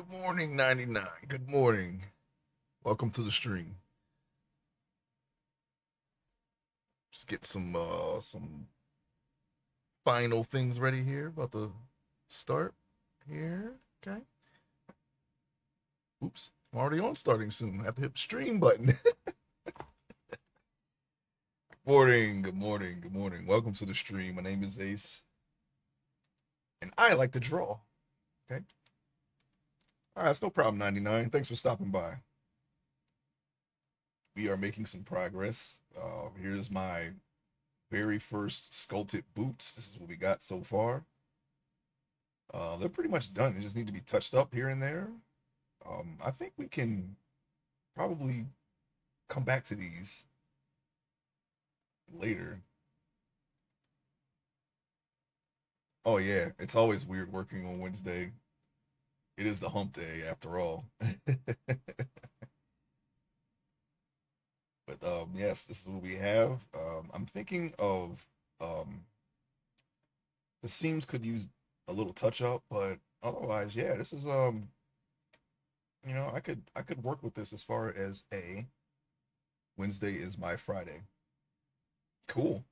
Good morning, 99. Good morning. Welcome to the stream. Just get some final things ready here. About to start here. Okay. Oops. I'm already on starting soon. I have to hit the stream button. Good morning, good morning, good morning. Welcome to the stream. My name is Ace, and I like to draw. Okay. All right, it's no problem, 99. Thanks for stopping by. We are making some progress. Here's my very first sculpted boots. This is what we got so far. They're pretty much done. They just need to be touched up here and there. I think we can probably come back to these later. Oh yeah, it's always weird working on Wednesday. It is the hump day after all. But yes, this is what we have. I'm thinking of the seams could use a little touch up, but otherwise, yeah, this is I could work with this as far as a Wednesday is my Friday. Cool.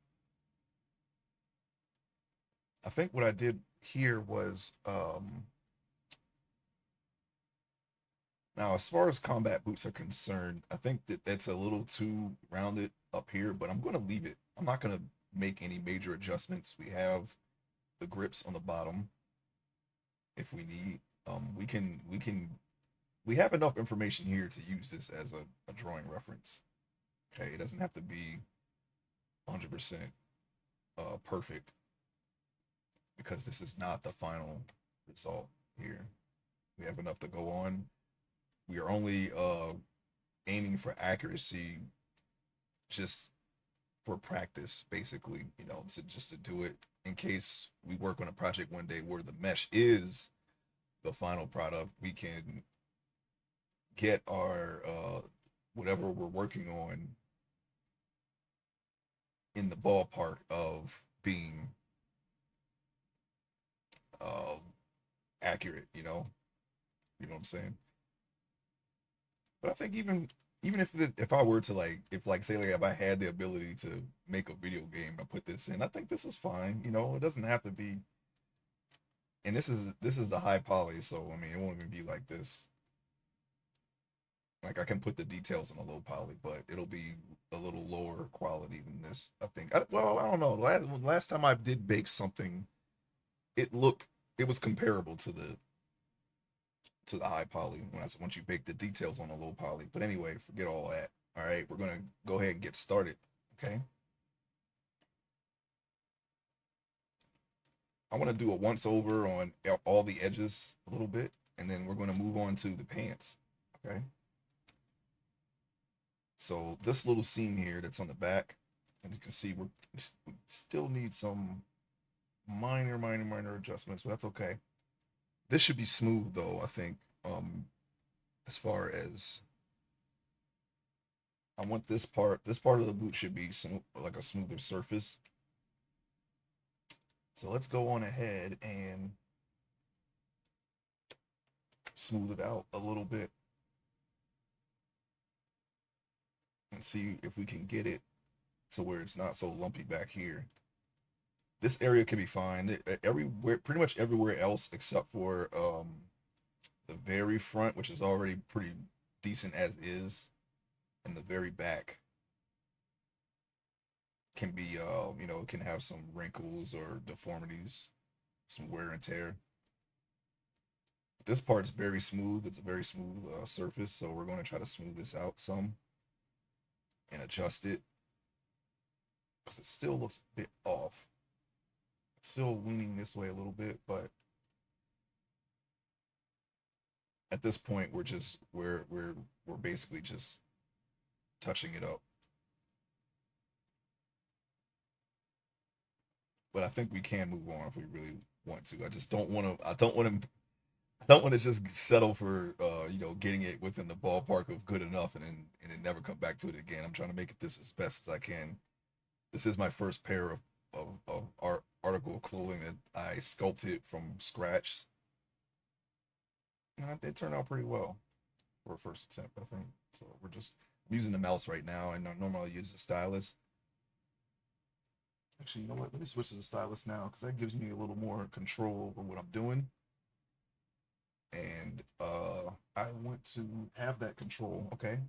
I think what I did here was now as far as combat boots are concerned, I think that that's a little too rounded up here, but I'm going to leave it. I'm not going to make any major adjustments. We have the grips on the bottom if we need. We have enough information here to use this as a drawing reference. Okay, it doesn't have to be 100% perfect because this is not the final result here. We have enough to go on. We are only aiming for accuracy just for practice, basically, to do it in case we work on a project one day where the mesh is the final product. We can get our whatever we're working on in the ballpark of being uh, accurate. You know what I'm saying? But I think even if I were to like say like if I had the ability to make a video game and put this in, I think this is fine. It doesn't have to be. And this is the high poly, so I mean it won't even be like this. Like I can put the details in a low poly, but it'll be a little lower quality than this. I think. Well, I don't know. Last time I did bake something, it looked it was comparable to the high poly once you bake the details on a low poly. But anyway, forget all that. All right, we're gonna go ahead and get started. Okay. I want to do a once over on all the edges a little bit, and then we're going to move on to the pants. Okay. So this little seam here that's on the back, as you can see, we still need some minor adjustments, but that's okay. This should be smooth though, I think. As far as I want this part of the boot should be like a smoother surface. So let's go on ahead and smooth it out a little bit and see if we can get it to where it's not so lumpy back here. This area can be fine. Everywhere, pretty much everywhere else except for the very front, which is already pretty decent as is, and the very back can be can have some wrinkles or deformities, some wear and tear. This part's very smooth. It's a very smooth surface, so we're going to try to smooth this out some and adjust it because it still looks a bit off. It's still leaning this way a little bit, but at this point we're basically just touching it up. But I think we can move on if we really want to. I just don't want to. I don't want to just settle for getting it within the ballpark of good enough and then never come back to it again. I'm trying to make it this as best as I can. This is my first pair of article of clothing that I sculpted from scratch. They turned out pretty well for a first attempt, I think. So we're just using the mouse right now, and I normally use the stylus. Actually, you know what? Let me switch to the stylus now because that gives me a little more control over what I'm doing. And I want to have that control. Okay.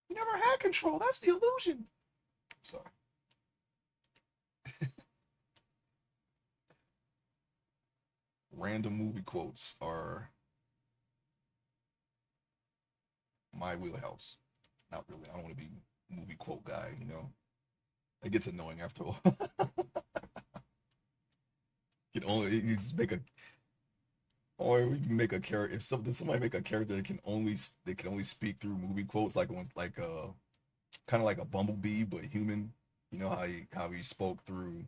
You never had control. That's the illusion. So random movie quotes are my wheelhouse. Not really. I don't want to be movie quote guy, you know. It gets annoying after a while. You just make a or you can make a character if somebody make a character that can only speak through movie quotes like kind of like a bumblebee but human. You know how he spoke through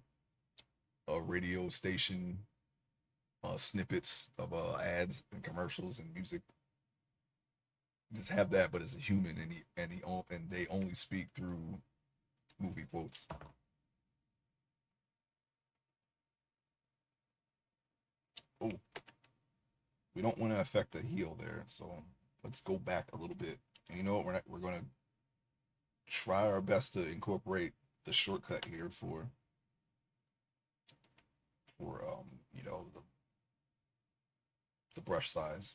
a radio station snippets of ads and commercials and music. Just have that, but as a human, and they only speak through movie quotes. Oh, we don't want to affect the heel there, so let's go back a little bit. And you know what? We're going to try our best to incorporate the shortcut here for you know the brush size.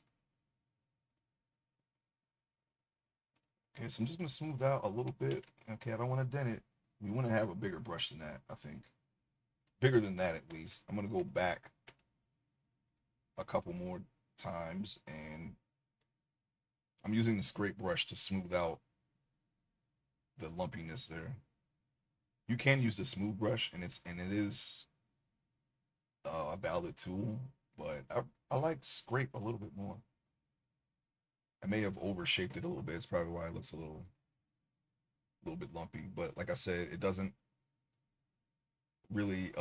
Okay, so I'm just gonna smooth out a little bit. Okay, I don't want to dent it. We want to have a bigger brush than that, I think. Bigger than that at least. I'm gonna go back a couple more times and I'm using the scrape brush to smooth out the lumpiness there. You can use the smooth brush and it is a valid tool, but I like scrape a little bit more. I may have overshaped it a little bit. It's probably why it looks a little bit lumpy. But like I said, it doesn't really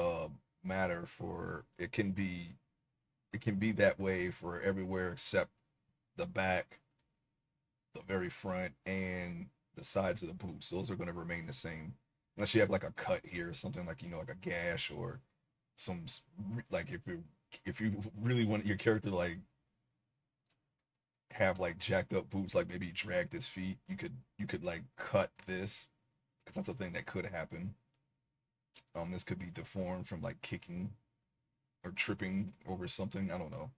matter for it can be that way for everywhere except the back, the very front, and the sides of the boots. Those are going to remain the same unless you have like a cut here, something like you know like a gash or some like if you really want your character to like have like jacked up boots, like maybe dragged his feet, you could like cut this because that's a thing that could happen. This could be deformed from like kicking or tripping over something. I don't know.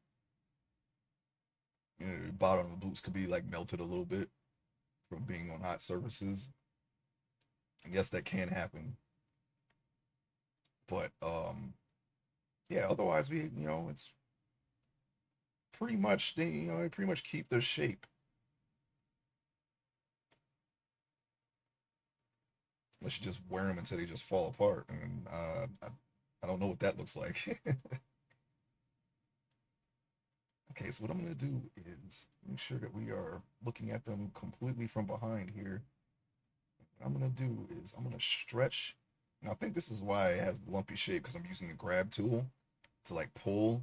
You know, the bottom of the boots could be like melted a little bit from being on hot surfaces. And yes, that can happen. But yeah, otherwise we you know it's pretty much they pretty much keep their shape. Unless you just wear them until they just fall apart, and I don't know what that looks like. Okay, so what I'm going to do is make sure that we are looking at them completely from behind here. What I'm going to do is I'm going to stretch. Now I think this is why it has lumpy shape because I'm using the grab tool to like pull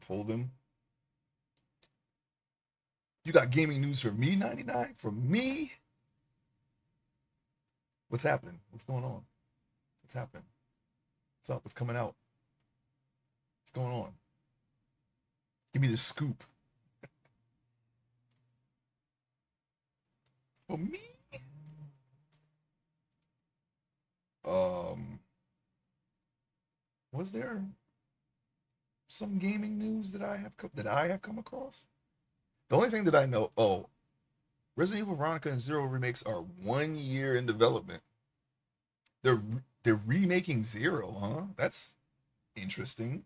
them. You got gaming news for me, 99? For me? What's happening? What's going on? What's happening? What's up? What's coming out? What's going on? Give me the scoop. For me? Um, was there some gaming news that I have come across? The only thing that I know, oh, Resident Evil Veronica and Zero remakes are 1 year in development. They're they're remaking Zero, huh? That's interesting.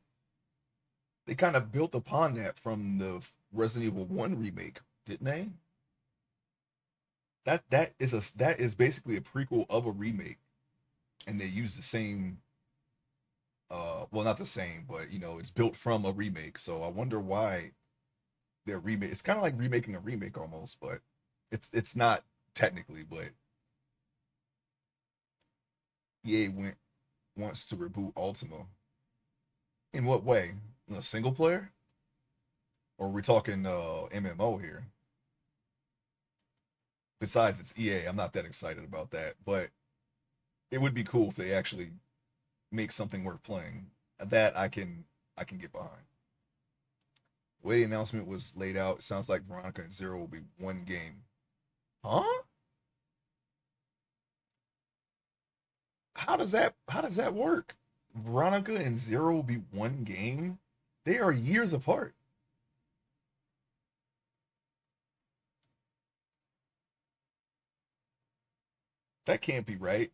They kind of built upon that from the Resident Evil One remake, didn't they? That is basically a prequel of a remake, and they use the same. Well, not the same, but you know, it's built from a remake. So I wonder why they're remake. It's kind of like remaking a remake almost, but it's not technically. But EA wants to reboot Ultima. In what way? In a single player? Or are we talking MMO here? Besides, it's EA. I'm not that excited about that, but it would be cool if they actually make something worth playing. That I can I can get behind. The way the announcement was laid out, it sounds like Veronica and Zero will be one game. Huh? How does that work? Veronica and Zero will be one game? They are years apart. That can't be right.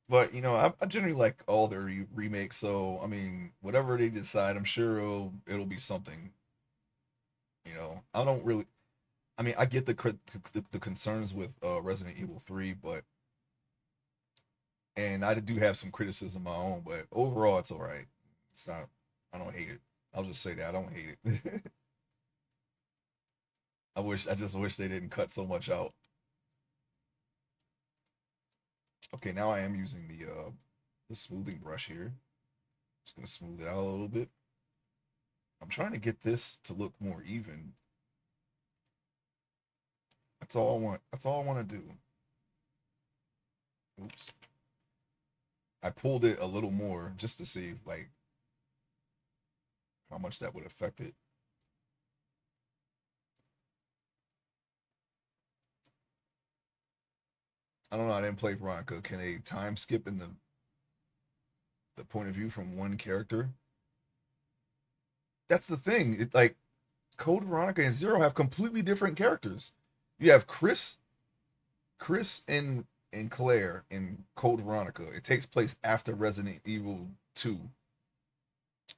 But I generally like all their remakes, so I mean, whatever they decide, I'm sure it'll be something. I don't really. I mean, I get the concerns with Resident Evil 3, but and I do have some criticism of my own, but overall, it's all right. It's not. I don't hate it. I'll just say that I don't hate it. I just wish they didn't cut so much out. Okay, now I am using the smoothing brush here. Just gonna smooth it out a little bit. I'm trying to get this to look more even. That's all I want. That's all I want to do. Oops. I pulled it a little more just to see like how much that would affect it. I don't know. I didn't play Veronica. Can they time skip in the point of view from one character? That's the thing. It like Code Veronica and Zero have completely different characters. You have Chris and Claire in Code Veronica. It takes place after Resident Evil 2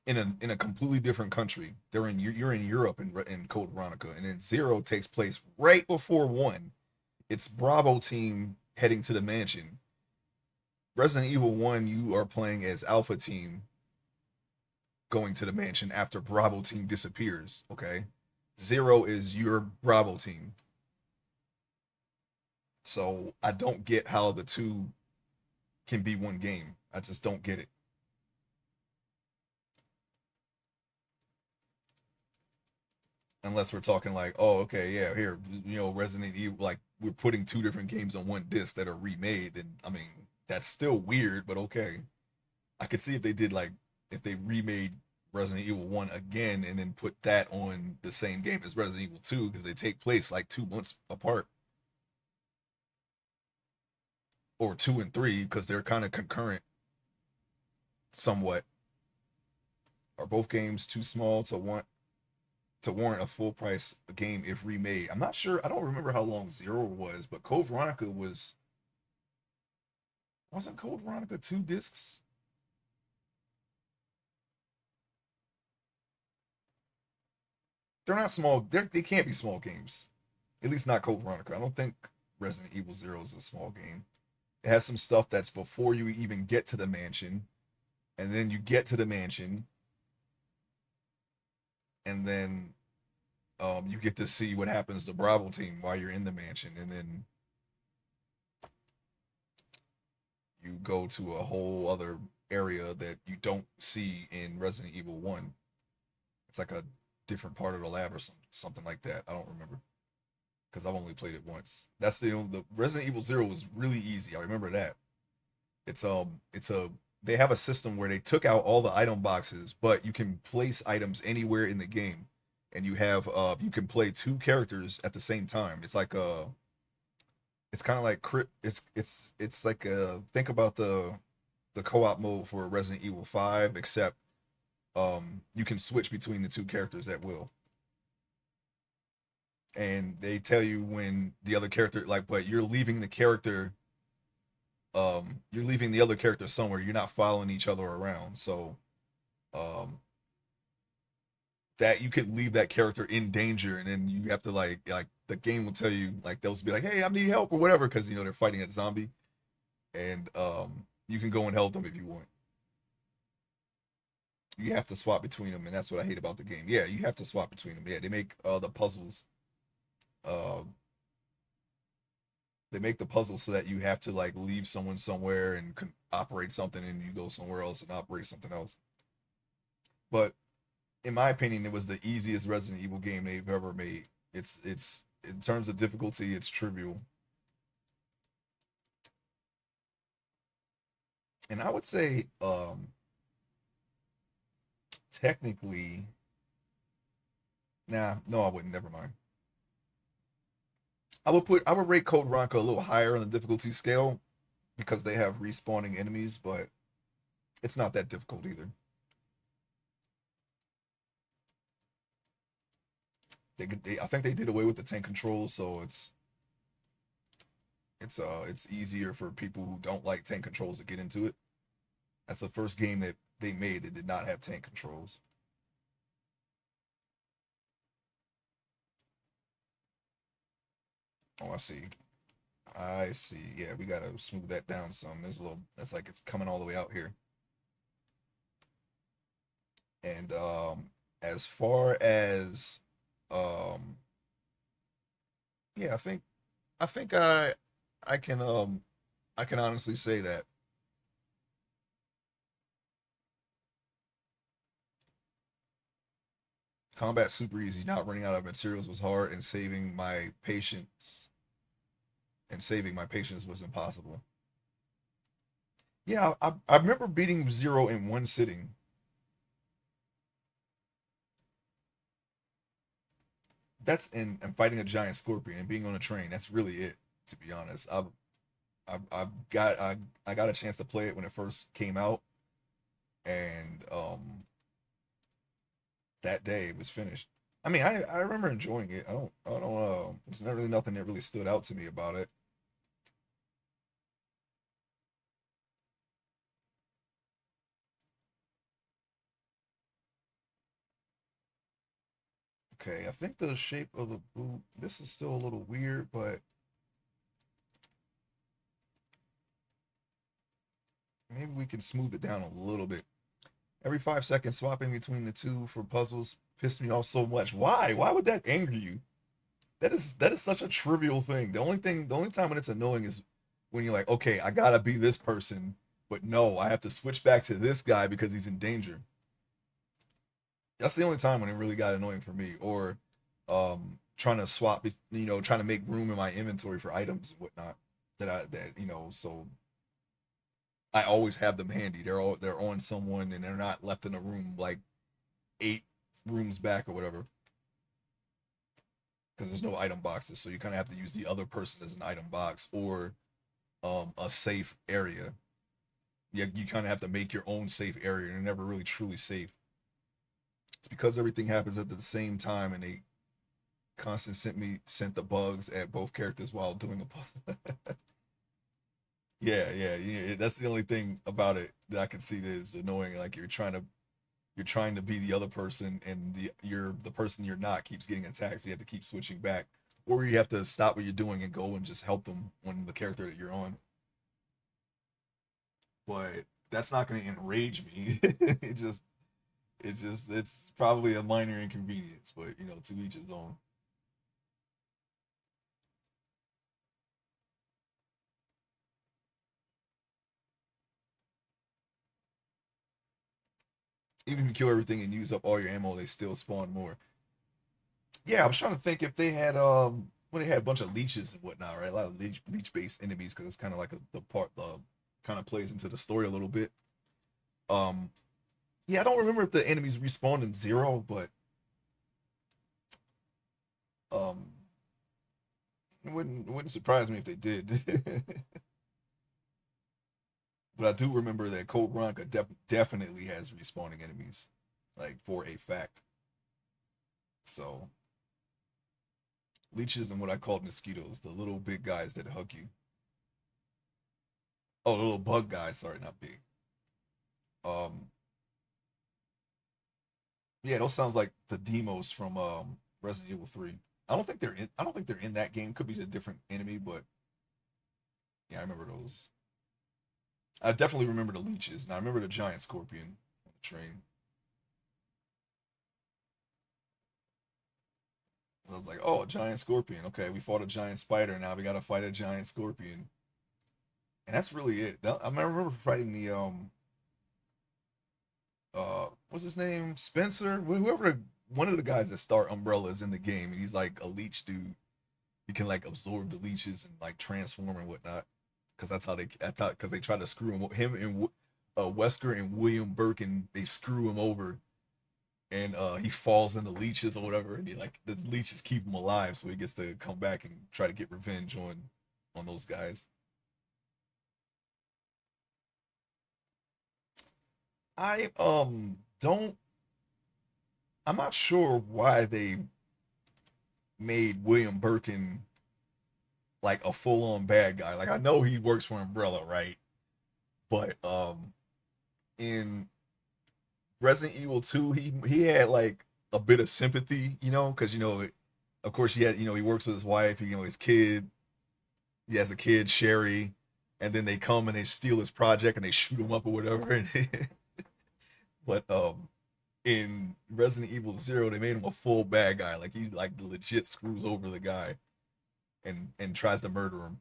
in a completely different country. You're in Europe in Code Veronica, and then Zero takes place right before 1. It's Bravo team heading to the mansion. Resident Evil 1, you are playing as Alpha team going to the mansion after Bravo team disappears, okay? Zero is your Bravo team. So I don't get how the two can be one game. I just don't get it. Unless we're talking like, oh, okay, yeah, here, Resident Evil, like we're putting two different games on one disc that are remade. Then I mean, that's still weird, but okay. I could see if they did like if they remade Resident Evil 1 again and then put that on the same game as Resident Evil 2 because they take place like 2 months apart, or 2 and 3 because they're kind of concurrent somewhat. Are both games too small to warrant a full price game if remade? I'm not sure. I don't remember how long Zero was, but Code Veronica wasn't Code Veronica 2 discs? They're not small. They can't be small games. At least not Code Veronica. I don't think Resident Evil Zero is a small game. It has some stuff that's before you even get to the mansion, and then you get to the mansion, and then you get to see what happens to Bravo team while you're in the mansion, and then you go to a whole other area that you don't see in Resident Evil 1. It's like a different part of the lab or something like that. I don't remember because I've only played it once. That's the Resident Evil 0 was really easy. I remember that. It's a they have a system where they took out all the item boxes, but you can place items anywhere in the game, and you can play two characters at the same time. It's kind of like it's like think about the co-op mode for Resident Evil 5, except you can switch between the two characters at will. And they tell you when the other character like but you're leaving the other character somewhere. You're not following each other around. So um that you could leave that character in danger, and then you have to like the game will tell you like they'll be like, hey, I need help or whatever, because they're fighting a zombie, and you can go and help them if you want. You have to swap between them, and that's what I hate about the game. Yeah, you have to swap between them. Yeah, the puzzles. Uh, they make the puzzles so that you have to like leave someone somewhere and operate something, and you go somewhere else and operate something else. But in my opinion, it was the easiest Resident Evil game they've ever made. It's in terms of difficulty, it's trivial, and I would say technically, nah, no, I wouldn't. Never mind. I would rate Code Veronica a little higher on the difficulty scale because they have respawning enemies, but it's not that difficult either. I think they did away with the tank controls, so it's easier for people who don't like tank controls to get into it. That's the first game that they made that did not have tank controls. Oh, I see. I see. Yeah, we gotta smooth that down some. There's a little. That's like it's coming all the way out here. And as far as um, yeah, I think I can I can honestly say that combat super easy. Not running out of materials was hard, and saving my patience was impossible. Yeah, I remember beating Zero in one sitting. That's and fighting a giant scorpion and being on a train. That's really it, to be honest. I got a chance to play it when it first came out, and that day it was finished. I mean, I remember enjoying it. I don't there's not really nothing that really stood out to me about it. Okay, I think the shape of the boot. This is still a little weird, but maybe we can smooth it down a little bit. Every 5 seconds, swapping between the two for puzzles pissed me off so much. Why? Why would that anger you? That is such a trivial thing. The only time when it's annoying is when you're like, okay, I gotta be this person, but no, I have to switch back to this guy because he's in danger. That's the only time when it really got annoying for me. Or trying to swap, trying to make room in my inventory for items and whatnot so I always have them handy. They're on someone and they're not left in a room like 8 rooms back or whatever because there's no item boxes. So you kind of have to use the other person as an item box or a safe area. Yeah, you kind of have to make your own safe area, and you're never really truly safe. It's because everything happens at the same time, and they constant sent the bugs at both characters while doing a puzzle. Yeah. That's the only thing about it that I can see that is annoying. Like you're trying to be the other person, and the person you're not keeps getting attacked. So you have to keep switching back, or you have to stop what you're doing and go and just help them on the character that you're on. But that's not going to enrage me. It's probably a minor inconvenience, but to each his own. Even if you kill everything and use up all your ammo, they still spawn more. Yeah, I was trying to think if they had they had a bunch of leeches and whatnot, right? A lot of leech based enemies because it's kind of like the part kind of plays into the story a little bit. Um, yeah, I don't remember if the enemies respawned in Zero, but um, it wouldn't surprise me if they did. But I do remember that Code Veronica definitely has respawning enemies, like for a fact. So leeches and what I called mosquitoes, the little big guys that hug you. Oh, the little bug guys. Sorry, not big. Um, yeah, those sounds like the demos from Resident Evil 3. I don't think they're in that game. Could be a different enemy, but yeah, I remember those. I definitely remember the leeches, and I remember the giant scorpion on the train. I was like, oh, a giant scorpion. Okay, we fought a giant spider. Now we got to fight a giant scorpion, and that's really it. I remember fighting the what's his name, Spencer, whoever one of the guys that start umbrellas in the game. And he's like a leech dude. He can like absorb the leeches and like transform and whatnot. Because that's how because they try to screw him and Wesker and William Birkin, they screw him over and he falls into leeches or whatever, and he like the leeches keep him alive, so he gets to come back and try to get revenge on those guys. I don't I'm not sure why they made William Birkin like a full on bad guy. Like I know he works for Umbrella, right? But in Resident Evil 2, he had like a bit of sympathy, because of course he had, he works with his wife, his kid, he has a kid, Sherry, and then they come and they steal his project and they shoot him up or whatever. But in Resident Evil Zero, they made him a full bad guy. Like he like legit screws over the guy and tries to murder him.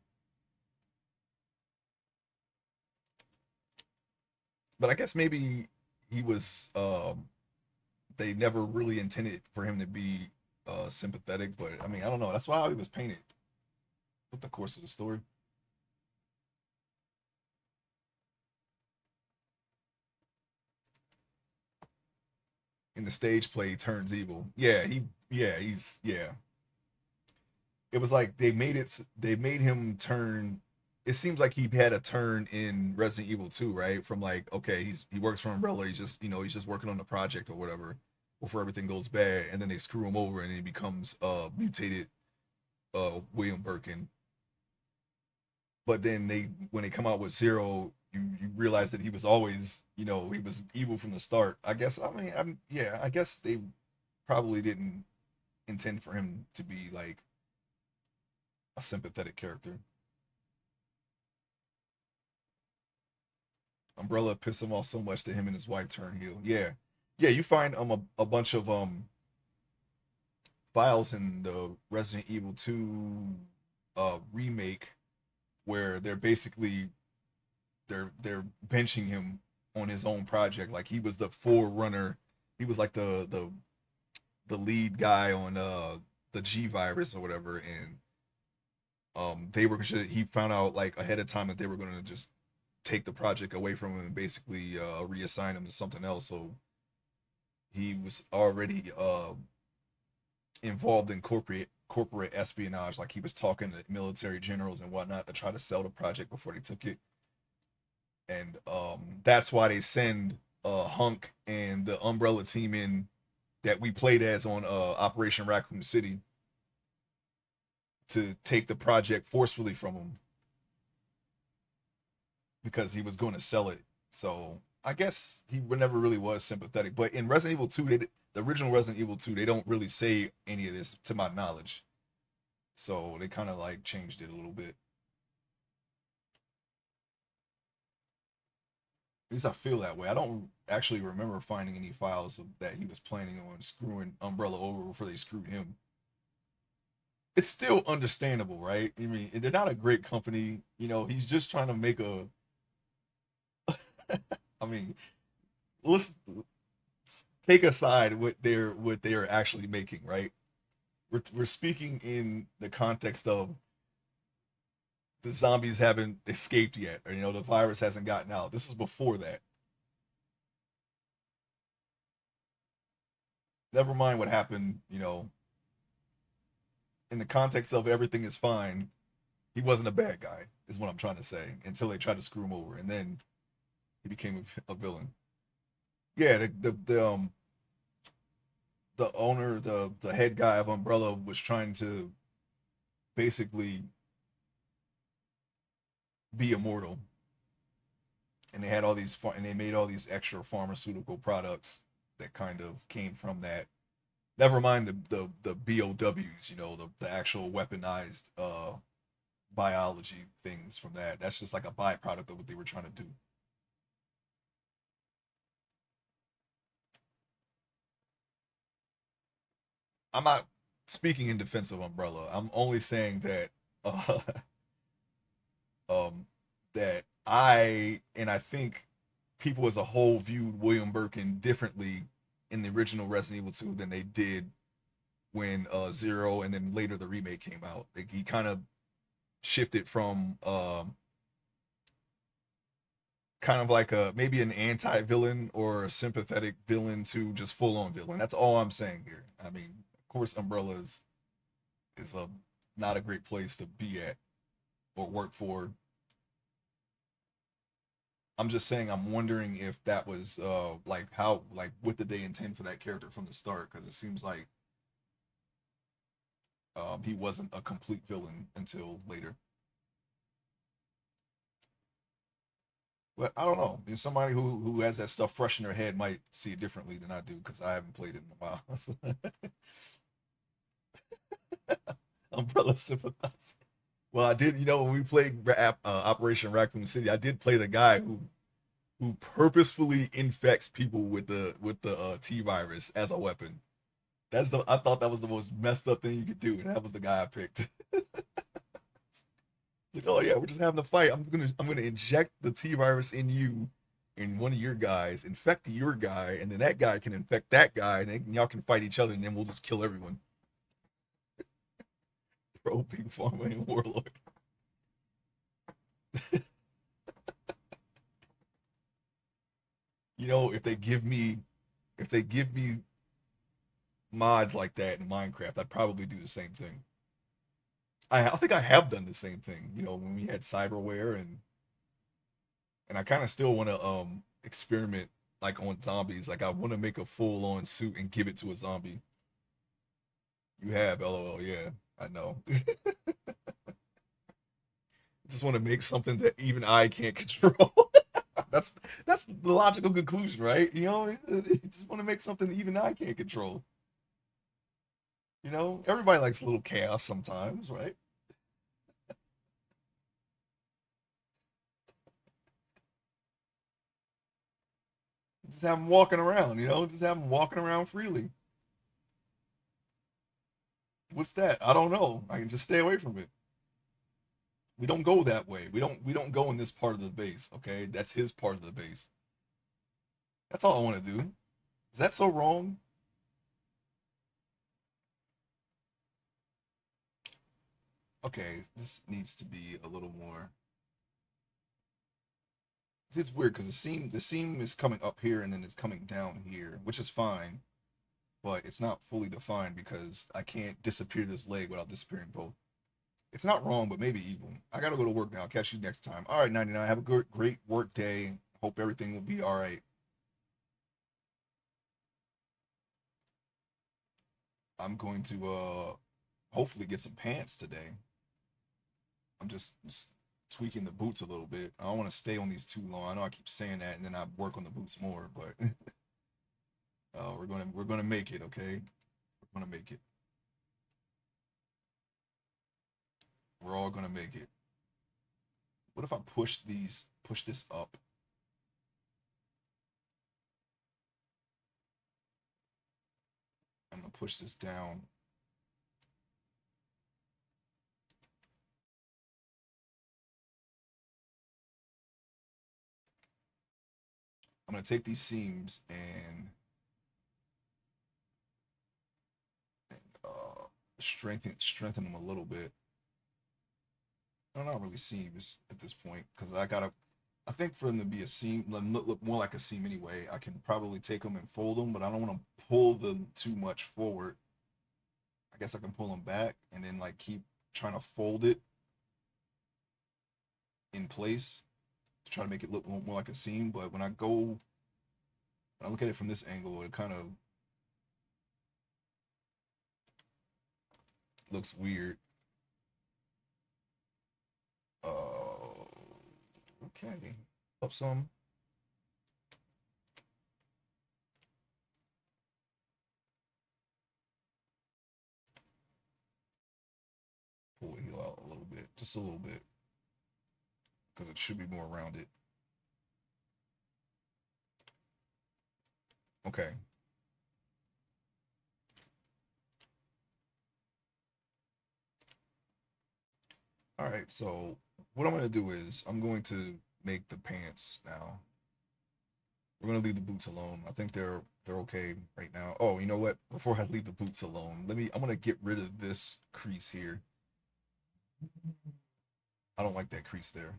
But I guess maybe he was they never really intended for him to be sympathetic, but I mean I don't know. That's why he was painted with the course of the story. In the stage play, he turns evil. He's it was like they made him turn. It seems like he had a turn in Resident Evil 2, right? From like, okay, he works for Umbrella, he's just he's just working on the project or whatever before everything goes bad, and then they screw him over and he becomes mutated William Birkin. But then they when they come out with Zero, you realize that he was always, he was evil from the start. I guess I mean I guess they probably didn't intend for him to be like a sympathetic character. Umbrella pissed him off so much that him and his wife turn heel. Yeah, yeah. You find a bunch of files in the Resident Evil 2 remake where they're benching him on his own project. Like he was the forerunner. He was like the lead guy on the G virus or whatever, and they were he found out like ahead of time that they were going to just take the project away from him and basically reassign him to something else. So he was already involved in corporate espionage. Like he was talking to military generals and whatnot to try to sell the project before they took it. And that's why they send Hunk and the Umbrella team in that we played as on Operation Raccoon City to take the project forcefully from him because he was going to sell it. So I guess he never really was sympathetic. But in Resident Evil 2, the original Resident Evil 2, they don't really say any of this to my knowledge. So they kind of like changed it a little bit. At least I feel that way. I don't actually remember finding any files that he was planning on screwing Umbrella over before they screwed him. It's still understandable, right? I mean, they're not a great company. He's just trying to make a. I mean, let's take aside what they're actually making, right? We're speaking in the context of the zombies haven't escaped yet, or the virus hasn't gotten out. This is before that. Never mind what happened, in the context of everything is fine. He wasn't a bad guy, is what I'm trying to say. Until they tried to screw him over, and then he became a villain. Yeah, the owner, the head guy of Umbrella was trying to basically be immortal, and they had all these and they made all these extra pharmaceutical products that kind of came from that. Never mind the BOWs, the actual weaponized biology things from that. That's just like a byproduct of what they were trying to do. I'm not speaking in defense of Umbrella. I'm only saying that uh, um, that I think people as a whole viewed William Birkin differently in the original Resident Evil 2 than they did when Zero and then later the remake came out. Like he kind of shifted from kind of like a maybe an anti-villain or a sympathetic villain to just full-on villain. That's all I'm saying here. I mean, of course, Umbrella is a not a great place to be at or work for. I'm just saying I'm wondering if that was like how like what did they intend for that character from the start? Because it seems like he wasn't a complete villain until later. But I don't know. There's somebody who has that stuff fresh in their head might see it differently than I do because I haven't played it in a while. Umbrella sympathizer. Well, I did. You know, when we played Operation Raccoon City, I did play the guy who purposefully infects people with the T virus as a weapon. That's the I thought that was the most messed up thing you could do, and that was the guy I picked. It's like, oh yeah, we're just having a fight. I'm gonna inject the T virus in you, in one of your guys, infect your guy, and then that guy can infect that guy, and then y'all can fight each other, and then we'll just kill everyone. Bro, Big Pharma and Warlord. You know, if they give me mods like that in Minecraft, I'd probably do the same thing. I think I have done the same thing. You know, when we had cyberware and I kind of still want to experiment like on zombies. Like I want to make a full on suit and give it to a zombie. You have LOL, yeah, I know. Just want to make something that even I can't control. that's that's the logical conclusion, right? You know, you just want to make something that even I can't control. You know, everybody likes a little chaos sometimes, right? Just have them walking around, you know, just have them walking around freely. What's that? I don't know. I can just stay away from it. We don't go that way. We don't go in this part of the base, okay? That's his part of the base. That's all I want to do. Is that so wrong? Okay, this needs to be a little more. It's weird because the seam is coming up here and then it's coming down here, which is fine, but it's not fully defined because I can't disappear this leg without disappearing both. It's not wrong, but maybe evil. I gotta go to work now. I'll catch you next time. All right, 99. Have a great work day. Hope everything will be all right. I'm going to hopefully get some pants today. I'm just tweaking the boots a little bit. I don't want to stay on these too long. I know I keep saying that, and then I work on the boots more. But we're gonna make it. Okay, we're gonna make it. We're all gonna make it. What if I push this up? I'm gonna push this down. I'm gonna take these seams and strengthen them a little bit. I don't really seams at this point because I gotta. I think for them to be a seam, look more like a seam anyway. I can probably take them and fold them, but I don't want to pull them too much forward. I guess I can pull them back and then like keep trying to fold it in place to try to make it look more like a seam. But when I look at it from this angle, it kind of looks weird. Okay. Up some. Pull the heel out a little bit, just a little bit, because it should be more rounded. Okay. All right. So what I'm gonna do is I'm going to make the pants now. We're gonna leave the boots alone. I think they're okay right now. Oh, you know what? Before I leave the boots alone, I'm gonna get rid of this crease here. I don't like that crease there.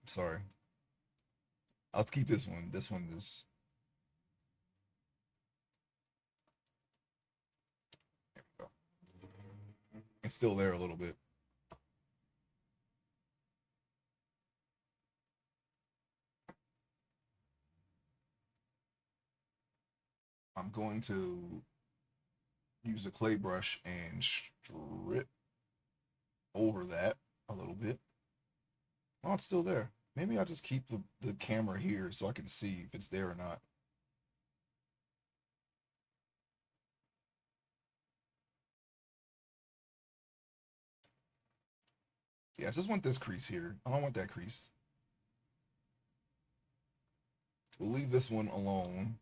I'm sorry. I'll keep this one. This one is, there we go. It's still there a little bit. I'm going to use a clay brush and strip over that a little bit. Oh, it's still there. Maybe I'll just keep the camera here so I can see if it's there or not. Yeah, I just want this crease here. I don't want that crease. We'll leave this one alone.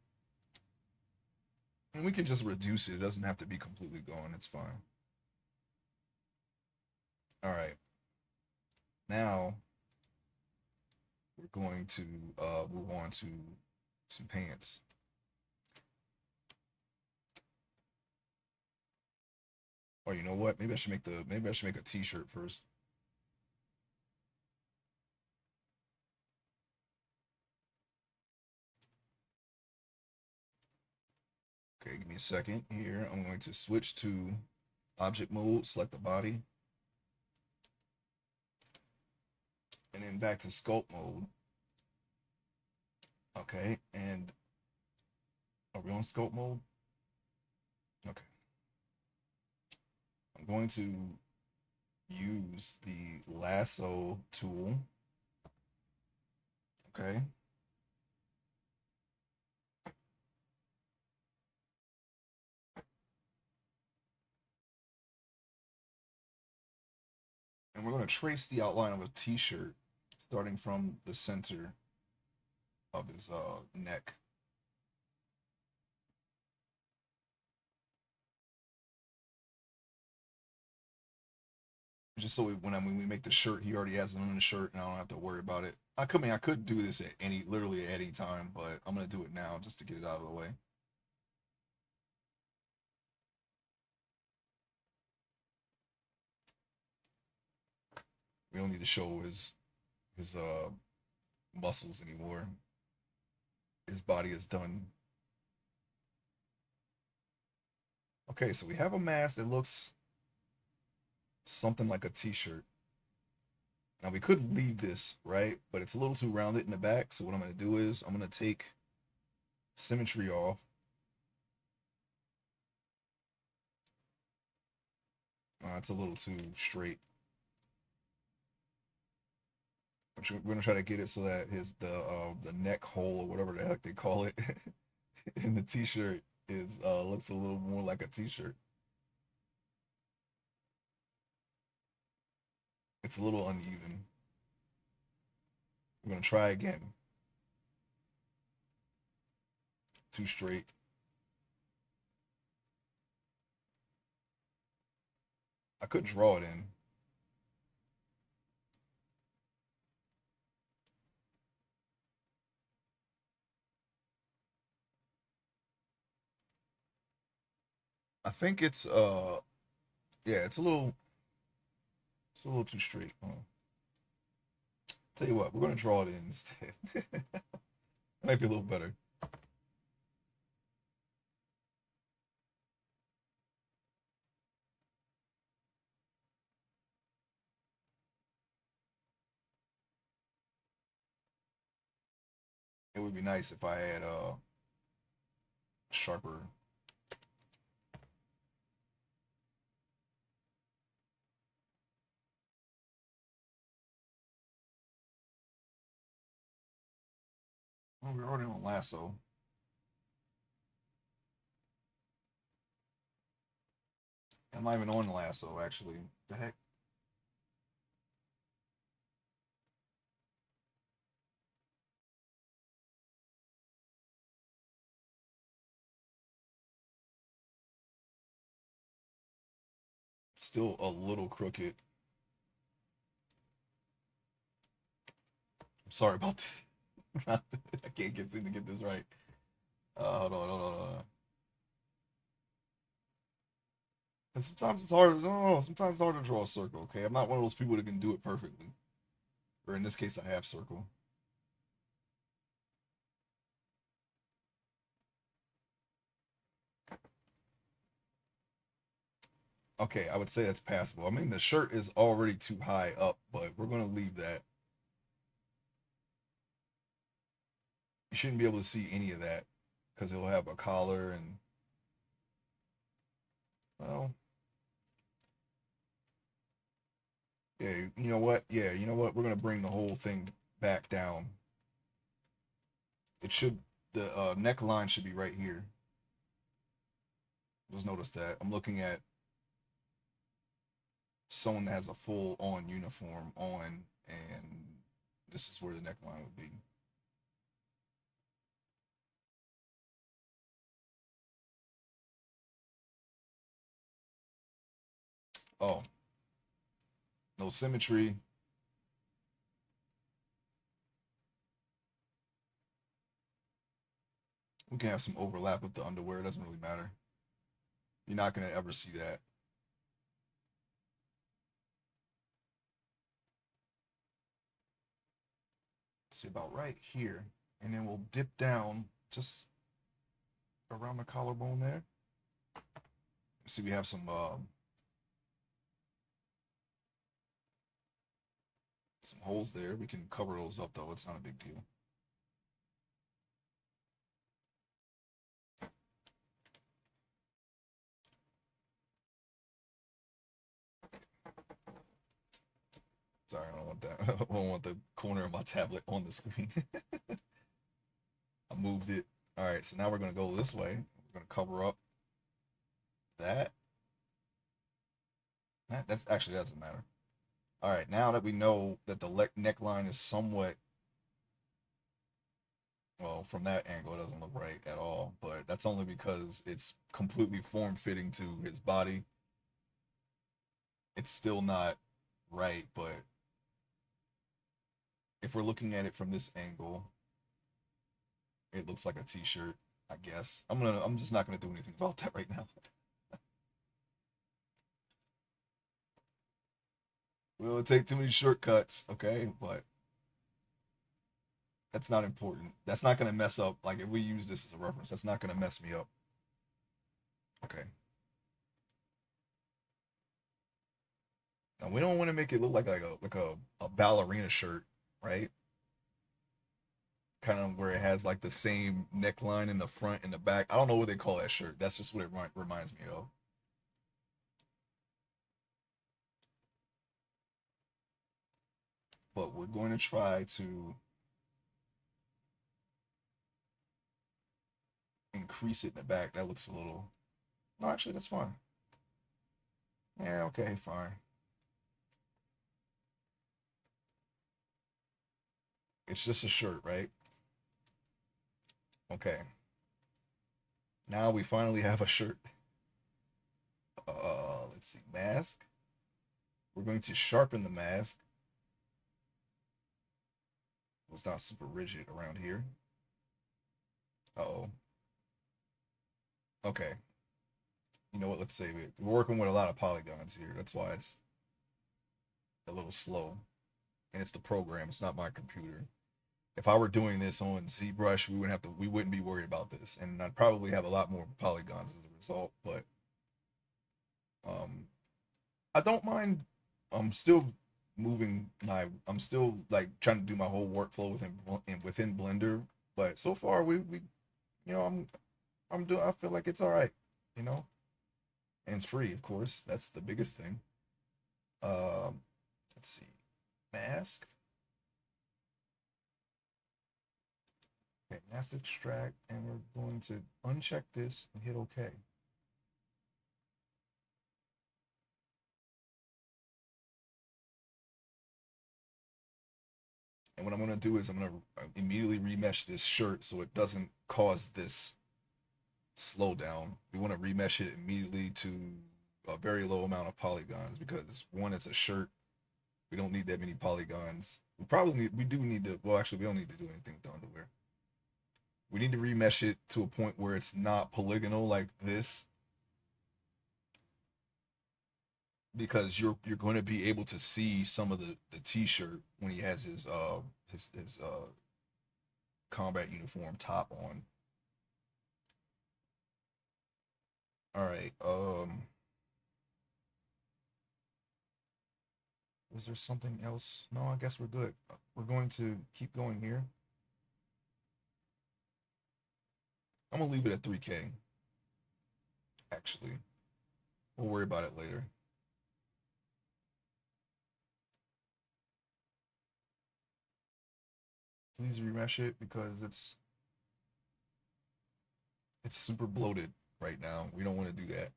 And we can just reduce it. It doesn't have to be completely gone. It's fine. All right. Now we're going to move on to some pants. Or you know what? Maybe I should make a t-shirt first. Okay, give me a second here. I'm going to switch to object mode, select the body, and then back to sculpt mode. Okay, and are we on sculpt mode? Okay. I'm going to use the lasso tool. Okay. And we're going to trace the outline of a t-shirt starting from the center of his neck. Just so when we make the shirt, he already has it on the shirt, and I don't have to worry about it. I could do this at literally at any time, but I'm gonna do it now just to get it out of the way. We don't need to show his muscles anymore. His body is done. Okay, so we have a mask that looks something like a t-shirt. Now we could leave this, right? But it's a little too rounded in the back. So what I'm gonna do is I'm gonna take symmetry off. It's a little too straight. We're gonna try to get it so that the neck hole or whatever the heck they call it in the t-shirt is looks a little more like a t-shirt. It's a little uneven. We're gonna try again. Too straight. I could draw it in. I think it's yeah, it's a little too straight. Tell you what, we're gonna draw it in instead. Might be a little better. It would be nice if I had sharper. Oh, we're already on lasso. I'm not even on the lasso actually. The heck? Still a little crooked. I'm sorry about that. I can't seem to get this right. Hold on. And sometimes it's hard. I don't know. Sometimes it's hard to draw a circle. Okay, I'm not one of those people that can do it perfectly. Or in this case, I have circle. Okay, I would say that's passable. I mean, the shirt is already too high up, but we're gonna leave that. You shouldn't be able to see any of that because it'll have a collar and, well, yeah, you know what? Yeah, you know what? We're gonna bring the whole thing back down. It should, the neckline should be right here. Just notice that. I'm looking at someone that has a full on uniform on, and this is where the neckline would be. Oh, no symmetry. We can have some overlap with the underwear. It doesn't really matter. You're not gonna ever see that. See about right here, and then we'll dip down just around the collarbone there. See, we have some holes there. We can cover those up though. It's not a big deal. Sorry, I don't want that. I don't want the corner of my tablet on the screen. I moved it. All right, so now we're gonna go this way. We're gonna cover up that. That's actually doesn't matter. All right, now that we know that the neckline is somewhat, well, from that angle, it doesn't look right at all, but that's only because it's completely form fitting to his body. It's still not right, but if we're looking at it from this angle, it looks like a t-shirt, I guess. I'm just not gonna do anything about that right now. We'll take too many shortcuts, okay? But that's not important. That's not gonna mess up. Like if we use this as a reference, that's not gonna mess me up. Okay. Now we don't want to make it look like a ballerina shirt, right? Kind of where it has like the same neckline in the front and the back. I don't know what they call that shirt. That's just what it reminds me of. But we're going to try to increase it in the back. That looks a little. No, actually, that's fine. Yeah, okay, fine. It's just a shirt, right? Okay. Now we finally have a shirt. Let's see. Mask. We're going to sharpen the mask. It's not super rigid around here. Oh. Okay. You know what? Let's save it. We're working with a lot of polygons here. That's why it's a little slow. And it's the program. It's not my computer. If I were doing this on ZBrush, we wouldn't be worried about this. And I'd probably have a lot more polygons as a result, but um I don't mind. I'm still I'm still like trying to do my whole workflow within Blender, but so far we you know I'm doing, I feel like it's all right, you know, and it's free, of course. That's the biggest thing. Um, let's see, mask. Okay, mask extract, and we're going to uncheck this and hit OK. And what I'm going to do is I'm going to immediately remesh this shirt so it doesn't cause this slowdown. We want to remesh it immediately to a very low amount of polygons because one, it's a shirt. We don't need that many polygons. We do need to, well, actually, we don't need to do anything with the underwear. We need to remesh it to a point where it's not polygonal like this because you're going to be able to see some of the t-shirt when he has his combat uniform top on. All right. Was there something else? No, I guess we're good. We're going to keep going here. I'm gonna leave it at 3K. Actually, we'll worry about it later. Please remesh it because it's super bloated right now. We don't want to do that.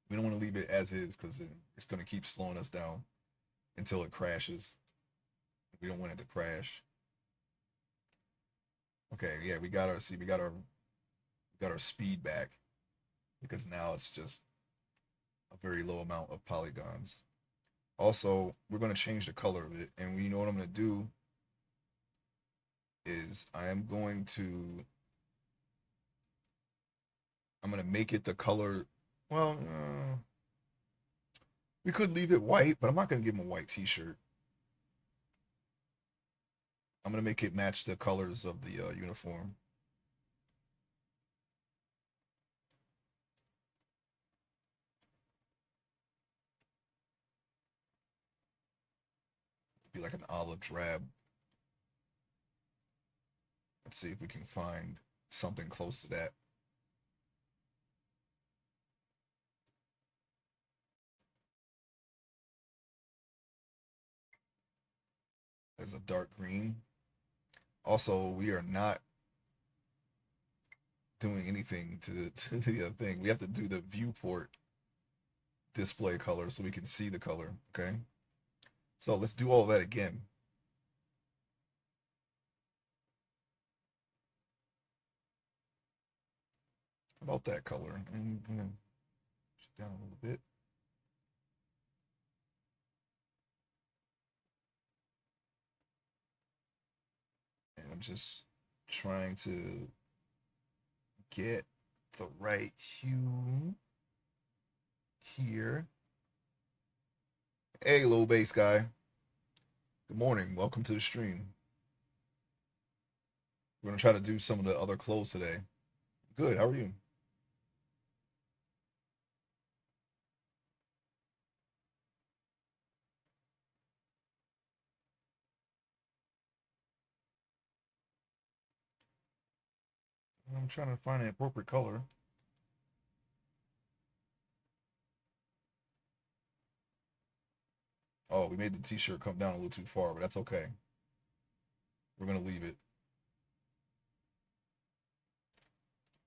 We don't want to leave it as is because it's going to keep slowing us down until it crashes. We don't want it to crash. Okay, yeah, we got our speed back because now it's just a very low amount of polygons. Also, we're going to change the color of it, and you know what I'm going to do is I'm going to make it the color. Well, we could leave it white, but I'm not going to give him a white T-shirt. I'm going to make it match the colors of the uniform. Be like an olive drab. Let's see if we can find something close to that. As a dark green. Also, we are not doing anything to the thing. We have to do the viewport display color so we can see the color. Okay. So let's do all that again. About that color. And I'm gonna push it down a little bit. And I'm just trying to get the right hue here. Hey, low bass guy. Good morning. Welcome to the stream. We're gonna try to do some of the other clothes today. Good. How are you? I'm trying to find an appropriate color. Oh, we made the t-shirt come down a little too far, but that's okay. We're gonna leave it.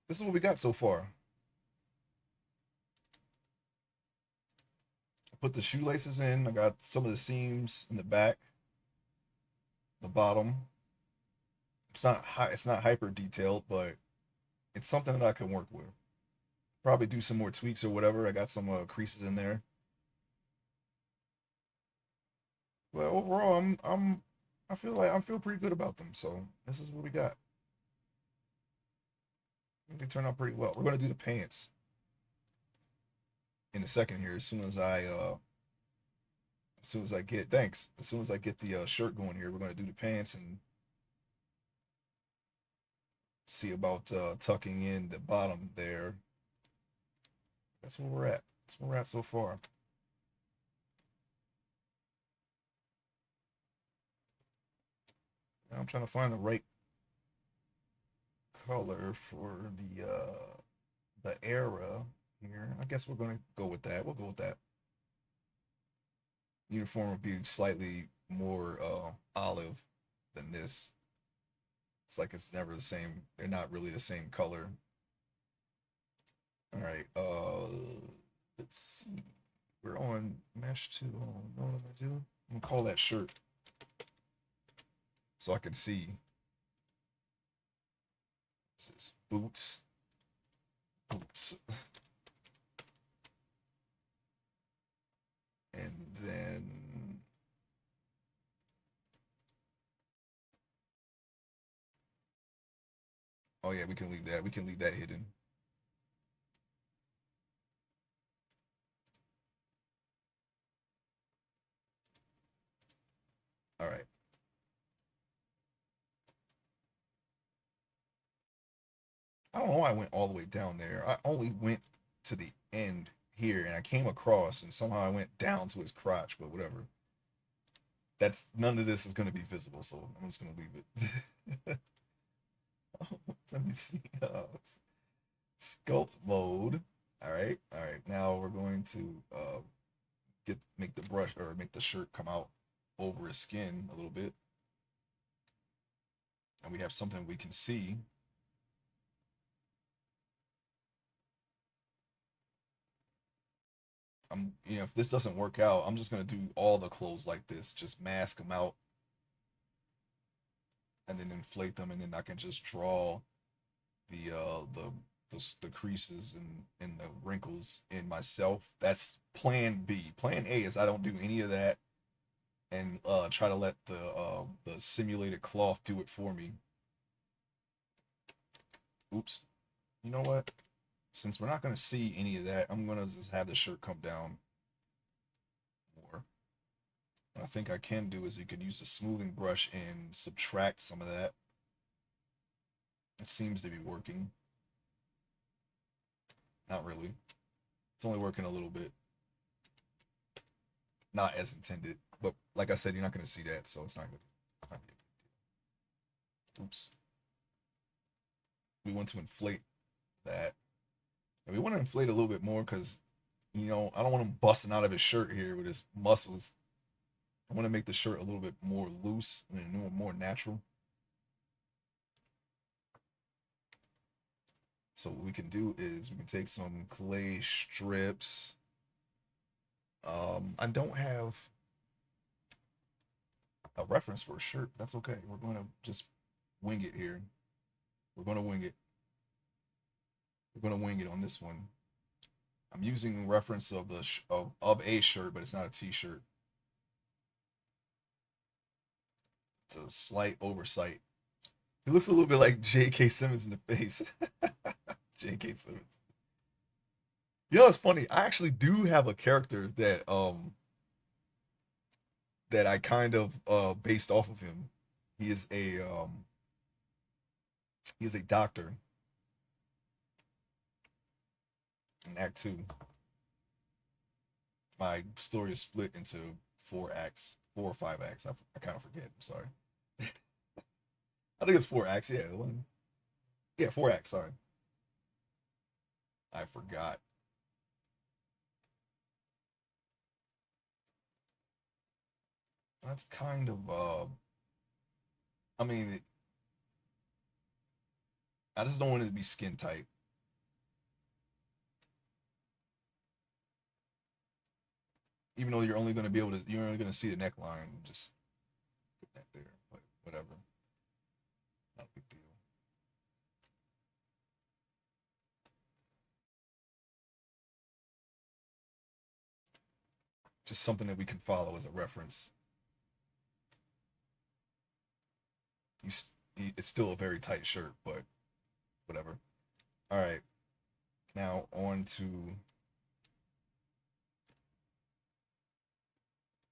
This is what we got so far. I put the shoelaces in. I got some of the seams in the back, the bottom. It's not hyper detailed, but it's something that I can work with. Probably do some more tweaks or whatever. I got some creases in there. But overall, I feel pretty good about them. So this is what we got. I think they turned out pretty well. We're gonna do the pants in a second here. As soon as I get thanks. As soon as I get the shirt going here, we're gonna do the pants and see about tucking in the bottom there. That's where we're at. That's where we're at so far. Now I'm trying to find the right color for the era here. I guess we're gonna go with that. We'll go with that. Uniform would be slightly more olive than this. It's like it's never the same. They're not really the same color. All right. Let's see. We're on mesh two. Oh, know what I'm gonna do? I'm gonna call that shirt so I can see. This is boots. Boots. And then oh yeah, we can leave that. We can leave that hidden. All right. I don't know why I went all the way down there. I only went to the end here and I came across and somehow I went down to his crotch, but whatever. that's none of this is going to be visible, so I'm just going to leave it. Let me see. Sculpt mode. All right, all right. Now we're going to make the brush or make the shirt come out over his skin a little bit, and we have something we can see. If this doesn't work out, I'm just gonna do all the clothes like this, just mask them out, and then inflate them, and then I can just draw the the creases and the wrinkles in myself. That's plan B. Plan A is I don't do any of that and try to let the simulated cloth do it for me. Oops. You know what? Since we're not gonna see any of that, I'm gonna just have the shirt come down more. What I think I can do is you can use the smoothing brush and subtract some of that. It seems to be working. Not really. It's only working a little bit. Not as intended. But like I said, you're not going to see that, so it's not good. Oops. We want to inflate that. And we want to inflate a little bit more because, I don't want him busting out of his shirt here with his muscles. I want to make the shirt a little bit more loose and more natural. So what we can do is we can take some clay strips. I don't have a reference for a shirt. That's okay. We're going to just wing it here. We're going to wing it. We're going to wing it on this one. I'm using reference of of a shirt, but it's not a t-shirt. It's a slight oversight. He looks a little bit like J.K. Simmons in the face. J.K. Simmons. It's funny. I actually do have a character that I kind of based off of him. He is a doctor in Act 2. My story is split into 4 acts, 4 or 5 acts. I kind of forget. I'm sorry. I think it's 4 acts. Yeah, yeah, 4 acts. Sorry, I forgot. That's kind of I mean, I just don't want it to be skin tight. Even though you're only going to see the neckline. Just put that there, but whatever. Not a big deal. Just something that we can follow as a reference. He's, it's still a very tight shirt, but whatever. All right. Now on to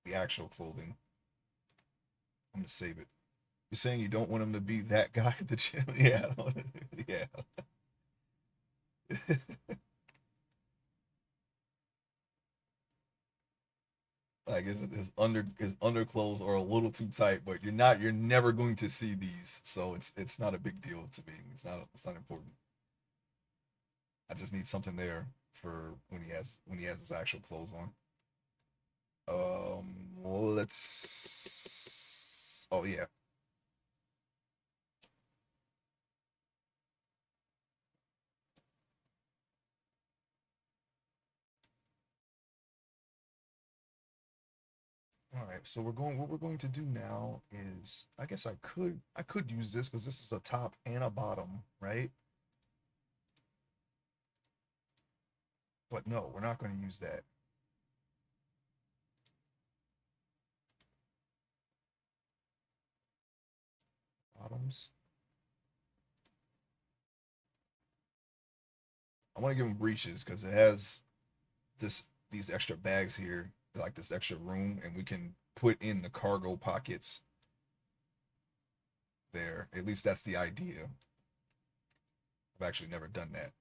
the actual clothing. I'm gonna save it. You're saying you don't want him to be that guy at the gym? Yeah, yeah. Like his underclothes are a little too tight, but you're never going to see these, so it's not a big deal to me. It's not important. I just need something there for when he has his actual clothes on. Well, let's. Oh yeah. All right. So What we're going to do now is, I guess I could use this because this is a top and a bottom, right? But no, we're not going to use that. Bottoms. I want to give them breeches because it has these extra bags here, like this extra room, and we can put in the cargo pockets there. At least that's the idea. I've actually never done that.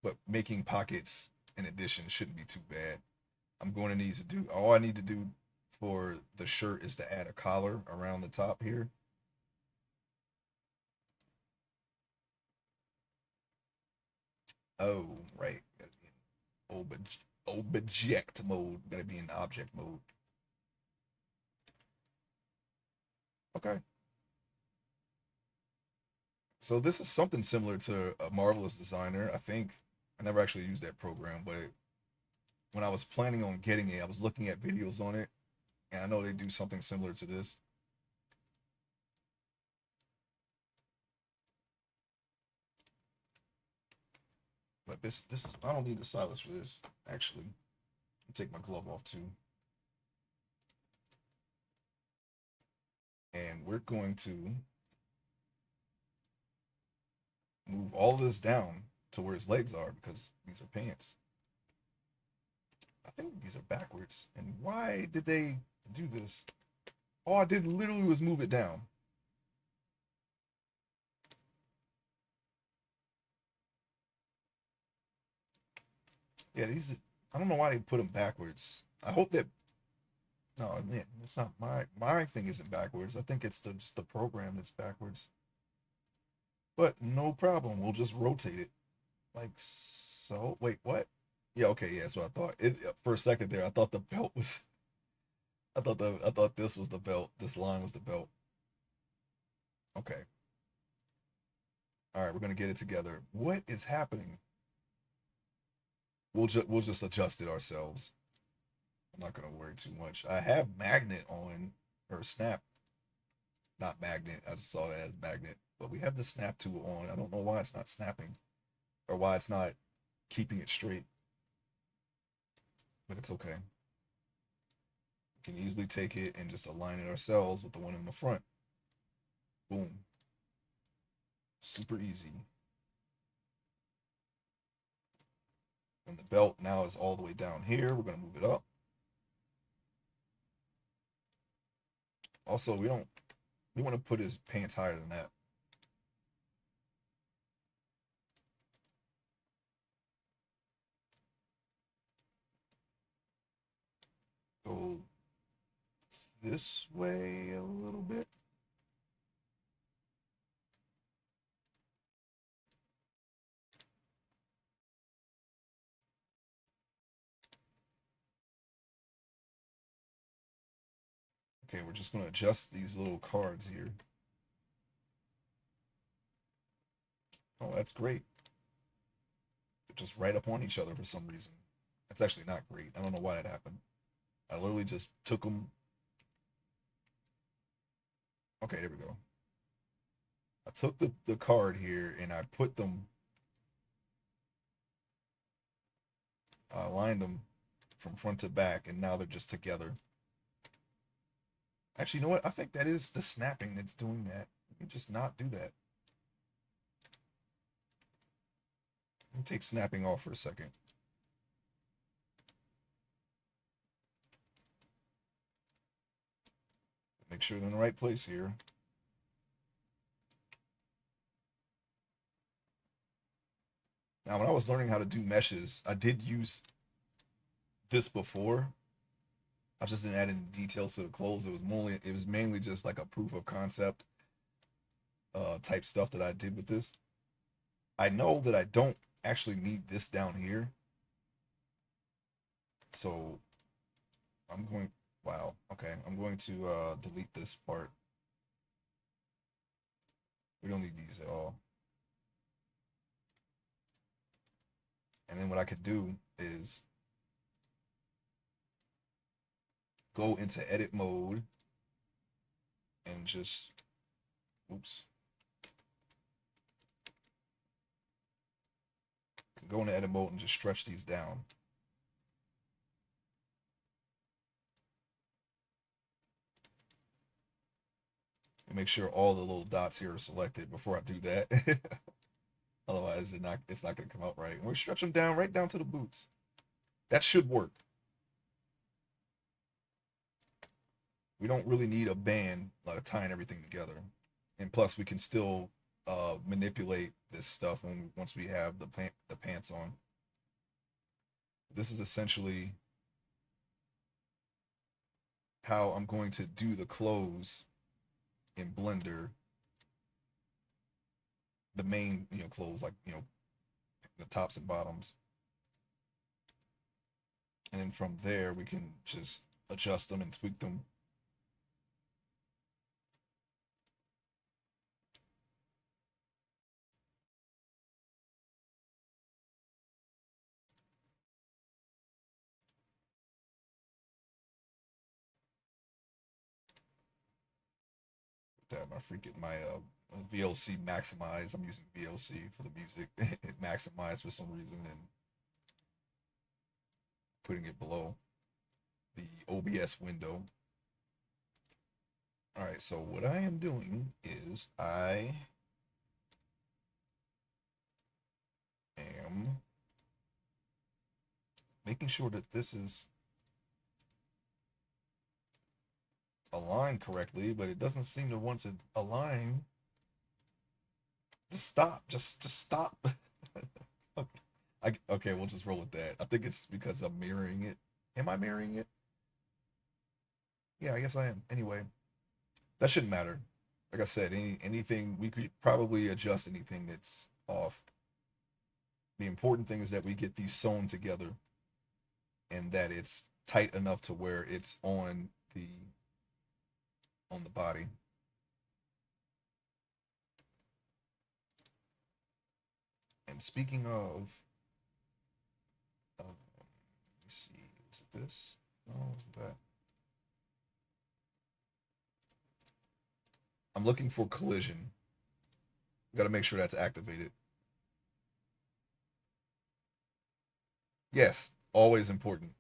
But making pockets in addition shouldn't be too bad. I'm going to need to do, all I need to do for the shirt is to add a collar around the top here. Oh, right. Gotta be in object mode. Gotta be in object mode. Okay. So this is something similar to a Marvelous Designer. I think I never actually used that program, but when I was planning on getting it, I was looking at videos on it, and I know they do something similar to this. But this is, I don't need the stylus for this. Actually, take my glove off too, and we're going to move all this down to where his legs are because these are pants. I think these are backwards. And why did they do this? All I did literally was move it down. Yeah, these. I don't know why they put them backwards. I hope that. No, man, it's not my thing isn't backwards. I think it's just the program that's backwards. But no problem. We'll just rotate it like so. Wait, what? Yeah, okay, yeah, that's what I thought. For a second there, I thought the belt was. I thought this was the belt. This line was the belt. Okay. All right, we're gonna get it together. What is happening? We'll just adjust it ourselves. I'm not gonna worry too much. I have magnet on or snap, not magnet. I just saw it as magnet, but we have the snap tool on. I don't know why it's not snapping or why it's not keeping it straight, but it's okay. We can easily take it and just align it ourselves with the one in the front. Boom. Super easy. And the belt now is all the way down here. We're gonna move it up. Also, we want to put his pants higher than that. Go this way a little bit. Okay, we're just going to adjust these little cards here. Oh, that's great. They're just right up on each other for some reason. That's actually not great. I don't know why that happened. I literally just took them. Okay, there we go. I took the card here and I put them, I aligned them from front to back, and now they're just together. Actually, you know what? I think that is the snapping that's doing that. Let me just not do that. Let me take snapping off for a second. Make sure they're in the right place here. Now, when I was learning how to do meshes, I did use this before. I just didn't add any details to the clothes. It was mainly just like a proof of concept type stuff that I did with this. I know that I don't actually need this down here. So I'm going, wow, okay. I'm going to delete this part. We don't need these at all. And then what I could do is go into edit mode and just, oops. Go into edit mode and just stretch these down. And make sure all the little dots here are selected before I do that. Otherwise, it's not going to come out right. And we stretch them down right down to the boots. That should work. We don't really need a band like tying everything together. And plus, we can still manipulate this stuff once we have the pants on. This is essentially how I'm going to do the close in Blender, the main, close, like, the tops and bottoms. And then from there, we can just adjust them and tweak them. That my freaking my VLC maximize. I'm using VLC for the music. It maximized for some reason and putting it below the OBS window. All right, so what I am doing is I am making sure that this is aligned correctly, but it doesn't seem to want to align. Just stop. Just stop. Okay, we'll just roll with that. I think it's because I'm mirroring it. Am I mirroring it? Yeah, I guess I am. Anyway, that shouldn't matter. Like I said, anything we could probably adjust anything that's off. The important thing is that we get these sewn together and that it's tight enough to where it's on the body. And speaking of, let me see, is it this? No, isn't that? I'm looking for collision. Got to make sure that's activated. Yes, always important.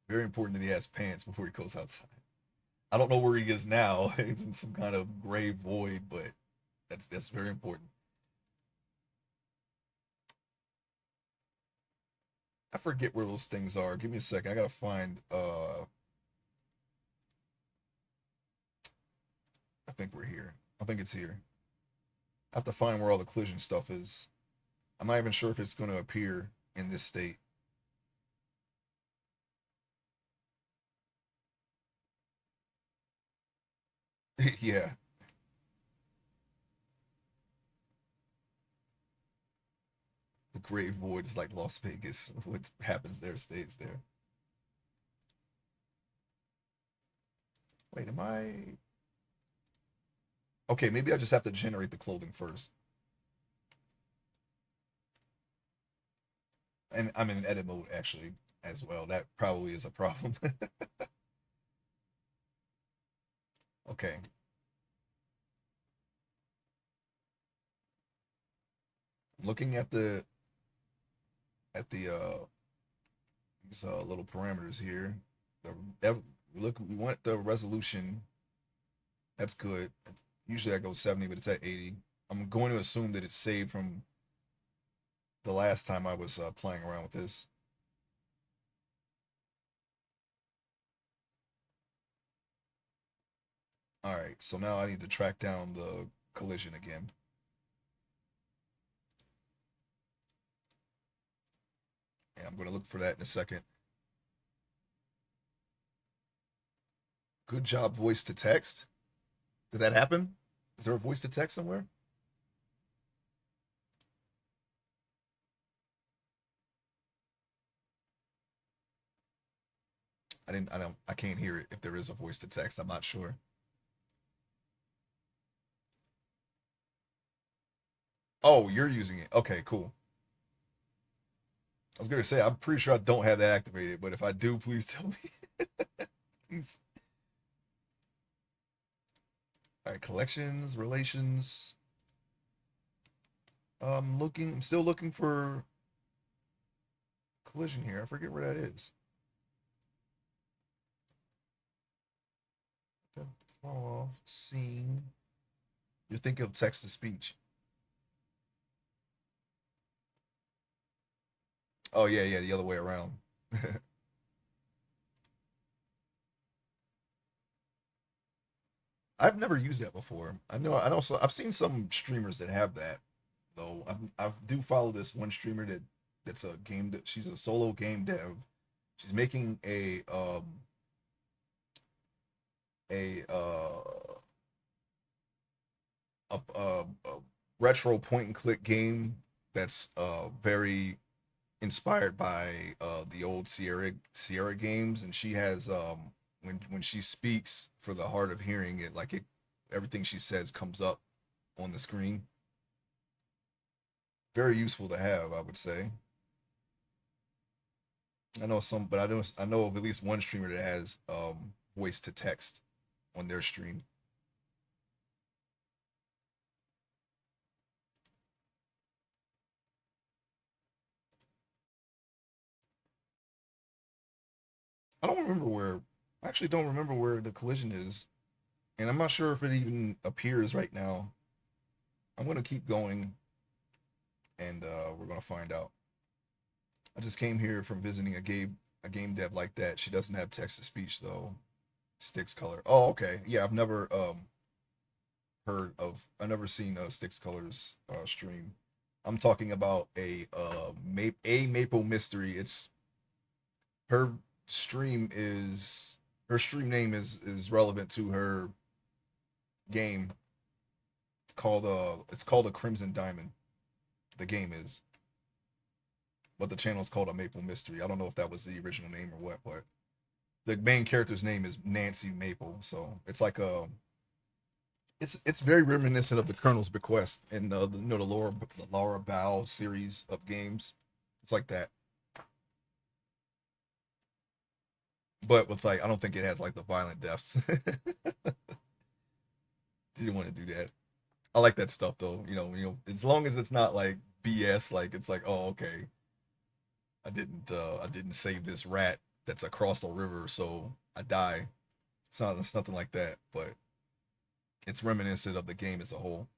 Very important that he has pants before he goes outside. I don't know where he is now. He's in some kind of gray void, but that's very important. I forget where those things are. Give me a second. I gotta find. I think we're here. I think it's here. I have to find where all the collision stuff is. I'm not even sure if it's going to appear in this state. Yeah, the gray void is like Las Vegas. What happens there stays there. Wait, am I? Okay, maybe I just have to generate the clothing first. And I'm in edit mode actually as well. That probably is a problem. Okay, looking at the these little parameters here. Look, we want the resolution. That's good. Usually I go 70, but it's at 80. I'm going to assume that it's saved from the last time I was playing around with this. All right, so now I need to track down the collision again. And I'm going to look for that in a second. Good job, voice to text. Did that happen? Is there a voice to text somewhere? I can't hear it if there is a voice to text. I'm not sure. Oh, you're using it. Okay, cool. I was going to say, I'm pretty sure I don't have that activated, but if I do, please tell me. Please. All right, collections, relations. I'm still looking for collision here. I forget where that is. Fall off, scene. You're thinking of text to speech. Oh yeah, yeah, the other way around. I've never used that before. I know. So I've seen some streamers that have that though. I do follow this one streamer that's a game. She's a solo game dev. She's making a a a retro point and click game that's very inspired by the old Sierra games, and she has when she speaks for the hard of hearing it, like it everything she says comes up on the screen. Very useful to have, I would say. I know some, but I know of at least one streamer that has voice to text on their stream. I don't remember where. I actually don't remember where the collision is, and I'm not sure if it even appears right now. I'm gonna keep going, and we're gonna find out. I just came here from visiting a game dev like that. She doesn't have text to speech though. Sticks color. Oh, okay. Yeah, I've never heard of. I've never seen Sticks Colors stream. I'm talking about a Maple Mystery. It's her stream is her stream name is relevant to her game. It's called a Crimson Diamond. The game is, but the channel is called a Maple Mystery. I don't know if that was the original name or what, but the main character's name is Nancy Maple. So it's like a it's very reminiscent of the Colonel's Bequest and the Laura Bow series of games. It's like that, but with like I don't think it has like the violent deaths. Didn't want to do that. I like that stuff though. As long as it's not like BS, like it's like, oh, okay, I didn't save this rat that's across the river, so I die. It's nothing like that, but it's reminiscent of the game as a whole.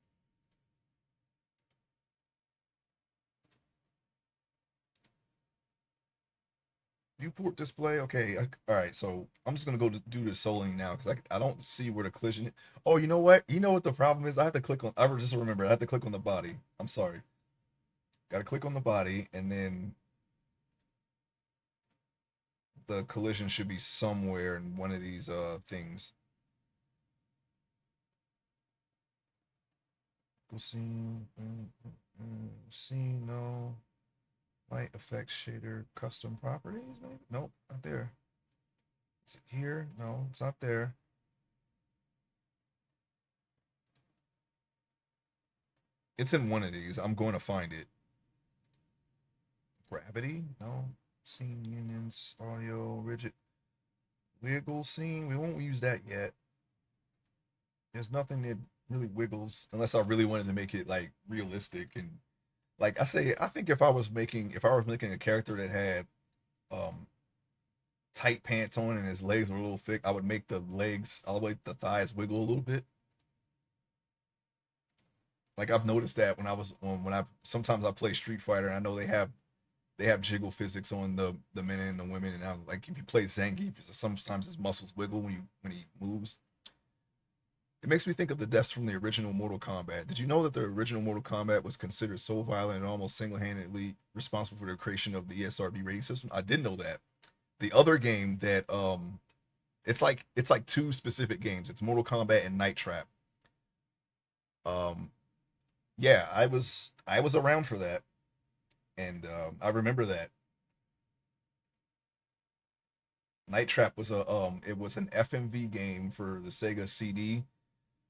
Viewport display. Okay. All right. So I'm just gonna go to do the soloing now because I don't see where the collision. Oh, you know what? You know what the problem is? I have to click on. I just remember. I have to click on the body. I'm sorry. Got to click on the body, and then the collision should be somewhere in one of these things. We'll see. See no light effects shader custom properties. Maybe nope, not there. Is it here? No, it's not there. It's in one of these. I'm going to find it. Gravity? No. Scene unions, audio, rigid wiggle scene. We won't use that yet. There's nothing that really wiggles unless I really wanted to make it like realistic and like I say, I think if I was making a character that had um tight pants on and his legs were a little thick, I would make the legs all the way the thighs wiggle a little bit. Like I've noticed that when I sometimes I play Street Fighter and I know they have jiggle physics on the men and the women, and I'm like if you play Zangief, sometimes his muscles wiggle when he moves. It makes me think of the deaths from the original Mortal Kombat. Did you know that the original Mortal Kombat was considered so violent and almost single-handedly responsible for the creation of the ESRB rating system? I didn't know that. The other game that it's like two specific games. It's Mortal Kombat and Night Trap. Um, yeah, I was around for that, and I remember that Night Trap was a it was an FMV game for the Sega CD,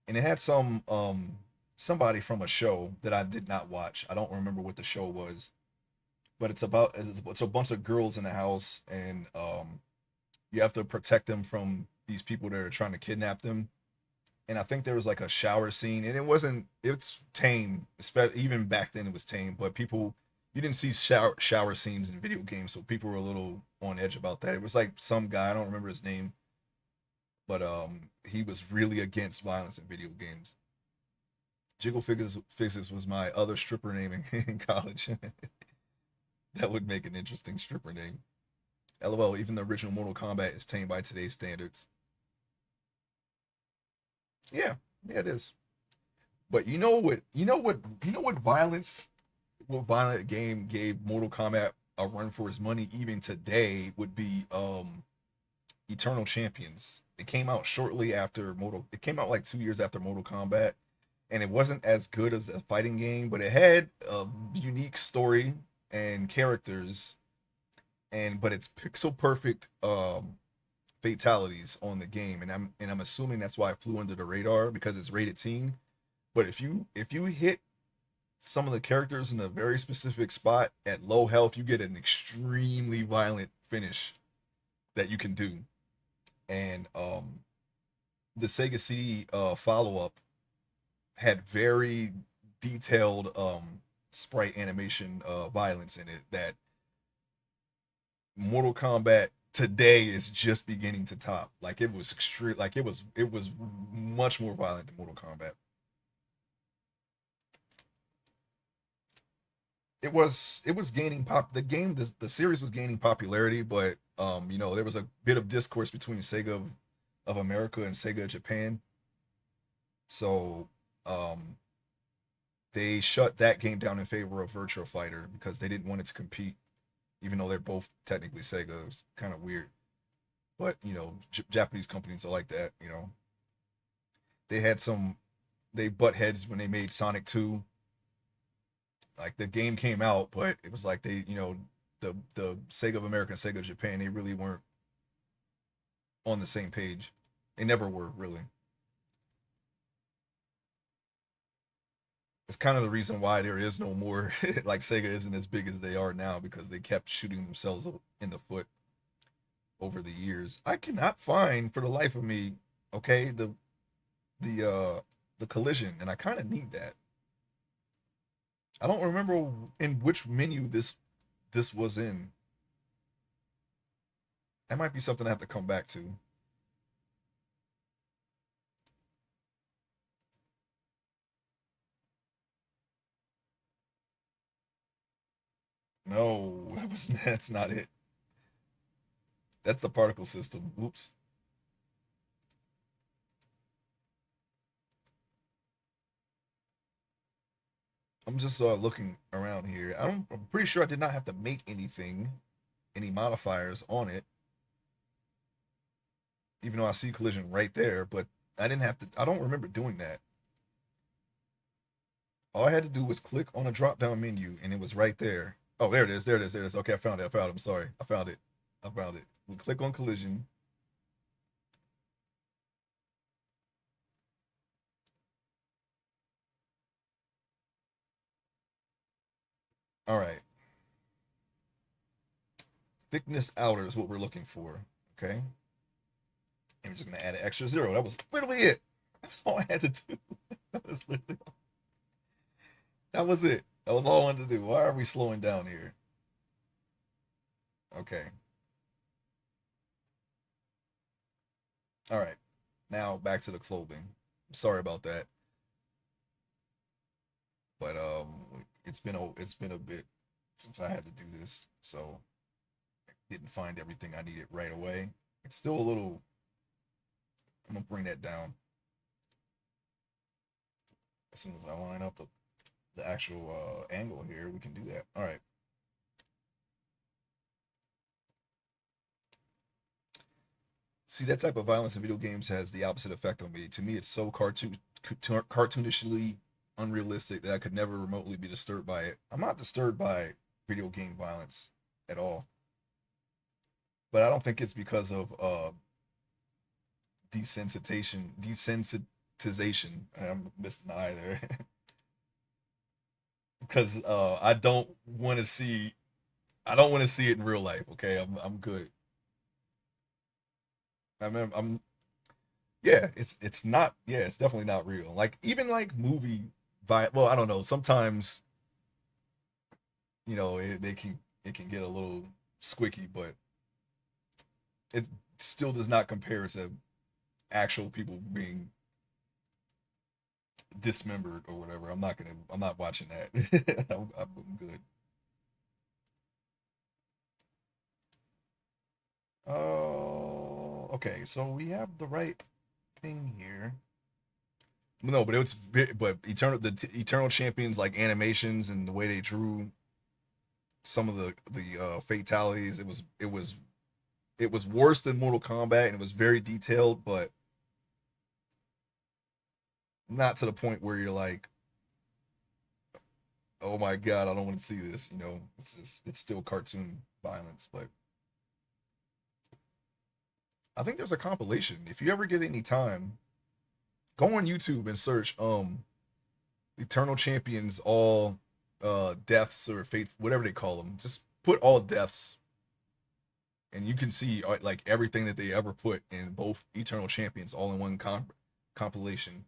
and it had somebody from a show that I did not watch. I don't remember what the show was, but it's a bunch of girls in the house, and you have to protect them from these people that are trying to kidnap them. And I think there was like a shower scene, and it's tame. Even back then, it was tame. But you didn't see shower scenes in video games, so people were a little on edge about that. It was like some guy, I don't remember his name, but he was really against violence in video games. Jiggle Physics was my other stripper name in college. That would make an interesting stripper name. LOL, even the original Mortal Kombat is tame by today's standards. Yeah, yeah, it is. But what violent game gave Mortal Kombat a run for his money even today would be Eternal Champions. It came out shortly after Mortal. It came out like 2 years after Mortal Kombat, and it wasn't as good as a fighting game, but it had a unique story and characters, and but it's pixel perfect fatalities on the game, and I'm assuming that's why it flew under the radar because it's rated teen. But if you hit some of the characters in a very specific spot at low health, you get an extremely violent finish that you can do. And the Sega CD follow up had very detailed sprite animation violence in it that Mortal Kombat today is just beginning to top. Like it was extreme. Like it was much more violent than Mortal Kombat. It was gaining pop. The series was gaining popularity, but there was a bit of discourse between Sega of America and Sega of Japan. So um they shut that game down in favor of Virtua Fighter because they didn't want it to compete, even though they're both technically Sega. It's kind of weird, but Japanese companies are like that. They had some they butt heads when they made Sonic 2. Like the game came out, but it was like the Sega of America and Sega of Japan, they really weren't on the same page. They never were really. It's kind of the reason why there is no more like Sega isn't as big as they are now because they kept shooting themselves in the foot over the years. I cannot find for the life of me, okay, the collision, and I kind of need that. I don't remember in which menu this was in. That might be something I have to come back to. No, that's not it. That's the particle system. Oops. I'm just looking around here. I'm pretty sure I did not have to make any modifiers on it, even though I see collision right there. But I didn't have to. I don't remember doing that. All I had to do was click on a drop down menu, and it was right there. Oh, there it is. There it is. There it is. Okay, I found it. I found it. I'm sorry. I found it. I found it. We click on collision. All right. Thickness outer is what we're looking for. Okay. I'm just gonna add an extra zero. That was literally it. That's all I had to do. That was literally that was it. That was all I wanted to do. Why are we slowing down here? Okay. All right. Now back to the clothing. Sorry about that, but it's been a bit since I had to do this, so I didn't find everything I needed right away. It's still a little. I'm gonna bring that down as soon as I line up the actual angle here. We can do that. All right. See, that type of violence in video games has the opposite effect on me. To me, it's so cartoonishly unrealistic that I could never remotely be disturbed by it. I'm not disturbed by video game violence at all, but I don't think it's because of desensitization. I'm missing either because I don't want to see it in real life. Okay, I'm good. I'm yeah, it's not yeah, it's definitely not real. Like even like well, I don't know. Sometimes they can get a little squicky, but it still does not compare to actual people being dismembered or whatever. I'm not watching that. I'm good. Oh, okay. So we have the right thing here. No, but but Eternal Champions like animations and the way they drew some of the fatalities. It was It was worse than Mortal Kombat and it was very detailed, but not to the point where you're like, oh my god, I don't want to see this. You know, it's still cartoon violence, but I think there's a compilation. If you ever get any time, go on YouTube and search Eternal Champions all deaths or fates, whatever they call them. Just put all deaths and you can see like everything that they ever put in both Eternal Champions all in one compilation.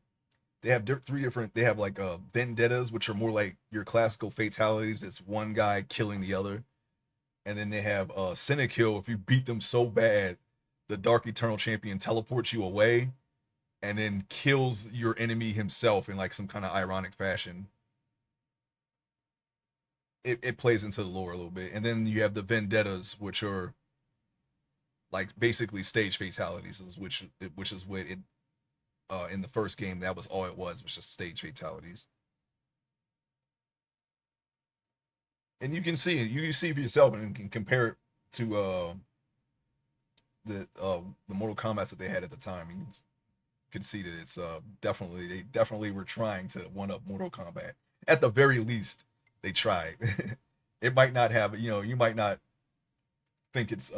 They have three different. They have like vendettas, which are more like your classical fatalities. It's one guy killing the other, and then they have Kill. If you beat them so bad, the Dark Eternal Champion teleports you away, and then kills your enemy himself in like some kind of ironic fashion. It plays into the lore a little bit, and then you have the vendettas, which are like basically stage fatalities, which is what it in the first game that was all it was just stage fatalities. And you can see it, you can see for yourself and can compare it to the Mortal Kombat that they had at the time. You can see that it's definitely they definitely were trying to one up Mortal Kombat. At the very least, they tried. It might not have, you know, you might not think it's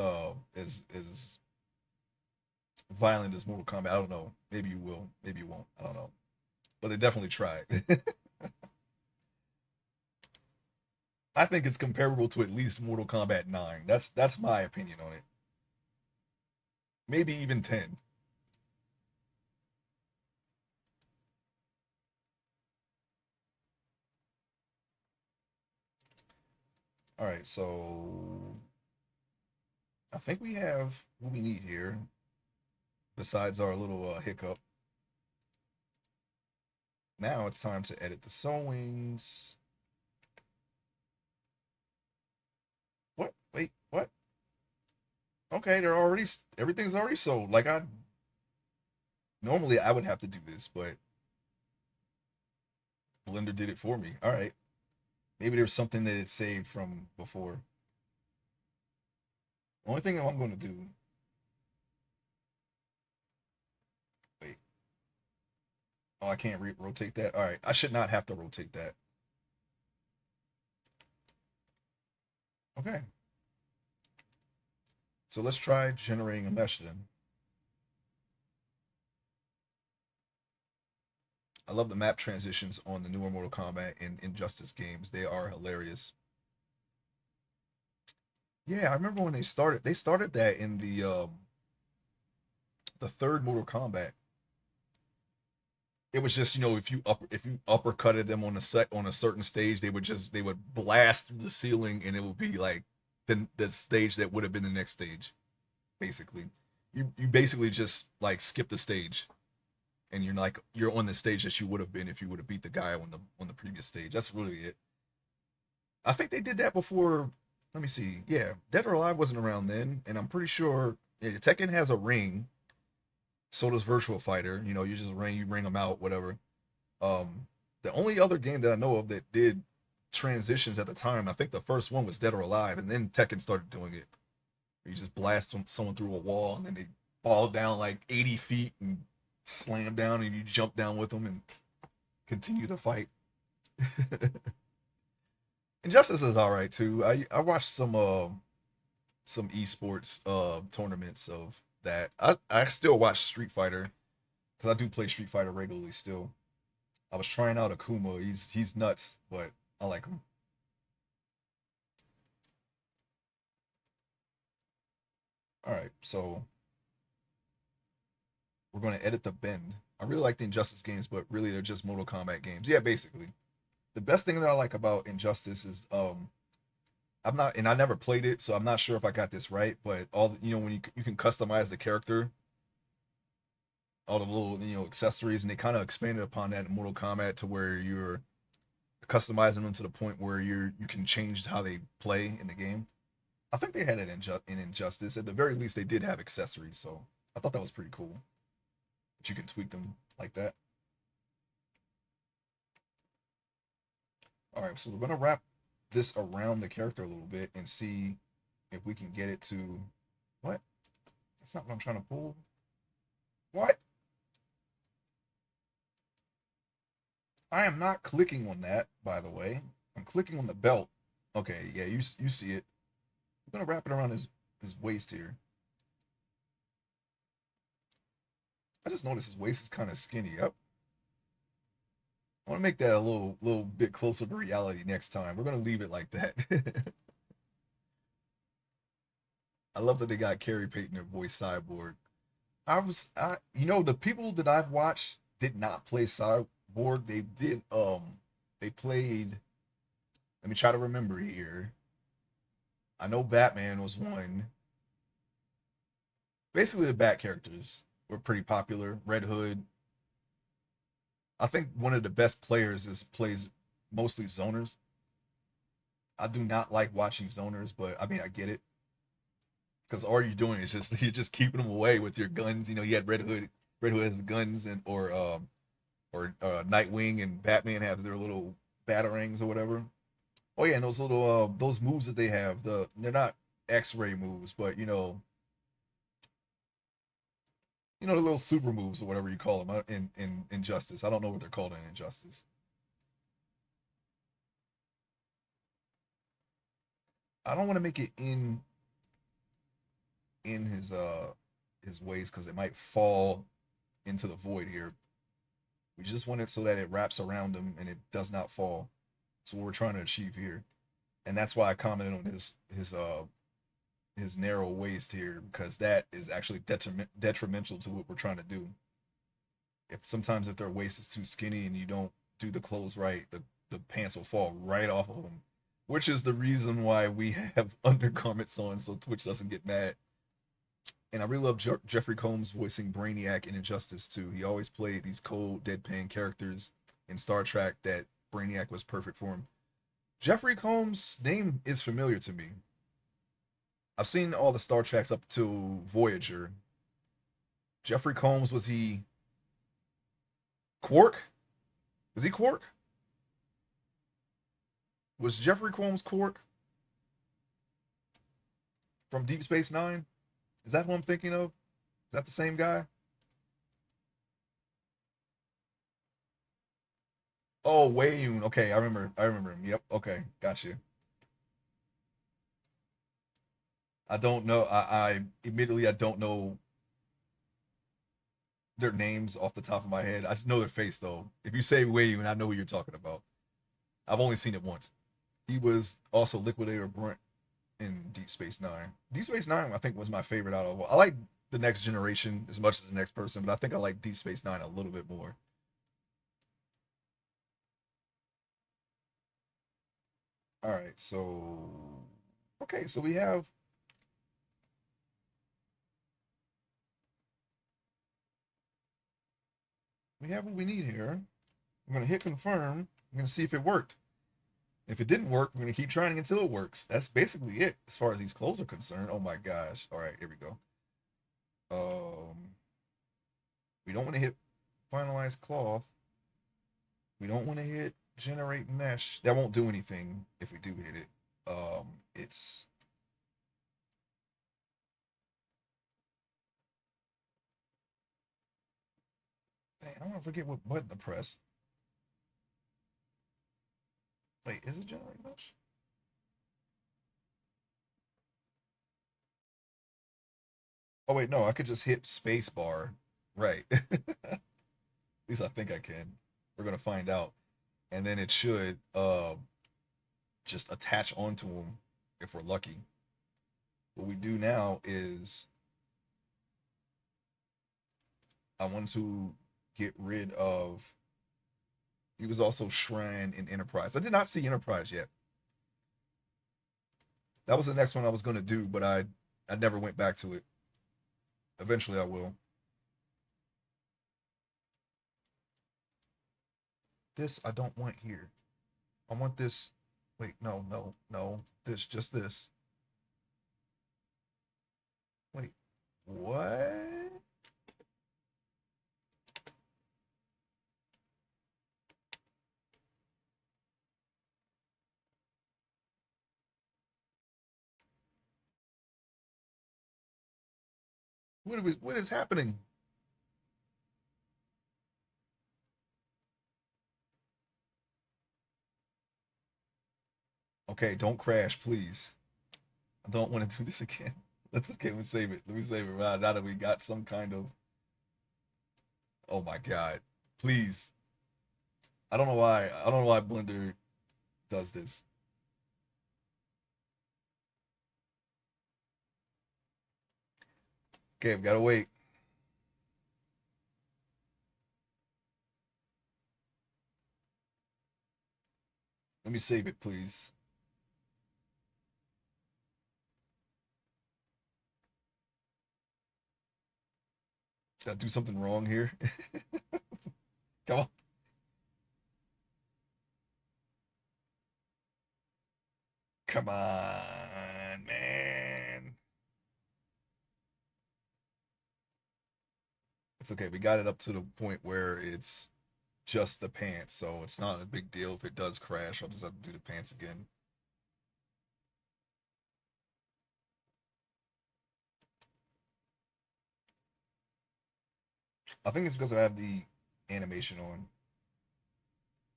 as violent as Mortal Kombat. I don't know. Maybe you will. Maybe you won't. I don't know. But they definitely tried. I think it's comparable to at least Mortal Kombat 9. That's my opinion on it. Maybe even 10. All right, so I think we have what we need here besides our little hiccup. Now it's time to edit the sewings. What? Wait, what? Okay, they're already everything's already sold. Like I normally I would have to do this, but Blender did it for me. All right. Maybe there's something that it saved from before. Only thing I'm going to do. Wait. Oh, I can't rotate that. All right. I should not have to rotate that. Okay. So let's try generating a mesh then. I love the map transitions on the newer Mortal Kombat and Injustice games. They are hilarious. Yeah, I remember when they started. They started that in the third Mortal Kombat. It was just, you know, if you uppercutted them on a certain stage, they would blast through the ceiling and it would be like the stage that would have been the next stage. Basically, you basically just like skip the stage and you're on the stage that you would have been if you would have beat the guy on the previous stage. That's really it. I think they did that before. Let me see. Yeah, Dead or Alive wasn't around then, and I'm pretty sure yeah, Tekken has a ring. So does Virtual Fighter. You know, you ring them out, whatever. The only other game that I know of that did transitions at the time, I think the first one was Dead or Alive, and then Tekken started doing it. You just blast someone through a wall, and then they fall down like 80 feet and slam down, and you jump down with them and continue to fight. Injustice is all right too. I watched some esports tournaments of that. I still watch Street Fighter because I do play Street Fighter regularly still. I was trying out Akuma. He's nuts, but I like him. All right, so we're going to edit the bend. I really like the Injustice games, but really they're just Mortal Kombat games. Yeah, basically. The best thing that I like about Injustice is I'm not and I never played it, so I'm not sure if I got this right, but you know when you can customize the character, all the little accessories, and they kind of expanded upon that in Mortal Kombat to where you're customizing them to the point where you can change how they play in the game. I think they had it in Injustice. At the very least, they did have accessories, so I thought that was pretty cool. That you can tweak them like that. All right, so we're gonna wrap this around the character a little bit and see if we can get it to what? That's not what I'm trying to pull. What? I am not clicking on that, by the way. I'm clicking on the belt. Okay, yeah, you see it. I'm gonna wrap it around his waist here. I just noticed his waist is kind of skinny. Yep. I want to make that a little bit closer to reality next time. We're gonna leave it like that. I love that they got Carrie Payton their voice Cyborg. The people that I've watched did not play Cyborg. They played. Let me try to remember here. I know Batman was one. Basically, the Bat characters were pretty popular. Red Hood. I think one of the best players is plays mostly zoners. I do not like watching zoners, but I mean I get it because all you're doing is just you're just keeping them away with your guns. You know, you had Red Hood. Red Hood has guns, and or Nightwing and Batman have their little batarangs or whatever. Oh yeah, and those little those moves that they have, they're not X-ray moves, but the little super moves or whatever you call them in Injustice. I don't know what they're called in Injustice. I don't want to make it in his waist because it might fall into the void here. We just want it so that it wraps around him and it does not fall. That's what we're trying to achieve here, and that's why I commented on his narrow waist here because that is actually detrimental to what we're trying to do. If their waist is too skinny and you don't do the clothes right, the pants will fall right off of them, which is the reason why we have undergarments on so Twitch doesn't get mad. And I really love Jeffrey Combs voicing Brainiac in Injustice too. He always played these cold, deadpan characters in Star Trek that Brainiac was perfect for him. Jeffrey Combs' name is familiar to me. I've seen all the Star Treks up to Voyager. Jeffrey Combs, was he Quark? Was he Quark? Was Jeffrey Combs Quark from Deep Space Nine? Is that who I'm thinking of? Is that the same guy? Oh, Wayun. Okay, I remember. I remember him. Yep. Okay, got you. I don't know. I admittedly I don't know their names off the top of my head. I just know their face though. If you say Wayun, I know who you're talking about. I've only seen it once. He was also Liquidator Brunt in Deep Space Nine. Deep Space Nine, I think, was my favorite out of all. I like the Next Generation as much as the Next Person, but I think I like Deep Space Nine a little bit more. All right, so okay, so we have what we need here. I'm gonna hit confirm. I'm gonna see if it worked. If it didn't work, we're gonna keep trying until it works. That's basically it as far as these clothes are concerned. Oh my gosh! All right, here we go. We don't want to hit finalize cloth. We don't want to hit generate mesh. That won't do anything if we do hit it. It's man, I want to forget what button to press. Wait, is it generate mesh? Oh wait, no, I could just hit space bar. Right. At least I think I can. We're gonna find out, and then it should just attach onto them if we're lucky. What we do now is I want to get rid of. He was also Shrine in Enterprise. I did not see Enterprise yet. That was the next one I was gonna do, but I never went back to it. Eventually, I will. This I don't want here. I want this. Wait, no, no, no. This, just this. Wait, what? What is happening? Okay, don't crash, please. I don't want to do this again. Let's okay. Let's save it. Let me save it. Now that we got some kind of. Oh my god! Please. I don't know why. I don't know why Blender does this. Okay, we gotta wait. Let me save it, please. Did I do something wrong here? Come on. Come on, man. It's okay. We got it up to the point where it's just the pants, so it's not a big deal if it does crash. I'll just have to do the pants again. I think it's because I have the animation on.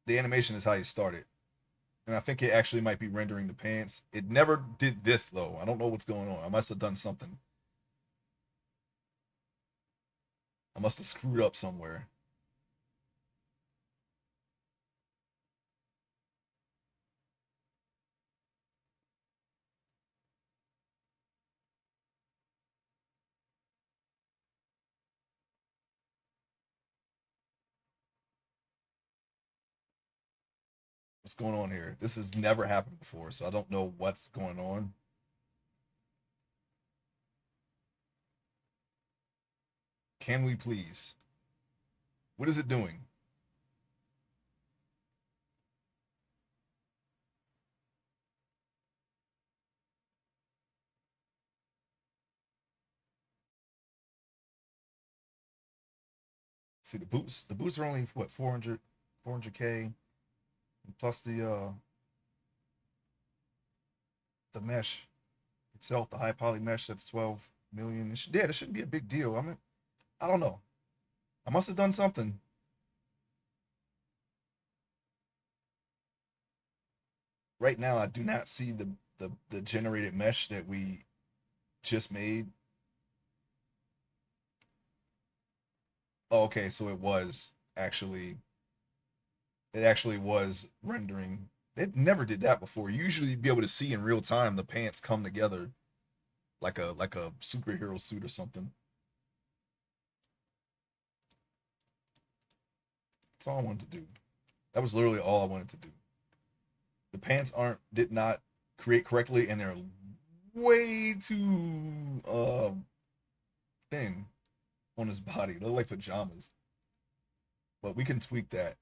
The animation is how you start it. And I think it actually might be rendering the pants. It never did this though. I don't know what's going on. I must have done something. I must have screwed up somewhere. What's going on here? This has never happened before, so I don't know what's going on. Can we please? What is it doing? See the boots. The boots are only what 400K plus the mesh itself, the high poly mesh that's 12 million. Yeah, that shouldn't be a big deal. I mean, I don't know. I must have done something. Right now, I do not see the generated mesh that we just made. Oh, okay, so it actually was rendering. It never did that before. Usually, you'd be able to see in real time the pants come together like a superhero suit or something. That's all I wanted to do. That was literally all I wanted to do. The pants aren't did not create correctly, and they're way too thin on his body. They look like pajamas, but we can tweak that.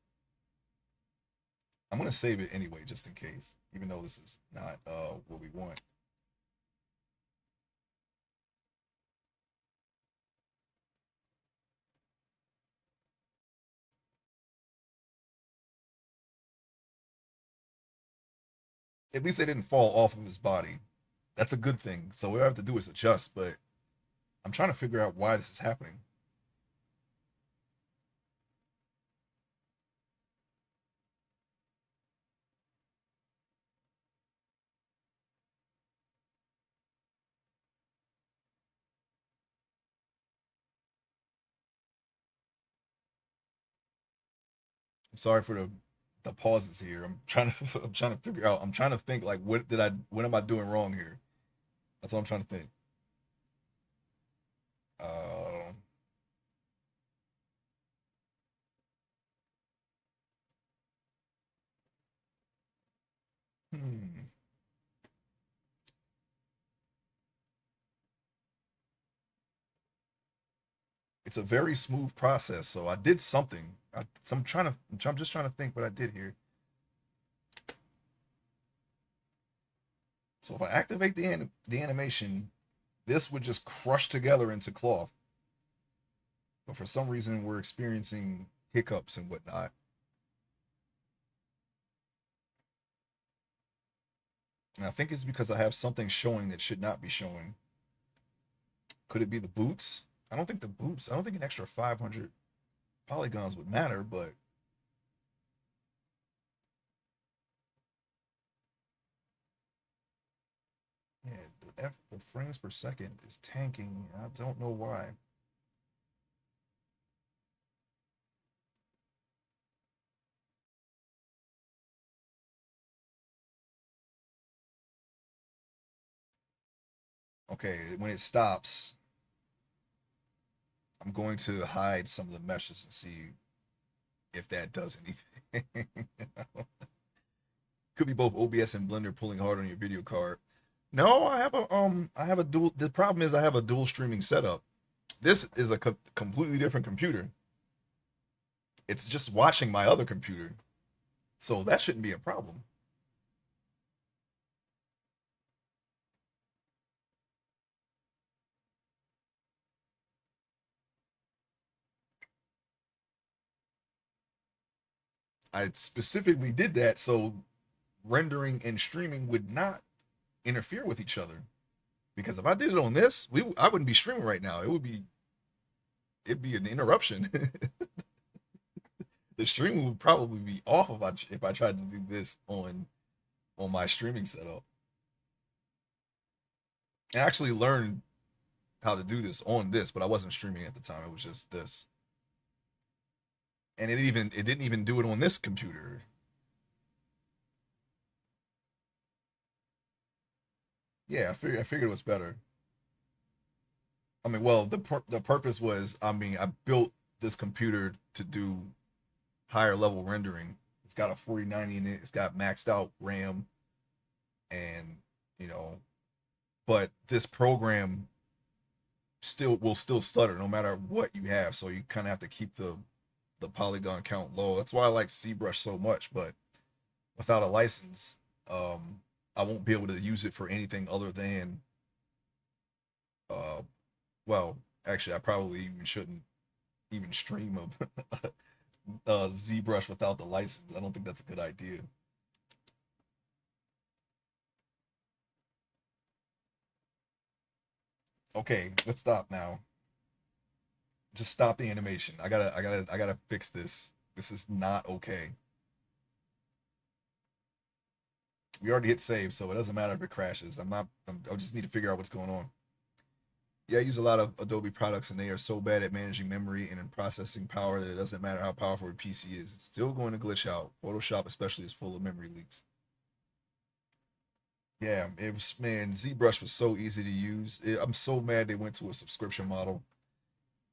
I'm gonna save it anyway, just in case, even though this is not what we want. At least they didn't fall off of his body. That's a good thing. So what I have to do is adjust, but I'm trying to figure out why this is happening. I'm sorry for the pauses here. I'm trying to I'm trying to figure out. I'm trying to think like what am I doing wrong here? That's what I'm trying to think. Uh, hmm. It's a very smooth process. So I did something. So I'm just trying to think what I did here. So if I activate the animation, this would just crush together into cloth. But for some reason, we're experiencing hiccups and whatnot. And I think it's because I have something showing that should not be showing. Could it be the boots? I don't think the boost. I don't think an extra 500 polygons would matter, but yeah, the frames per second is tanking. I don't know why. Okay, when it stops, I'm going to hide some of the meshes and see if that does anything. Could be both OBS and Blender pulling hard on your video card. No, I have a dual. The problem is I have a dual streaming setup. This is a completely different computer. It's just watching my other computer, so that shouldn't be a problem. I specifically did that so rendering and streaming would not interfere with each other. Because if I did it on this, I wouldn't be streaming right now. It'd be an interruption. The streaming would probably be off if I tried to do this on my streaming setup. I actually learned how to do this on this, but I wasn't streaming at the time. It was just this, and it didn't even do it on this computer. Yeah, I figured it was better. I mean, well, the purpose was, I mean, I built this computer to do higher level rendering. It's got a 4090 in it. It's got maxed out RAM, and you know, but this program still stutter no matter what you have. So you kind of have to keep the polygon count low. That's why I like ZBrush so much. But without a license, I won't be able to use it for anything other than, uh, well, actually, I probably even shouldn't even stream a ZBrush without the license. I don't think that's a good idea. Okay, let's stop now. Just stop the animation. I gotta fix this. This is not okay. We already hit save, so it doesn't matter if it crashes. I just need to figure out what's going on. Yeah, I use a lot of Adobe products, and they are so bad at managing memory and in processing power that it doesn't matter how powerful your PC is. It's still going to glitch out. Photoshop, especially, is full of memory leaks. Yeah, it was, man. ZBrush was so easy to use. I'm so mad they went to a subscription model.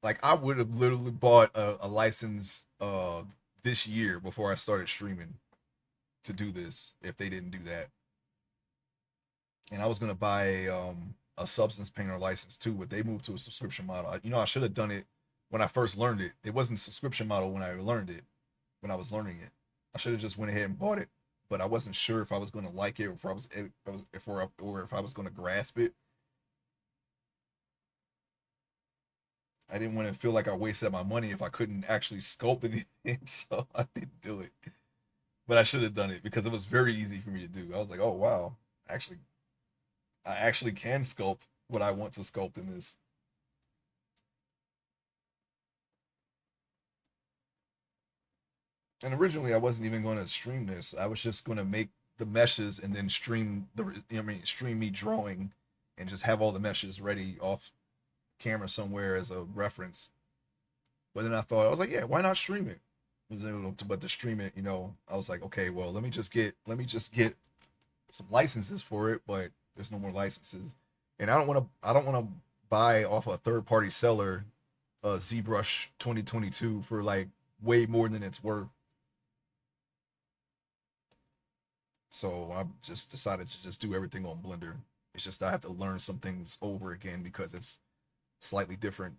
Like, I would have literally bought a license this year before I started streaming to do this if they didn't do that. And I was gonna buy a Substance Painter license too, but they moved to a subscription model. You know, I should have done it when I first learned it. It wasn't a subscription model when I learned it, when I was learning it. I should have just went ahead and bought it, but I wasn't sure if I was gonna like it, or if I was gonna grasp it. I didn't want to feel like I wasted my money if I couldn't actually sculpt anything, so I didn't do it. But I should have done it because it was very easy for me to do. I was like, oh wow, actually, I actually can sculpt what I want to sculpt in this. And originally, I wasn't even going to stream this. I was just going to make the meshes and then stream stream me drawing, and just have all the meshes ready off camera somewhere as a reference. But then I was like, yeah, why not stream it? But to stream it, I was like, okay, well, let me just get some licenses for it, but there's no more licenses, and I don't want to buy off a third party seller ZBrush 2022 for like way more than it's worth. So I just decided to just do everything on Blender. It's just I have to learn some things over again because it's slightly different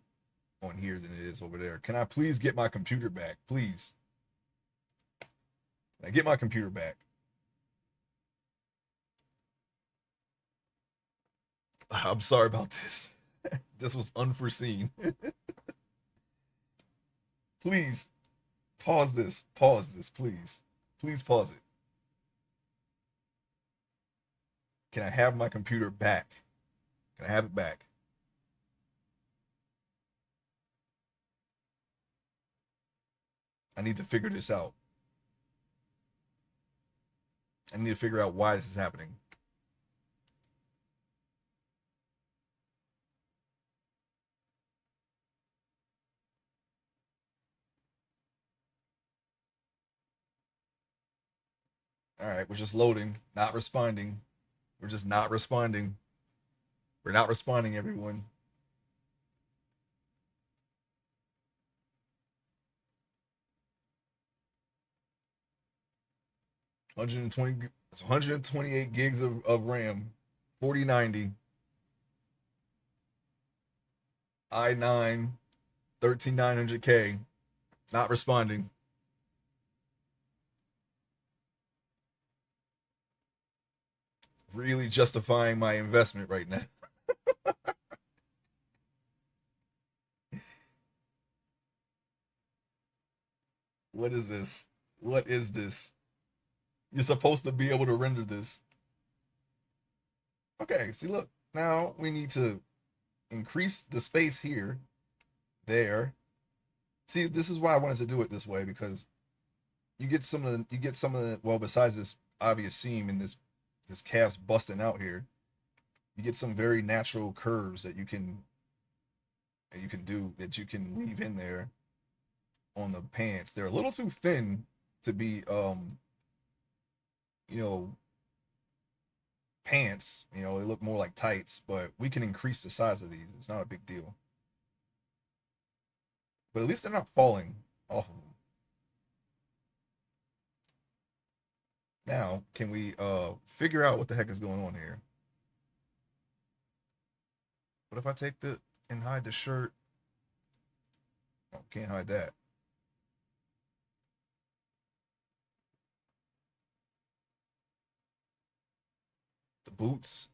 on here than it is over there. Can I please get my computer back? Please. Can I get my computer back? I'm sorry about this. This was unforeseen. Please pause this. Pause this, please. Please pause it. Can I have my computer back? Can I have it back? I need to figure this out. I need to figure out why this is happening. All right, we're just loading, not responding. We're just not responding. We're not responding, everyone. 120, 128 gigs of RAM, 4090, i9, 13900K, not responding. Really justifying my investment right now. What is this? What is this? You're supposed to be able to render this. Okay, see, look. Now we need to increase the space here, there. See, this is why I wanted to do it this way, because well, besides this obvious seam and this calf's busting out here, you get some very natural curves that you can leave in there on the pants. They're a little too thin to be you know, pants. They look more like tights, but we can increase the size of these. It's not a big deal. But at least they're not falling off of them. Now, can we figure out what the heck is going on here? What if I take the and hide the shirt? Oh, can't hide that. The boots.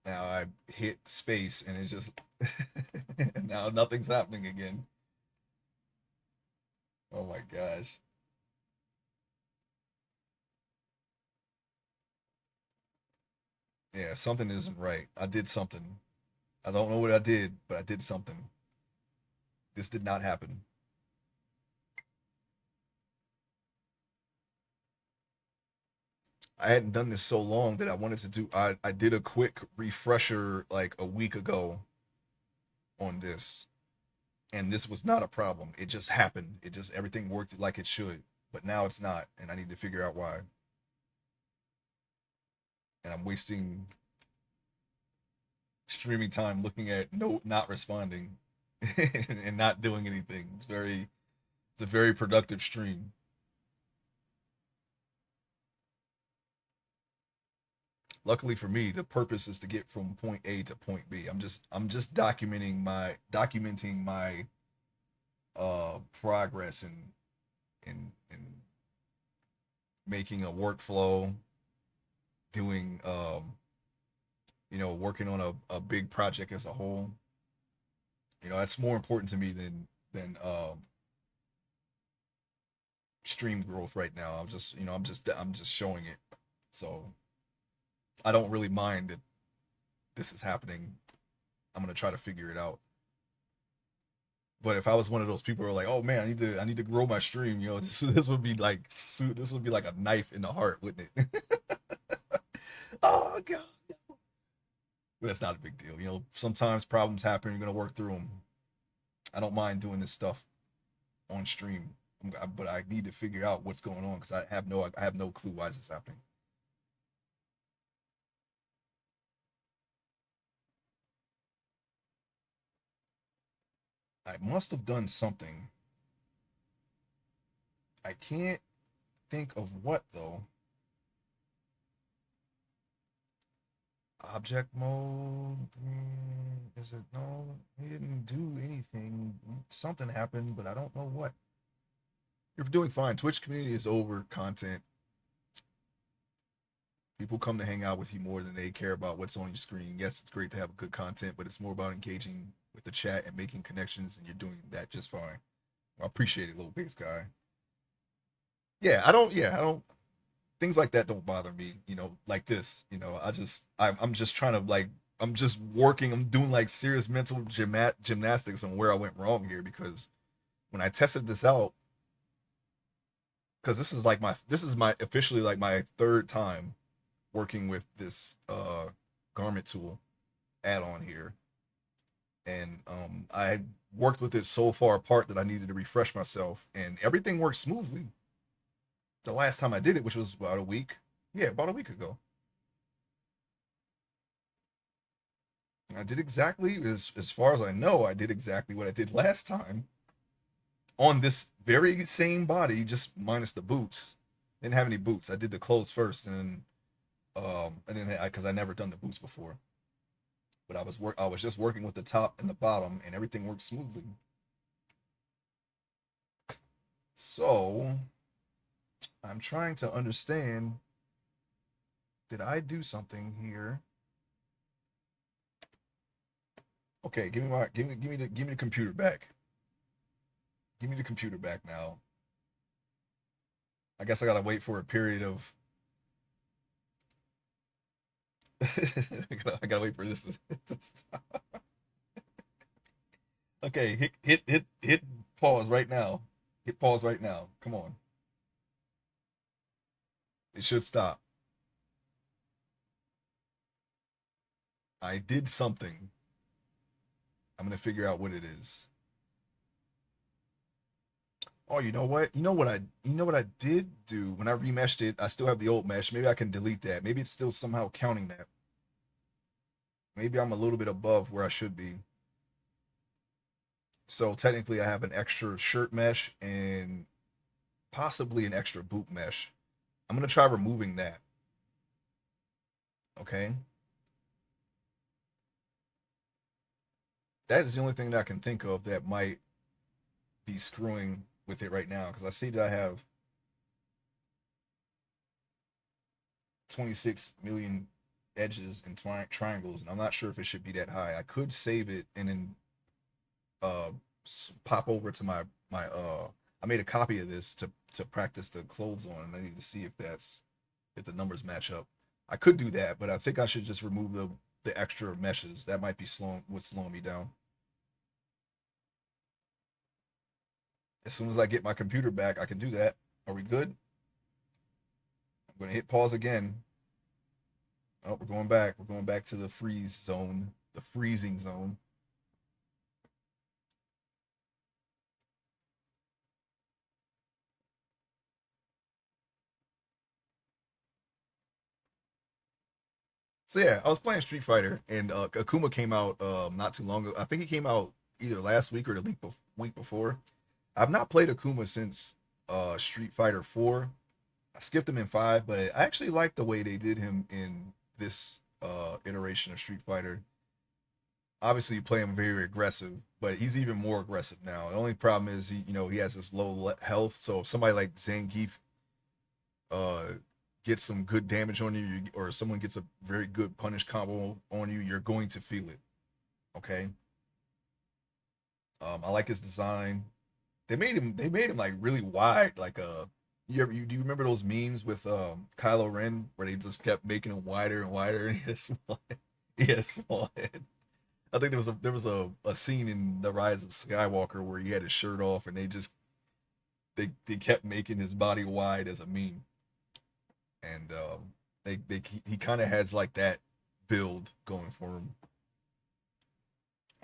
Now I hit space and it just now nothing's happening again. Oh my gosh. Yeah, something isn't right. I did something. I don't know what I did, but I did something. This did not happen. I hadn't done this so long that I wanted to do I did a quick refresher like a week ago on this, and this was not a problem. It just happened. It just everything worked like it should. But now it's not, and I need to figure out why. And I'm wasting streaming time looking at no not responding and not doing anything. It's a very productive stream. Luckily for me, the purpose is to get from point A to point B. I'm just documenting my progress in making a workflow, doing working on a big project as a whole. That's more important to me than stream growth right now. I'm just showing it. So I don't really mind that this is happening. I'm gonna try to figure it out. But if I was one of those people who are like, oh man, I need to grow my stream, this would be like a knife in the heart, wouldn't it? Oh god. But that's not a big deal. Sometimes problems happen. You're gonna work through them. I don't mind doing this stuff on stream, but I need to figure out what's going on because I have no clue why this is happening. I must have done something. I can't think of what though. Object mode. Is it no? He didn't do anything. Something happened, but I don't know what. You're doing fine. Twitch community is over content. People come to hang out with you more than they care about what's on your screen. Yes, it's great to have good content, but it's more about engaging with the chat and making connections, and you're doing that just fine. I appreciate it, little base guy. I don't. Things like that don't bother me. Like this. I'm just trying to like I'm just working. I'm doing like serious mental gymnastics on where I went wrong here because when I tested this out, because this is my officially like my third time working with this garment tool add-on here, and I worked with it so far apart that I needed to refresh myself, and everything worked smoothly. The last time I did it, which was about a week, yeah, about a week ago, I did exactly as far as I know, I did exactly what I did last time on this very same body, just minus the boots. Didn't have any boots. I did the clothes first, and I didn't because I never done the boots before. But I was just working with the top and the bottom, and everything worked smoothly. So I'm trying to understand. Did I do something here? Okay, give me the computer back. Give me the computer back now. I guess I gotta wait for a period of. I gotta wait for this to stop. Okay, hit pause right now. Hit pause right now. Come on. It should stop. I did something. I'm gonna figure out what it is. Oh, you know what? You know what I did do when I remeshed it. I still have the old mesh. Maybe I can delete that. Maybe it's still somehow counting that. Maybe I'm a little bit above where I should be. So technically, I have an extra shirt mesh and possibly an extra boot mesh. I'm gonna try removing that. Okay, that is the only thing that I can think of that might be screwing with it right now because I see that I have 26 million edges and triangles, and I'm not sure if it should be that high. I could save it and then uh pop over to my. I made a copy of this to practice the clothes on, and I need to see if the numbers match up. I could do that, but I think I should just remove the extra meshes. That might be slowing me down. As soon as I get my computer back, I can do that. Are we good? I'm gonna hit pause again. Oh, we're going back. We're going back to the freeze zone, the freezing zone. So yeah, I was playing Street Fighter, and Akuma came out not too long ago. I think he came out either last week or the week before. I've not played Akuma since Street Fighter 4. I skipped him in 5, but I actually like the way they did him in this iteration of Street Fighter. Obviously, you play him very aggressive, but he's even more aggressive now. The only problem is he has this low health, so if somebody like Zangief uh gets some good damage on you, or someone gets a very good punish combo on you, you're going to feel it. Okay. I like his design. They made him like really wide, like do you remember those memes with Kylo Ren where they just kept making him wider and wider and he had small head? He had a small head. I think there was a scene in The Rise of Skywalker where he had his shirt off and they kept making his body wide as a meme. And he kind of has like that build going for him.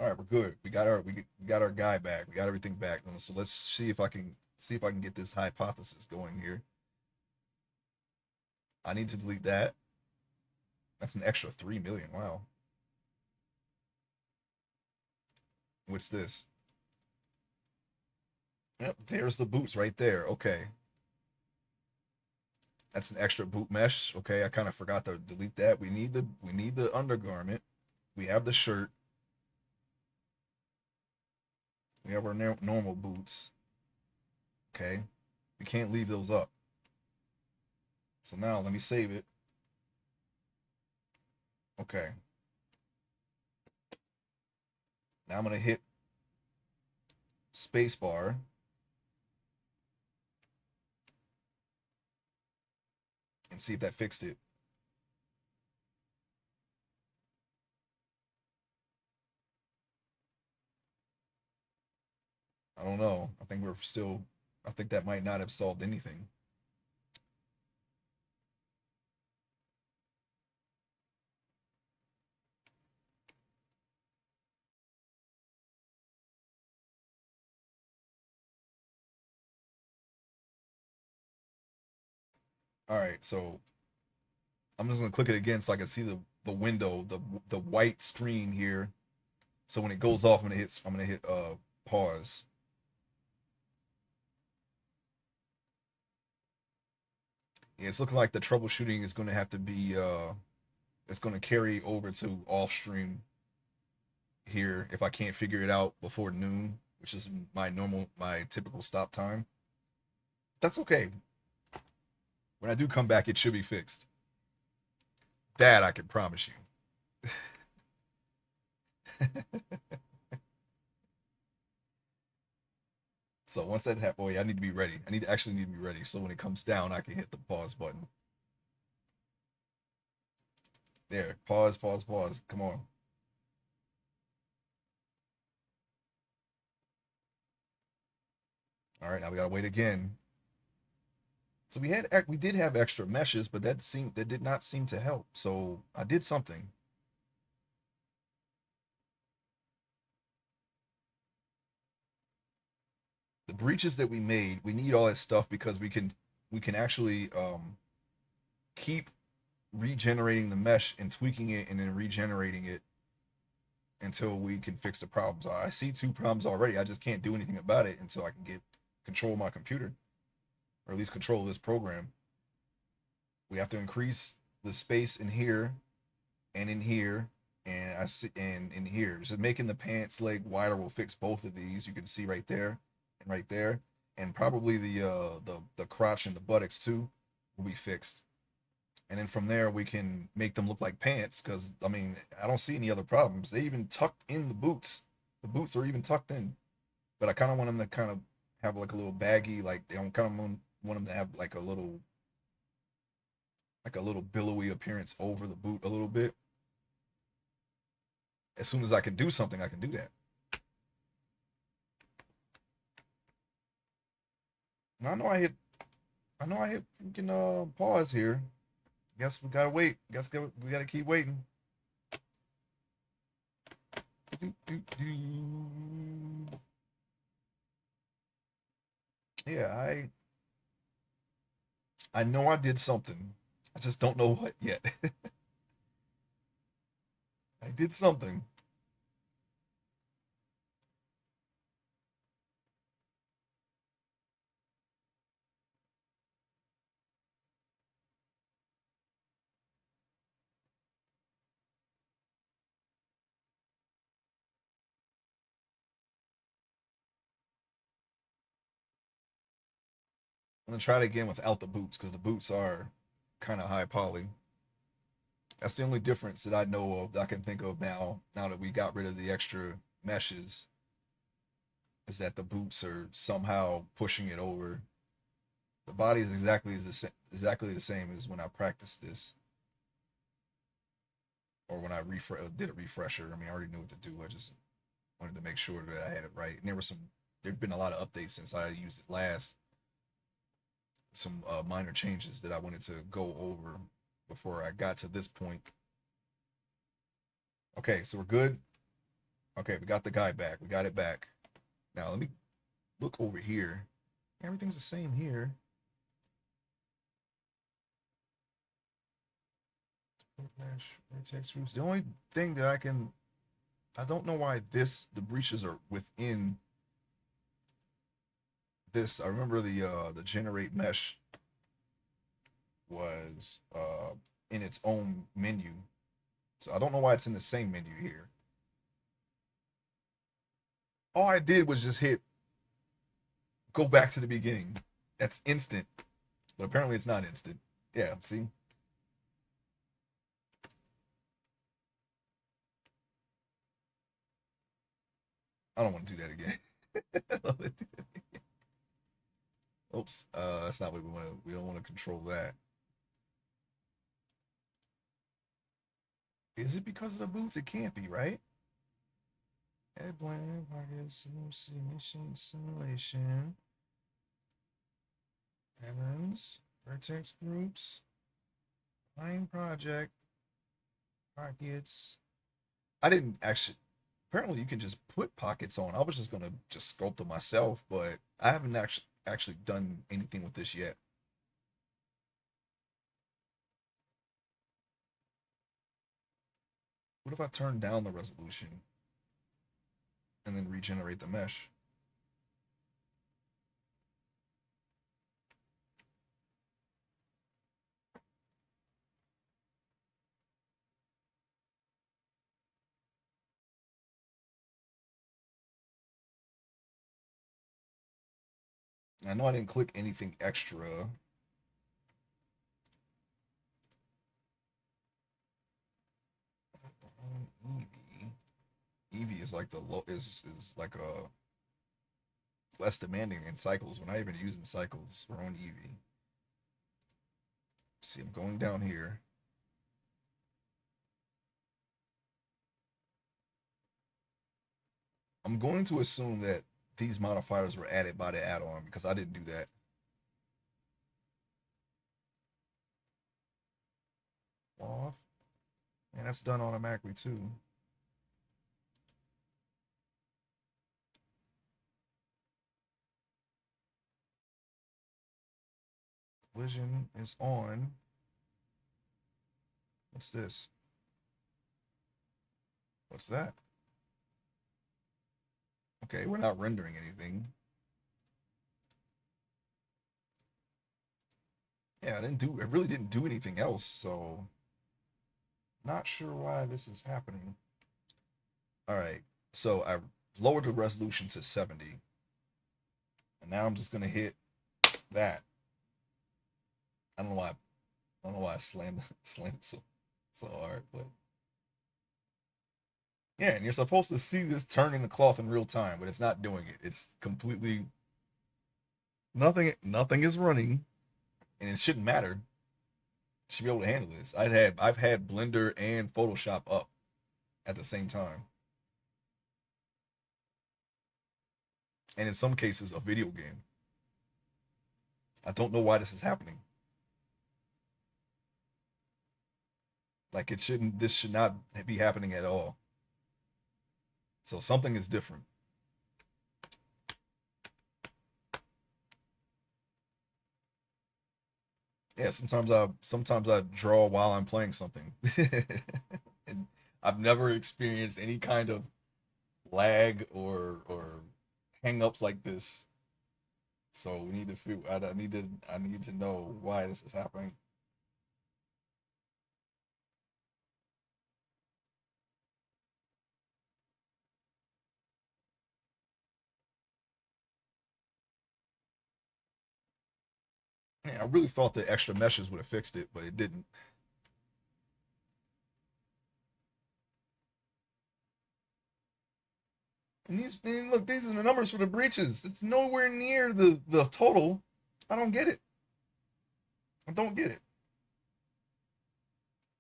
All right, we're good. We got our guy back. We got everything back. So let's see if I can get this hypothesis going here. I need to delete that. That's an extra 3 million. Wow. What's this? Yep, there's the boots right there. Okay. That's an extra boot mesh. Okay, I kind of forgot to delete that. We need the undergarment. We have the shirt. We have our normal boots. Okay. We can't leave those up. So now let me save it. Okay. Now I'm gonna hit spacebar and see if that fixed it. I don't know. I think we're still. I think that might not have solved anything. All right, so I'm just gonna click it again so I can see the window, the white screen here. So when it goes off, I'm gonna hit pause. Yeah, it's looking like the troubleshooting is gonna have to be it's gonna carry over to off stream here if I can't figure it out before noon, which is my typical stop time. That's okay. When I do come back, it should be fixed. That I can promise you. So once that happens, oh yeah, I need to be ready. Actually need to be ready. So when it comes down, I can hit the pause button. There, pause, pause, pause. Come on. All right, now we gotta wait again. So we did have extra meshes, but that did not seem to help. So I did something. The breaches that we made, we need all that stuff because we can actually keep regenerating the mesh and tweaking it and then regenerating it until we can fix the problems. I see two problems already. I just can't do anything about it until I can get control of my computer, or at least control of this program. We have to increase the space in here and in here, and I see and in here. Just making the pants leg wider will fix both of these. You can see right there and right there, and probably the crotch and the buttocks too will be fixed. And then from there we can make them look like pants because I mean I don't see any other problems. They even tucked in the boots. The boots are even tucked in, but I kind of want them to kind of have like a little baggy, like they don't kind of want them to have like a little billowy appearance over the boot a little bit. As soon as I can do something, I can do that. Now I know I hit freaking pause here. Guess we gotta wait. We gotta keep waiting. Do, do, do. Yeah, I know I did something. I just don't know what yet. I did something. I'm gonna try it again without the boots because the boots are kind of high poly. That's the only difference that I know of that I can think of now. Now that we got rid of the extra meshes, is that the boots are somehow pushing it over. The body is exactly the same as when I practiced this, or when I did a refresher. I mean, I already knew what to do. I just wanted to make sure that I had it right. And there've been a lot of updates since I used it last. Some minor changes that I wanted to go over before I got to this point. Okay, so we're good. Okay, we got the guy back. We got it back. Now let me look over here. Everything's the same here. Vertex roots. The only thing that I don't know why the breaches are within this. I remember the generate mesh was in its own menu. So I don't know why it's in the same menu here. All I did was just hit go back to the beginning. That's instant. But apparently it's not instant. Yeah, see? I don't want to do that again. Oops. That's not what we want to we don't want to control that. Is it because of the boots? It can't be, right? Headband, pockets, mission simulation. Patterns, vertex groups, line project, pockets. I didn't actually. Apparently, you can just put pockets on. I was just gonna just sculpt them myself, but I haven't actually done anything with this yet. What if I turn down the resolution and then regenerate the mesh? I know I didn't click anything extra. Eevee. Eevee is like the low is like a less demanding in cycles. We're not even using cycles. We're on Eevee. See, I'm going down here. I'm going to assume that these modifiers were added by the add-on because I didn't do that. Off. And that's done automatically too. Collision is on. What's this? What's that? Okay, we're not rendering anything. Yeah, I really didn't do anything else, so not sure why this is happening. All right, so I lowered the resolution to 70, and now I'm just gonna hit that. I don't know why. I don't know why I slammed slammed so hard, but yeah, and you're supposed to see this turning the cloth in real time, but it's not doing it. It's completely nothing is running, and it shouldn't matter. It should be able to handle this. I've had Blender and Photoshop up at the same time, and in some cases a video game. I don't know why this is happening. Like it shouldn't. This should not be happening at all. So something is different. Yeah, sometimes I draw while I'm playing something, and I've never experienced any kind of lag or hang-ups like this. So we need to figure. I need to know why this is happening. Yeah, I really thought the extra meshes would have fixed it, but it didn't. And look, these are the numbers for the breaches. It's nowhere near the total. I don't get it. I don't get it.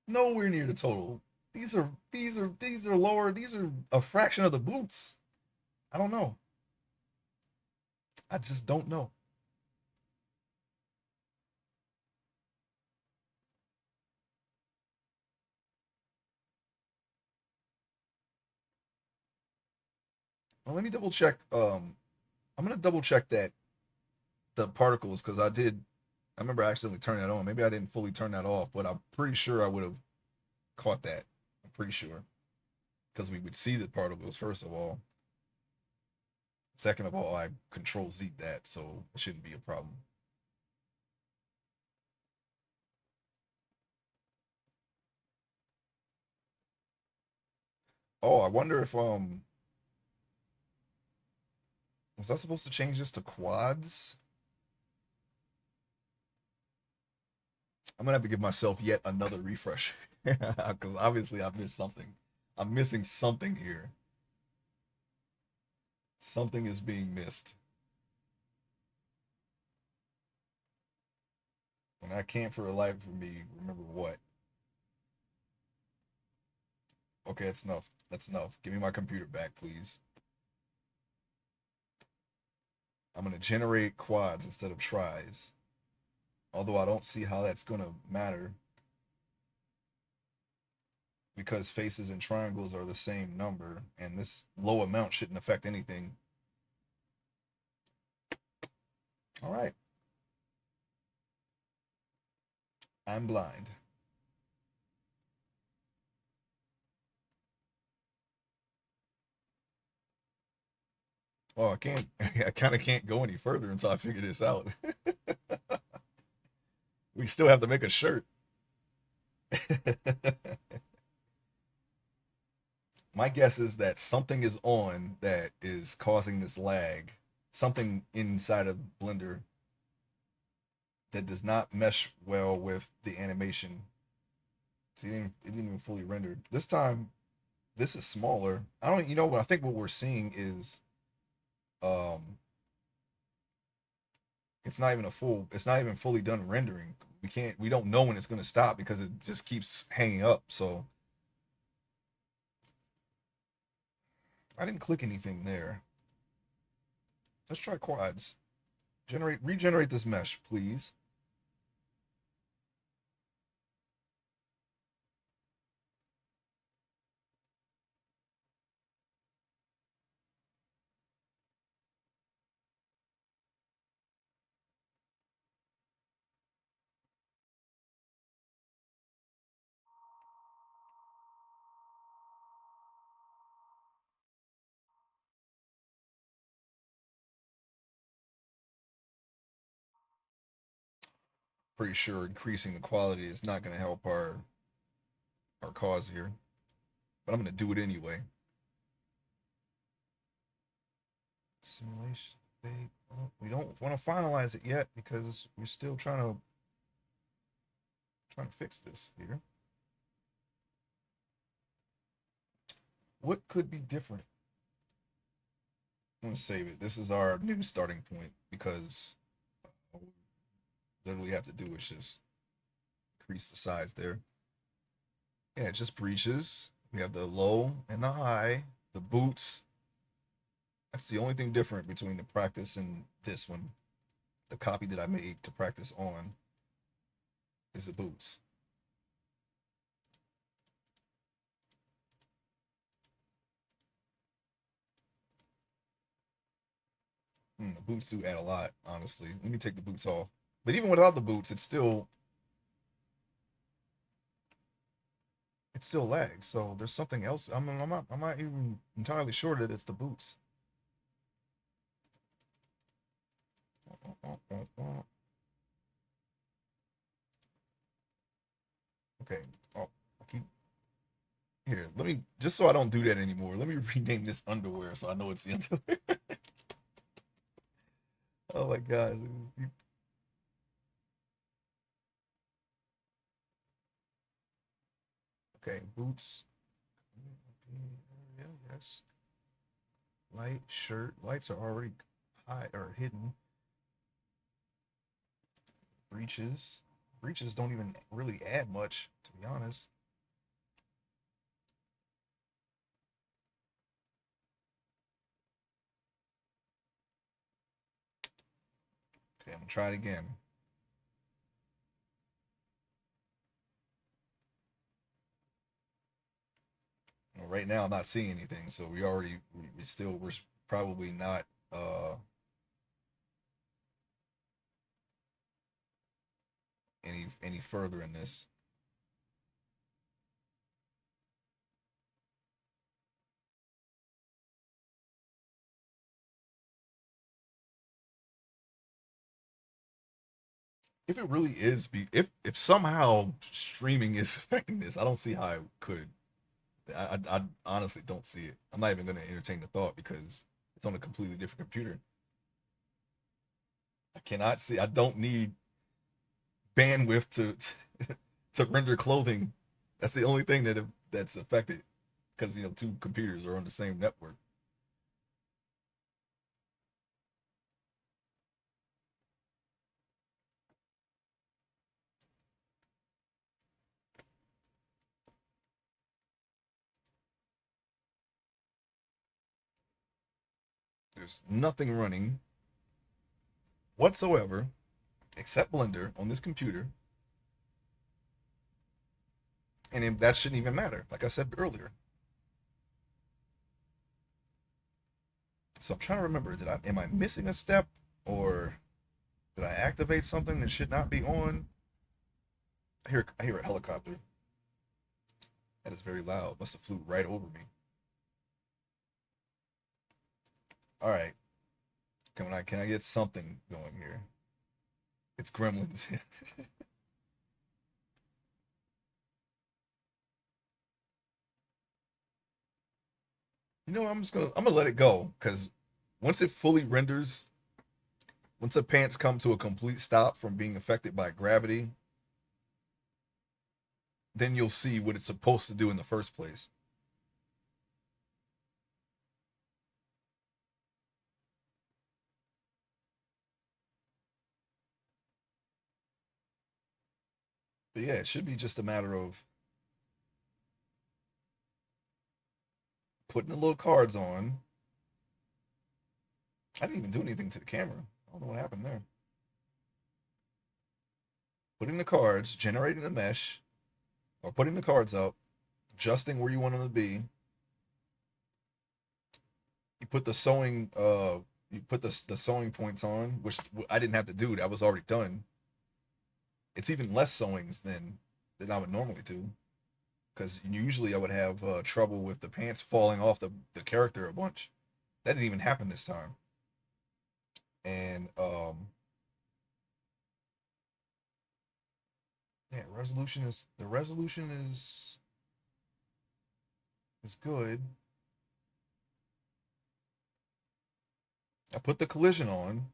Nowhere near the total. These are lower. These are a fraction of the boots. I don't know. I just don't know. Well, let me double check. I'm gonna double check that the particles because I did. I remember accidentally turning that on. Maybe I didn't fully turn that off, but I'm pretty sure I would have caught that. I'm pretty sure because we would see the particles first of all. Second of all, I control Z that, so it shouldn't be a problem. Oh, I wonder if was I supposed to change this to quads? I'm gonna have to give myself yet another refresh because obviously I've missed something. I'm missing something here. Something is being missed, and I can't for the life of me remember what. Okay, it's enough. That's enough. Give me my computer back, please. I'm going to generate quads instead of tries. Although I don't see how that's going to matter because faces and triangles are the same number, and this low amount shouldn't affect anything. All right. I'm blind. Oh, I can't. I kind of can't go any further until I figure this out. We still have to make a shirt. My guess is that something is on that is causing this lag. Something inside of Blender that does not mesh well with the animation. So it didn't even fully render. This time, this is smaller. I don't, you know what? I think what we're seeing is, um, it's not even fully done rendering. We don't know when it's going to stop because it just keeps hanging up. So I didn't click anything there. Let's try quads. Regenerate this mesh, please. Pretty sure increasing the quality is not going to help our cause here, but I'm going to do it anyway. Simulation. We don't want to finalize it yet because we're still trying to fix this here. What could be different? I'm gonna save it. This is our new starting point because all we literally have to do is just increase the size there. Yeah, it just breaches. We have the low and the high, the boots. That's the only thing different between the practice and this one. The copy that I made to practice on is the boots. The boots do add a lot, honestly. Let me take the boots off. But even without the boots, it still lags. So there's something else. I'm not even entirely sure that it's the boots. Okay. Oh, I keep here. Let me just so I don't do that anymore. Let me rename this underwear so I know it's the underwear. Oh my god. Okay, boots. Yeah, yes. Light shirt. Lights are already high or hidden. Breeches. Breeches don't even really add much, to be honest. Okay, I'm gonna try it again. Well, right now, I'm not seeing anything, so we're probably not any further in this. If it really is, if somehow streaming is affecting this, I don't see how it could. I honestly don't see it. I'm not even going to entertain the thought because it's on a completely different computer. I cannot see. I don't need bandwidth to render clothing. That's the only thing that's affected because two computers are on the same network. There's nothing running whatsoever except Blender on this computer, and that shouldn't even matter. Like I said earlier. So I'm trying to remember, am I missing a step, or did I activate something that should not be on? I hear a helicopter. That is very loud. Must have flew right over me. All right, can I get something going here? It's Gremlins. You know, I'm gonna let it go, because once it fully renders, once the pants come to a complete stop from being affected by gravity, then you'll see what it's supposed to do in the first place. But yeah, it should be just a matter of putting the little cards on. I didn't even do anything to the camera. I don't know what happened there. Putting the cards, generating the mesh, or putting the cards up, adjusting where you want them to be. You put the sewing you put the sewing points on, which I didn't have to do. That was already done. It's even less sewings than I would normally do, because usually I would have trouble with the pants falling off the character a bunch. That didn't even happen this time. And yeah, the resolution is good. I put the collision on.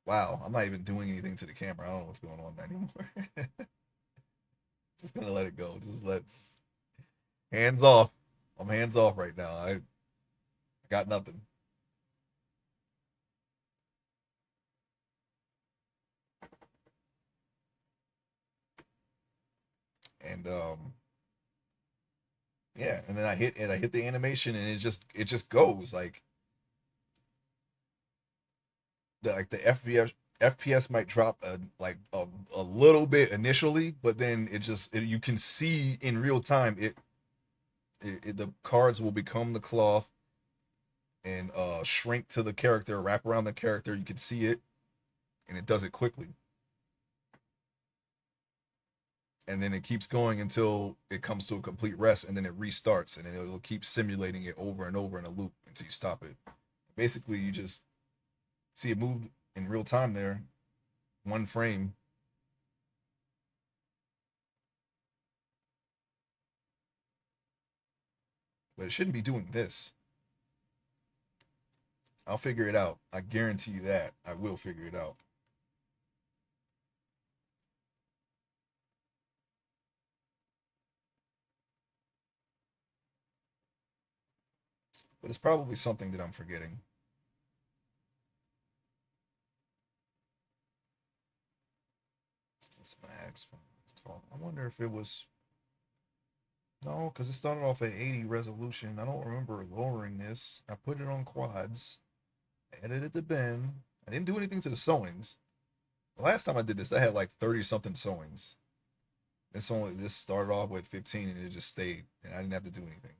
Wow, I'm not even doing anything to the camera. I don't know what's going on anymore. Just gonna let it go. Just let's hands off. I'm hands off right now. I got nothing. And yeah, and then I hit the animation, and it just goes like the FPS might drop a little bit initially, but then you can see in real time the cards will become the cloth and shrink to the character, wrap around the character. You can see it, and it does it quickly. And then it keeps going until it comes to a complete rest, and then it restarts, and then it'll keep simulating it over and over in a loop until you stop it. Basically, you just see it move in real time there, one frame. But it shouldn't be doing this. I'll figure it out. I guarantee you that. I will figure it out. But it's probably something that I'm forgetting. It's max. I wonder if it was. No, because it started off at 80 resolution. I don't remember lowering this. I put it on quads. I edited the bin. I didn't do anything to the sewings. The last time I did this, I had like 30 something sewings. This started off with 15, and it just stayed, and I didn't have to do anything.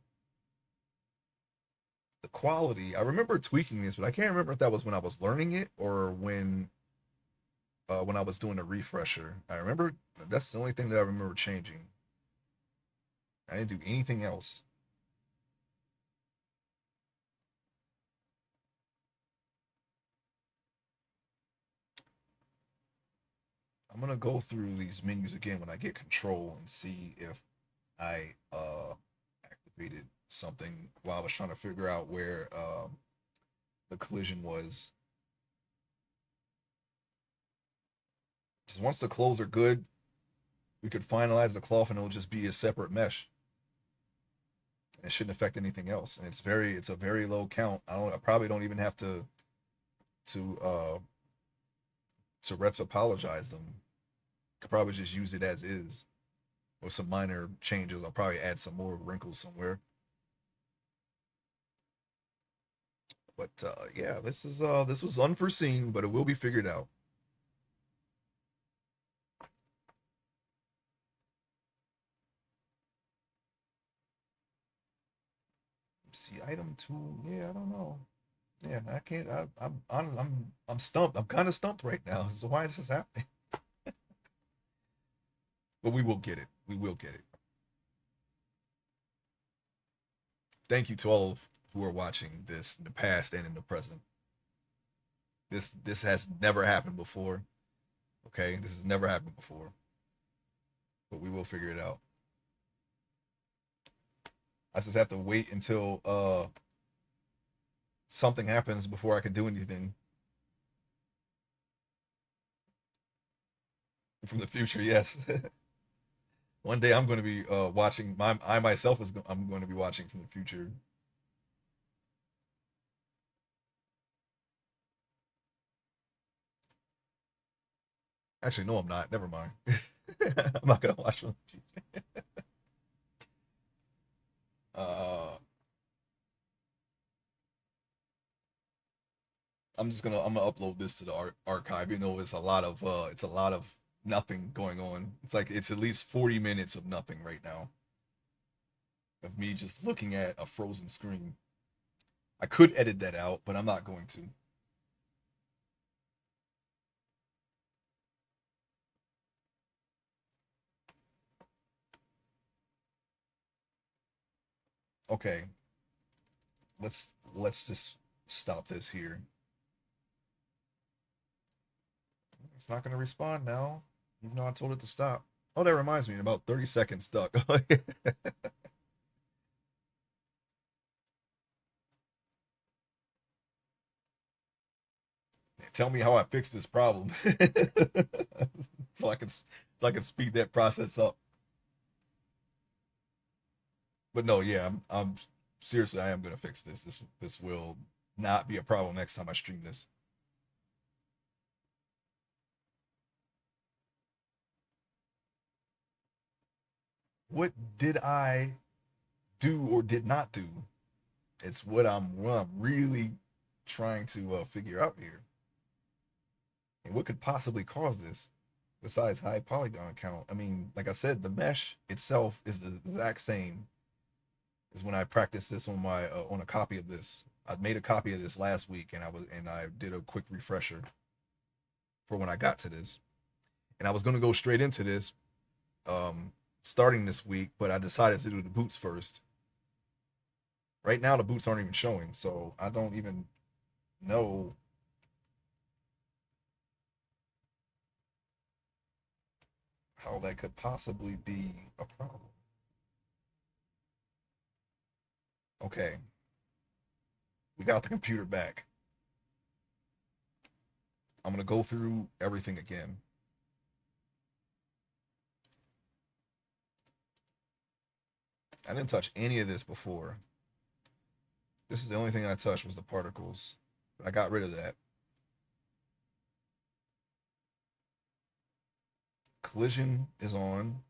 The quality, I remember tweaking this, but I can't remember if that was when I was learning it or when I was doing a refresher. I remember that's the only thing that I remember changing. I didn't do anything else. I'm gonna go through these menus again when I get control and see if I activated something while I was trying to figure out where the collision was. Just once the clothes are good, we could finalize the cloth, and it'll just be a separate mesh. It shouldn't affect anything else, and it's a very low count. I probably don't even have to to reps apologize them. Could probably just use it as is. or some minor changes. I'll probably add some more wrinkles somewhere. But yeah, this was unforeseen, but it will be figured out. See, item tool. Yeah, I don't know. Yeah, I can't. I'm stumped. I'm kind of stumped right now. So why is this happening? But we will get it. We will get it. Thank you to all who are watching this in the past and in the present. This has never happened before. Okay, this has never happened before. But we will figure it out. I just have to wait until something happens before I can do anything from the future. Yes. One day I'm going to be watching. I myself is. I'm going to be watching from the future. Actually, no, I'm not. Never mind. I'm not going to watch from the future. Uh, I'm gonna upload this to the archive. You know, it's a lot of nothing going on. It's at least 40 minutes of nothing right now of me just looking at a frozen screen. I could edit that out, but I'm not going to. Okay, let's just stop this here. It's not gonna respond now. Even though I told it to stop. Oh, that reminds me, in about 30 seconds stuck. Tell me how I fix this problem, so I can speed that process up. But no, yeah, I'm seriously, I am gonna fix this. This will not be a problem next time I stream this. What did I do or did not do? It's what I'm really trying to figure out here. And what could possibly cause this besides high polygon count? I mean, like I said, the mesh itself is the exact same as when I practiced this on my on a copy of this. I made a copy of this last week, and I did a quick refresher for when I got to this, and I was going to go straight into this starting this week, but I decided to do the boots first. Right now, the boots aren't even showing, so I don't even know how that could possibly be a problem. Okay, we got the computer back. I'm gonna go through everything again. I didn't touch any of this before. This is the only thing I touched was the particles. But I got rid of that. Collision is on.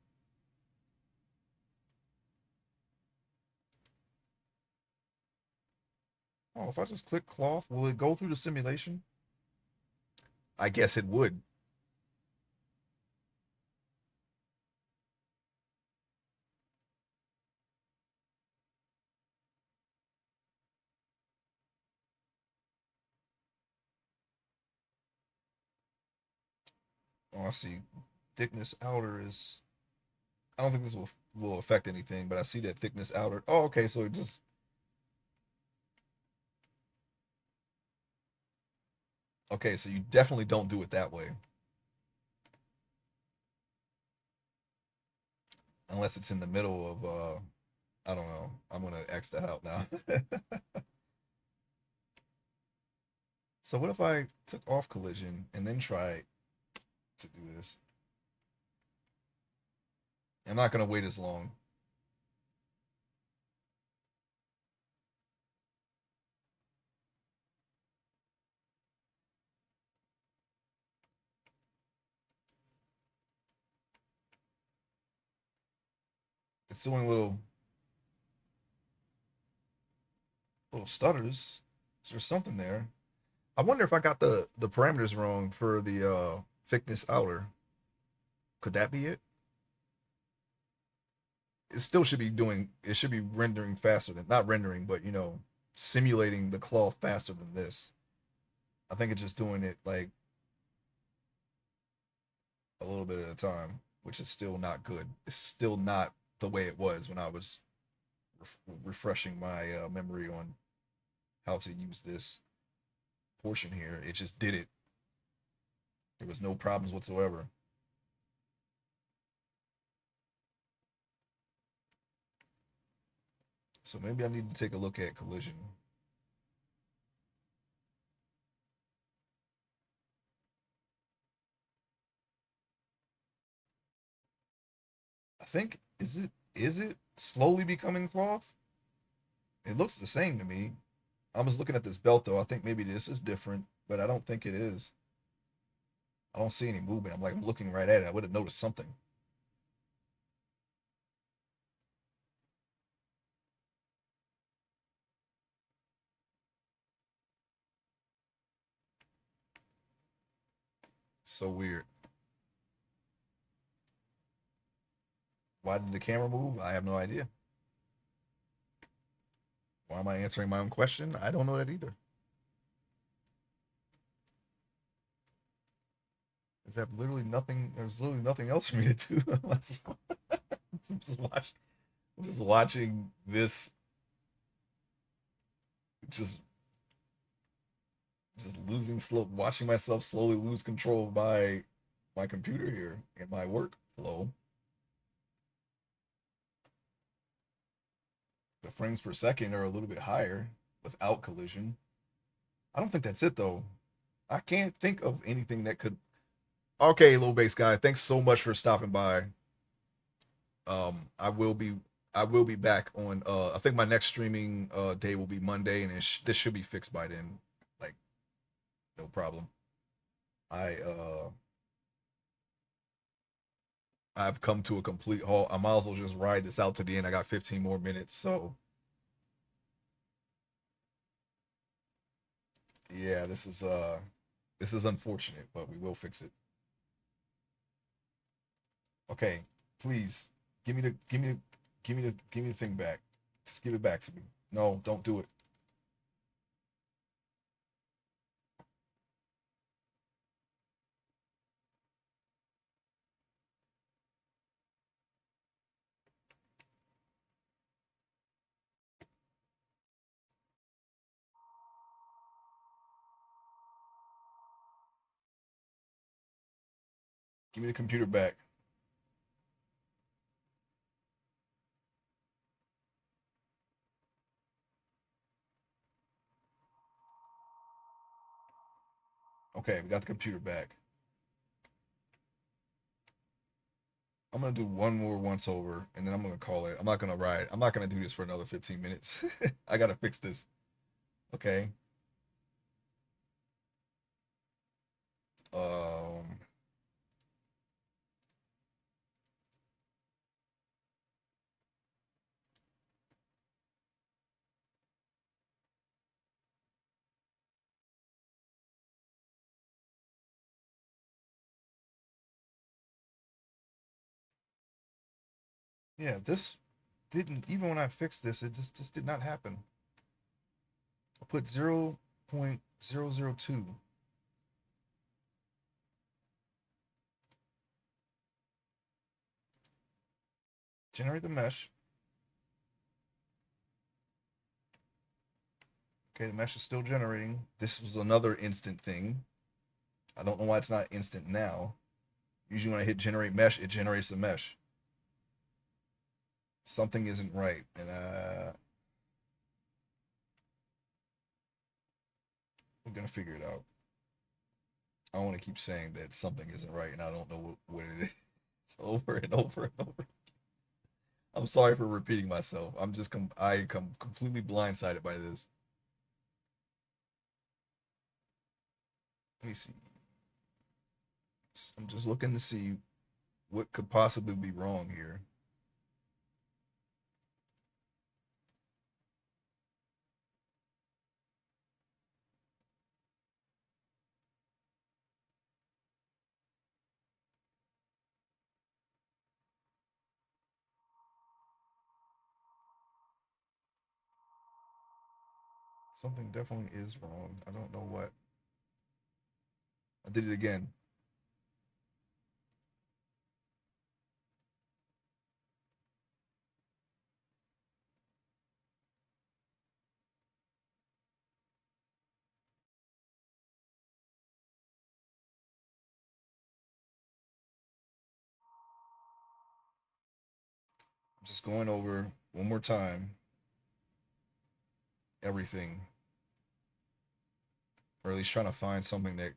Oh, if I just click cloth, will it go through the simulation? I guess it would. Oh, I see. Thickness outer is. I don't think this will affect anything, but I see that thickness outer. Oh, okay. So it just. Okay, so you definitely don't do it that way. Unless it's in the middle of I don't know. I'm gonna X that out now. So what if I took off collision and then tried to do this? I'm not gonna wait as long. It's doing little stutters. There's something there. I wonder if I got the parameters wrong for the thickness outer. Could that be it? It still should be doing. It should be rendering faster than not rendering, but simulating the cloth faster than this. I think it's just doing it like a little bit at a time, which is still not good. It's still not the way it was when I was refreshing my memory on how to use this portion here. It just did it. There was no problems whatsoever. So maybe I need to take a look at collision. I think is it slowly becoming cloth? It looks the same to me. I was looking at this belt though. I think maybe this is different, but I don't think it is. I don't see any movement. I'm looking right at it. I would have noticed something. So weird. Why did the camera move? I have no idea. Why am I answering my own question? I don't know that either. There's literally nothing else for me to do. I'm just watching this, just losing slow, watching myself slowly lose control of my computer here and my workflow. The frames per second are a little bit higher without collision. I don't think that's it though. I can't think of anything that could. Okay, little bass guy, thanks so much for stopping by. I will be back on. I think my next streaming day will be Monday, and this should be fixed by then. Like no problem. I I've come to a complete halt. I might as well just ride this out to the end. I got 15 more minutes, so yeah, this is unfortunate, but we will fix it. Okay, please give me the thing back. Just give it back to me. No, don't do it. Give me the computer back. Okay, we got the computer back. I'm gonna do one more once over, and then I'm gonna call it. I'm not gonna ride. I'm not gonna do this for another 15 minutes. I gotta fix this. Okay. Um. Yeah, this didn't even when I fixed this, it just did not happen. I put 0.002. Generate the mesh. Okay, the mesh is still generating. This was another instant thing. I don't know why it's not instant now. Usually when I hit generate mesh, it generates the mesh. Something isn't right, and I'm gonna figure it out. I want to keep saying that something isn't right, and I don't know what it is. It's over and over and over. I'm sorry for repeating myself. I come completely blindsided by this. Let me see. I'm just looking to see what could possibly be wrong here. Something definitely is wrong. I don't know what. I did it again. I'm just going over one more time everything, or at least trying to find something that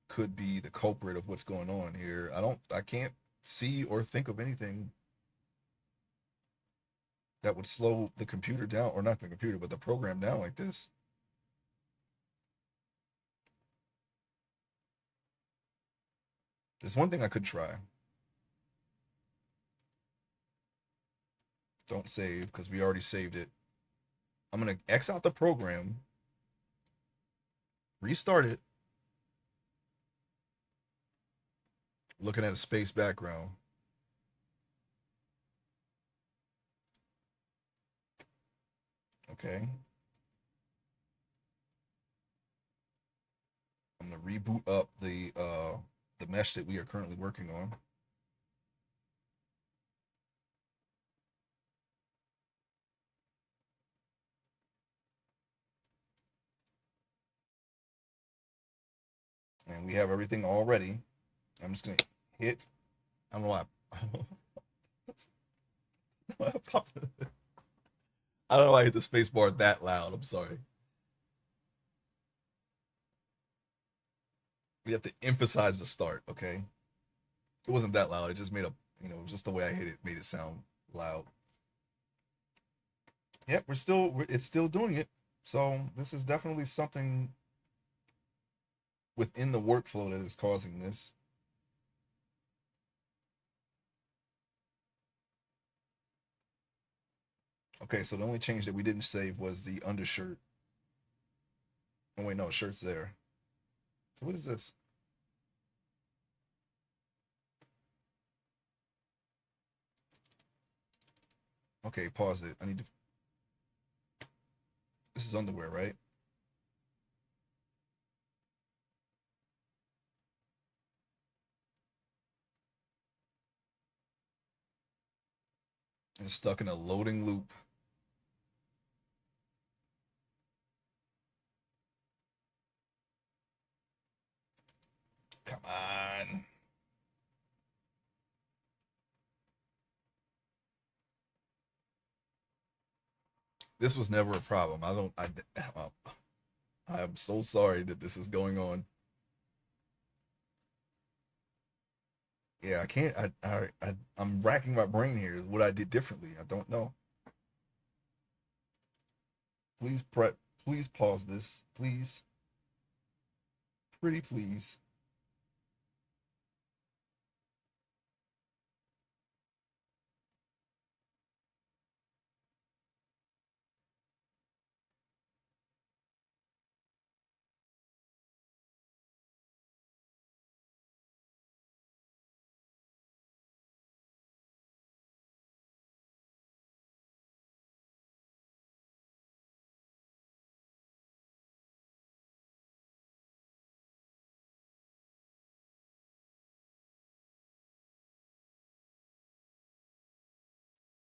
could be the culprit of what's going on here. I can't see or think of anything that would slow the computer down, or not the computer, but the program down like this. There's one thing I could try. Don't save because we already saved it. I'm gonna X out the program, restart it, looking at a space background. Okay. I'm gonna reboot up the mesh that we are currently working on. And we have everything all ready. I'm just gonna hit. I don't know why. I don't know why I hit the space bar that loud. I'm sorry. We have to emphasize the start, okay? It wasn't that loud. It just made a, just the way I hit it made it sound loud. Yep, it's still doing it. So this is definitely something within the workflow that is causing this. Okay, so the only change that we didn't save was the undershirt. Oh wait, no, shirt's there. So what is this? Okay, pause it. I need to. This is underwear, right? It's stuck in a loading loop. Come on. This was never a problem. I don't. I am so sorry that this is going on. Yeah, I can't. I'm racking my brain here. What I did differently, I don't know. Please prep. Please pause this. Please, pretty please.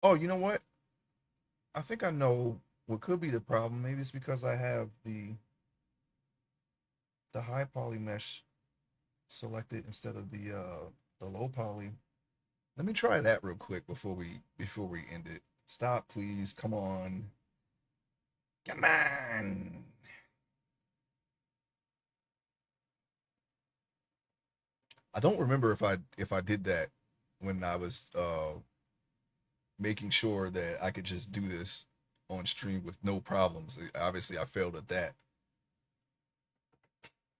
Oh, you know what? I think I know what could be the problem. Maybe it's because I have the high poly mesh selected instead of the low poly. Let me try that real quick before we end it. Stop, please. Come on. Come on. I don't remember if I did that when I was making sure that I could just do this on stream with no problems. Obviously, I failed at that.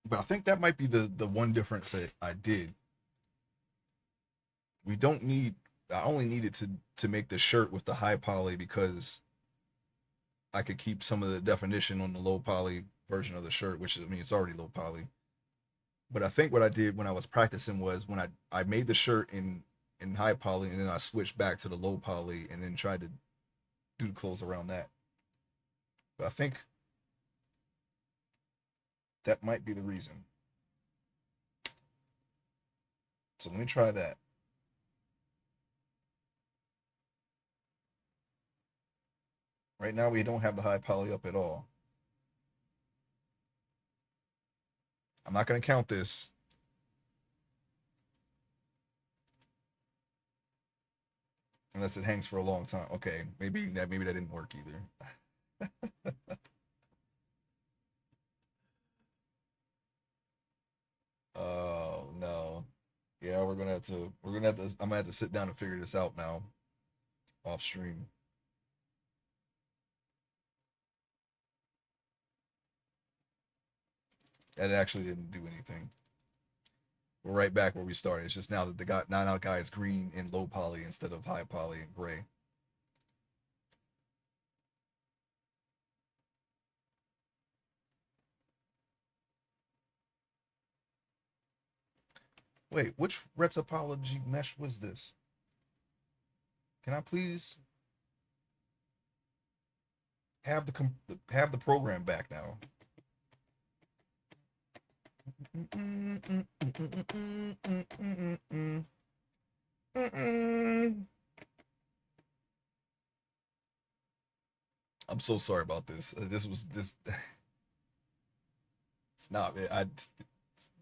But I think that might be the one difference that I did. We don't need. I only needed to make the shirt with the high poly because I could keep some of the definition on the low poly version of the shirt, which is, I mean, it's already low poly. But I think what I did when I was practicing was when I made the shirt in high poly and then I switched back to the low poly and then tried to do the clothes around that. But I think That might be the reason. So let me try that. Right now we don't have the high poly up at all. I'm not going to count this. Unless it hangs for a long time. Okay, maybe that didn't work either. Oh no. Yeah, I'm gonna have to sit down and figure this out now off stream. That actually didn't do anything. We're right back where we started. It's just now that the guy is green in low poly instead of high poly and gray. Wait, which retopology mesh was this? Can I please have the program back now? I'm so sorry about this. This was this. It's not. It's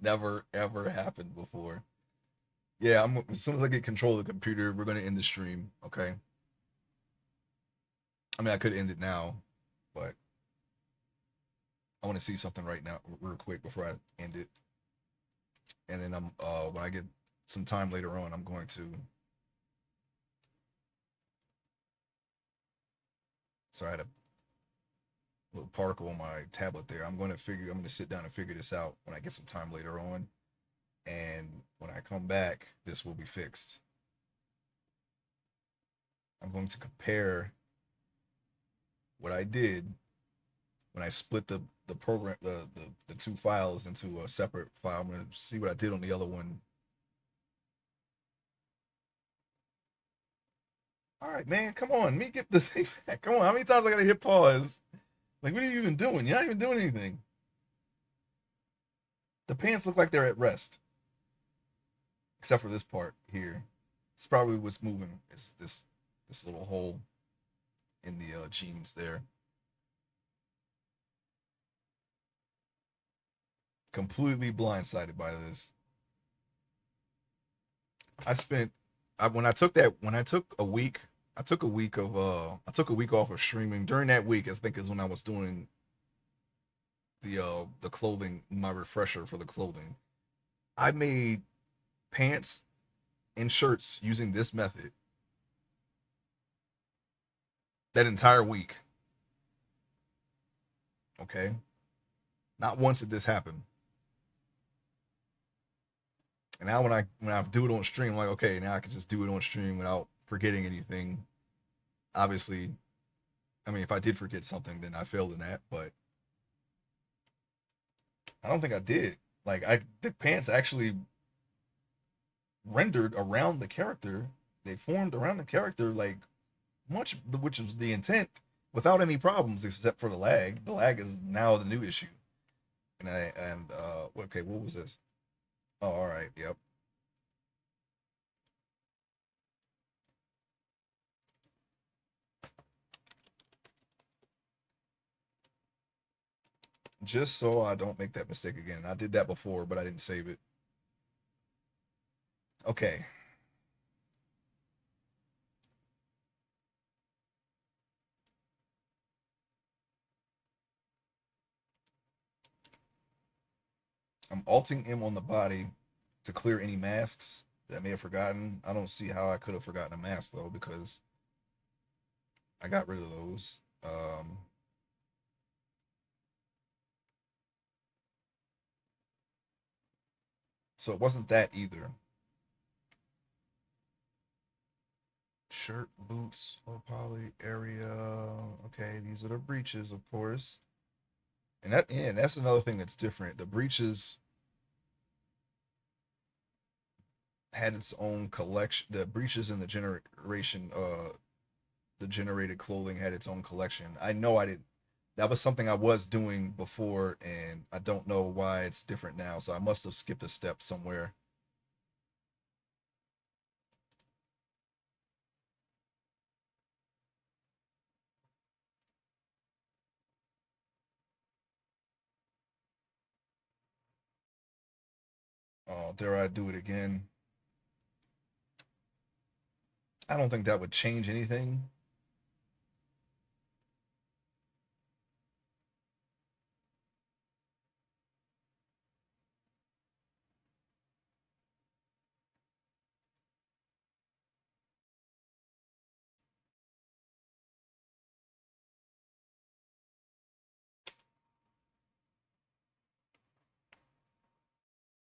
never ever happened before. Yeah, as soon as I get control of the computer, we're gonna end the stream. Okay. I mean, I could end it now, but I want to see something right now, real quick, before I end it. And then when I get some time later on, I'm going to. Sorry, I had a little particle on my tablet there. I'm going to sit down and figure this out when I get some time later on. And when I come back, this will be fixed. I'm going to compare what I did when I split the program the two files into a separate file. I'm going to see what I did on the other one. All right, man, come on, let me get the thing back. Come on, how many times I gotta hit pause? Like, what are you even doing? You're not even doing anything. The pants look like they're at rest, except for this part here. It's probably what's moving. It's this little hole in the jeans there. Completely blindsided by this. I spent when I took a week. I took a week off of streaming. During that week, I think is when I was doing the clothing, my refresher for the clothing. I made pants and shirts using this method that entire week. Okay, not once did this happen. And now when I do it on stream, I'm like, okay, now I can just do it on stream without forgetting anything. Obviously, I mean, if I did forget something, then I failed in that. But I don't think I did. Like the pants actually rendered around the character. They formed around the character like much, which was the intent, without any problems except for the lag. The lag is now the new issue. Okay, what was this? Oh, all right, yep. Just so I don't make that mistake again. I did that before, but I didn't save it. Okay. I'm alting M on the body to clear any masks that I may have forgotten. I don't see how I could have forgotten a mask though, because I got rid of those. So it wasn't that either. Shirt, boots, low poly area. Okay, these are the breeches, of course. And that's another thing that's different. The breeches had its own collection. The breeches in the generation, the generated clothing had its own collection. I know I didn't. that was something I was doing before, and I don't know why it's different now. So I must have skipped a step somewhere. Oh, dare I do it again? I don't think that would change anything.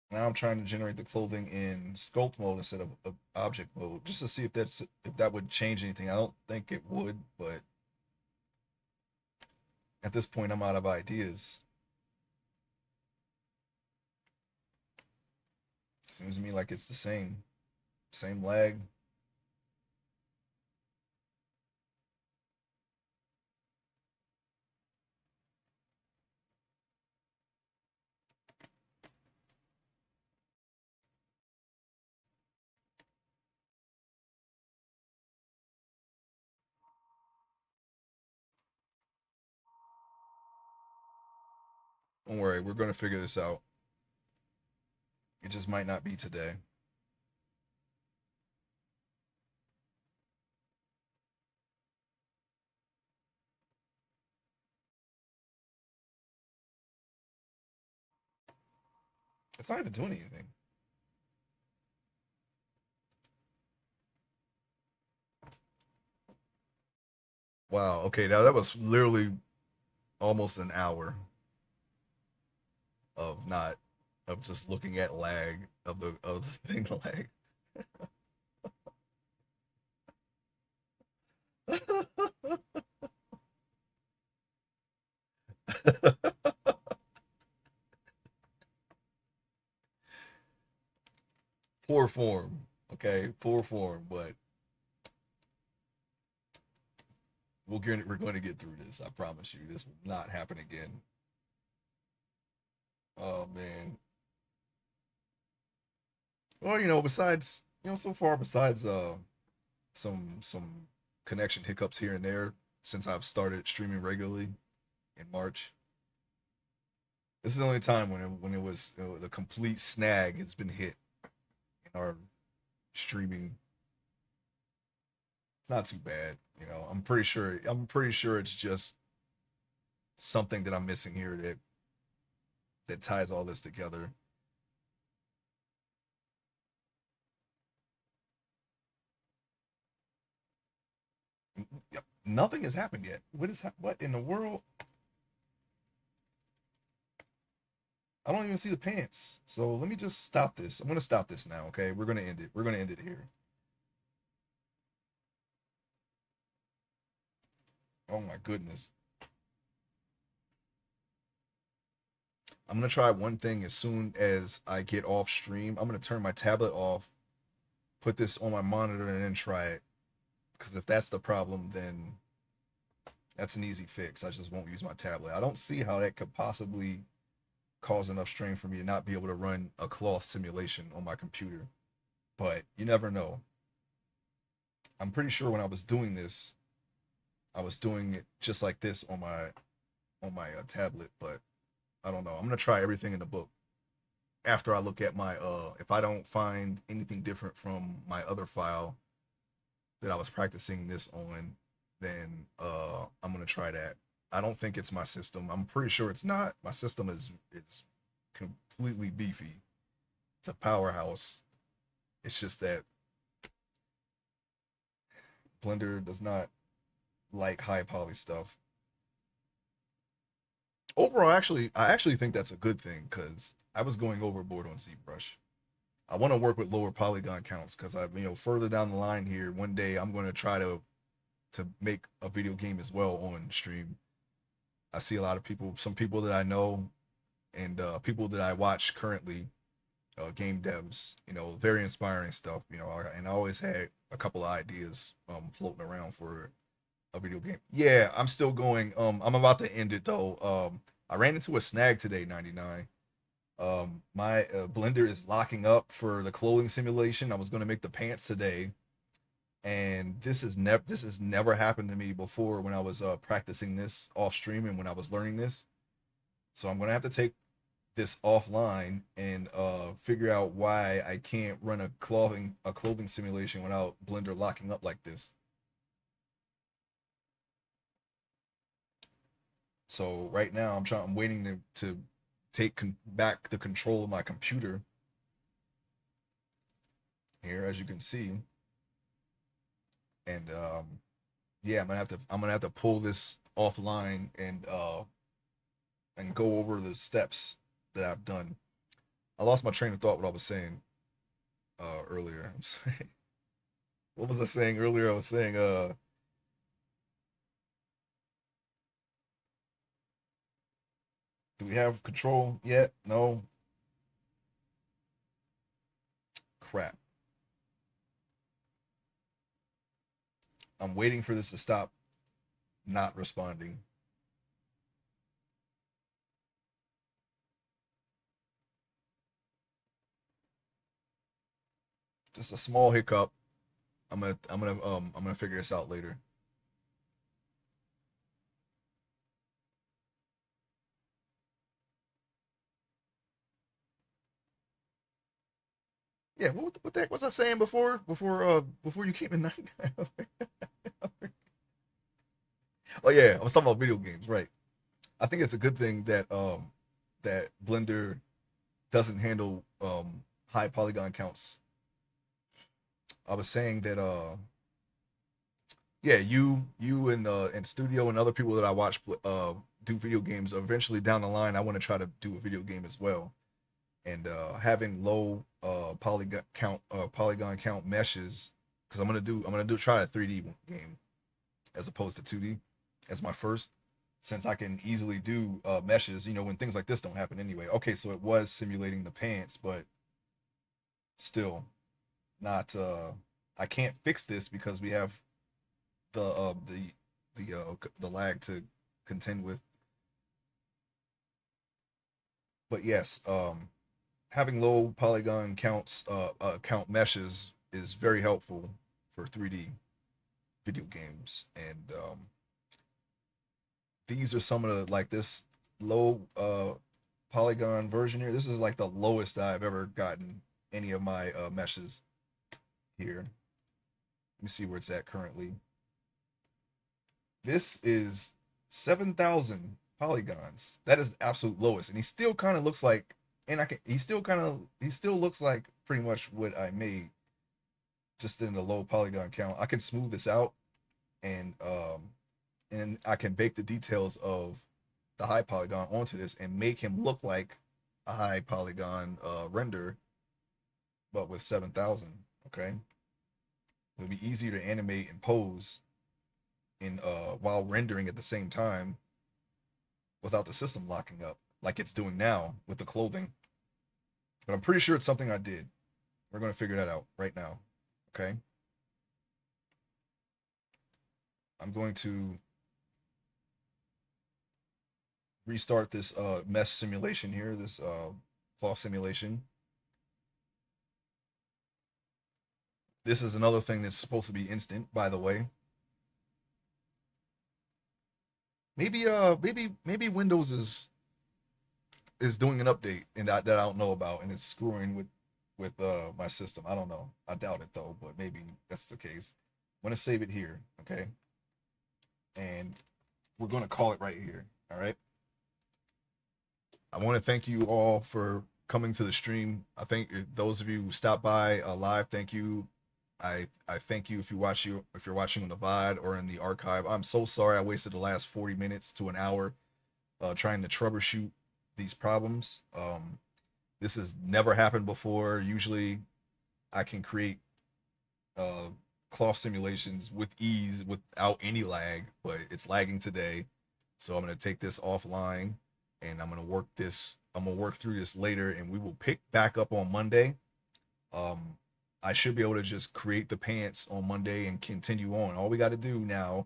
Now I'm trying to generate the clothing in sculpt mode instead of object mode, just to see if that would change anything. I don't think it would, but at this point, I'm out of ideas. Seems to me like it's the same lag. Don't worry, we're gonna figure this out. It just might not be today. It's not even doing anything. Wow. Okay, now that was literally almost an hour of not of just looking at lag of the thing lag. Poor form. Okay, poor form, but we're going to get through this. I promise you. This will not happen again. Oh man. Well, besides, so far besides some connection hiccups here and there since I've started streaming regularly in March. This is the only time when it was the complete snag has been hit in our streaming. It's not too bad, I'm pretty sure it's just something that I'm missing here that ties all this together. Yep, nothing has happened yet. What in the world? I don't even see the pants. So let me just stop this. I'm gonna stop this now. Okay, we're gonna end it. We're gonna end it here. Oh my goodness. I'm gonna try one thing as soon as I get off stream. I'm gonna turn my tablet off, put this on my monitor, and then try it. Because if that's the problem, then that's an easy fix. I just won't use my tablet. I don't see how that could possibly cause enough strain for me to not be able to run a cloth simulation on my computer. But you never know. I'm pretty sure when I was doing this, I was doing it just like this on my tablet. But I don't know. I'm gonna try everything in the book after I look at my if I don't find anything different from my other file that I was practicing this on, then I'm gonna try that. I don't think it's my system. I'm pretty sure it's not. My system is completely beefy. It's a powerhouse. It's just that Blender does not like high poly stuff. Overall, I actually think that's a good thing because I was going overboard on ZBrush. I want to work with lower polygon counts because further down the line here, one day I'm going to try to make a video game as well on stream. I see a lot of people, some people that I know, and people that I watch currently, game devs. Very inspiring stuff. And I always had a couple of ideas floating around for A video game. Yeah, I'm still going. I'm about to end it though. I ran into a snag today, 99. My blender is locking up for the clothing simulation. I was going to make the pants today, and this has never happened to me before when I was practicing this off stream and when I was learning this. So I'm going to have to take this offline and figure out why I can't run a clothing simulation without Blender locking up like this. So right now I'm waiting to take back the control of my computer here, as you can see, and yeah, I'm gonna have to pull this offline and go over the steps that I've done. I lost my train of thought what I was saying earlier. I'm sorry. What was I saying earlier? I was saying do we have control yet? No. Crap. I'm waiting for this to stop not responding. Just a small hiccup. I'm gonna figure this out later. Yeah, what the heck was I saying before you came in 99? Oh yeah, I was talking about video games, right? I think it's a good thing that Blender doesn't handle high polygon counts. I was saying that yeah, you and Studio and other people that I watch do video games. Eventually down the line, I want to try to do a video game as well. And having low polygon count meshes, because I'm gonna do try a 3D game as opposed to 2D as my first, since I can easily do meshes. When things like this don't happen anyway. Okay, so it was simulating the pants, but still not. I can't fix this because we have the lag to contend with. But yes, having low polygon count meshes is very helpful for 3D video games, and these are some of the like this low polygon version here. This is like the lowest I've ever gotten any of my meshes here. Let me see where it's at currently. This is 7,000 polygons. That is the absolute lowest, and he still kind of looks like, and I can. He still looks like pretty much what I made, just in the low polygon count. I can smooth this out, and I can bake the details of the high polygon onto this and make him look like a high polygon render, but with 7,000. Okay, it'll be easier to animate and pose in while rendering at the same time without the system locking up like it's doing now with the clothing. But I'm pretty sure it's something I did. We're going to figure that out right now. Okay. I'm going to restart this mesh simulation here, this cloth simulation. This is another thing that's supposed to be instant, by the way. Maybe Windows is doing an update and that I don't know about, and it's screwing with my system. I don't know. I doubt it though, but maybe that's the case. I'm gonna save it here, okay? And we're gonna call it right here. All right. I want to thank you all for coming to the stream. I think those of you who stopped by live, thank you. I thank you if you're watching on the VOD or in the archive. I'm so sorry I wasted the last 40 minutes to an hour trying to troubleshoot these problems. This has never happened before. Usually, I can create uh, cloth simulations with ease without any lag, but it's lagging today. So I'm going to take this offline and I'm going to work this. I'm going to work through this later, and we will pick back up on Monday. Um, I should be able to just create the pants on Monday and continue on. All we got to do now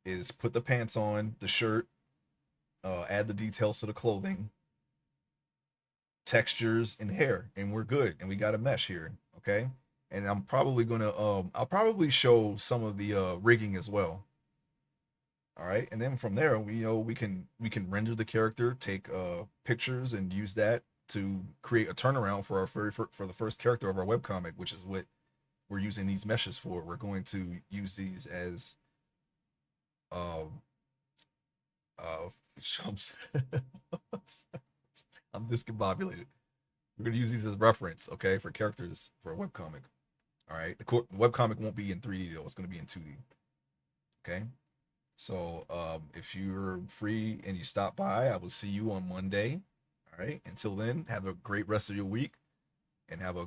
is put the pants on, the shirt, add the details to the clothing, textures, and hair, and we're good. And we got a mesh here, okay? And I'm probably gonna I'll probably show some of the rigging as well. All right, and then from there, we can render the character, take pictures, and use that to create a turnaround for for the first character of our webcomic, which is what we're using these meshes for. We're going to use these as um uh I'm discombobulated. We're gonna use these as reference, okay, for characters for a webcomic. All right, the webcomic won't be in 3D though; it's gonna be in 2D. Okay, so if you're free and you stop by, I will see you on Monday. All right. Until then, have a great rest of your week and have a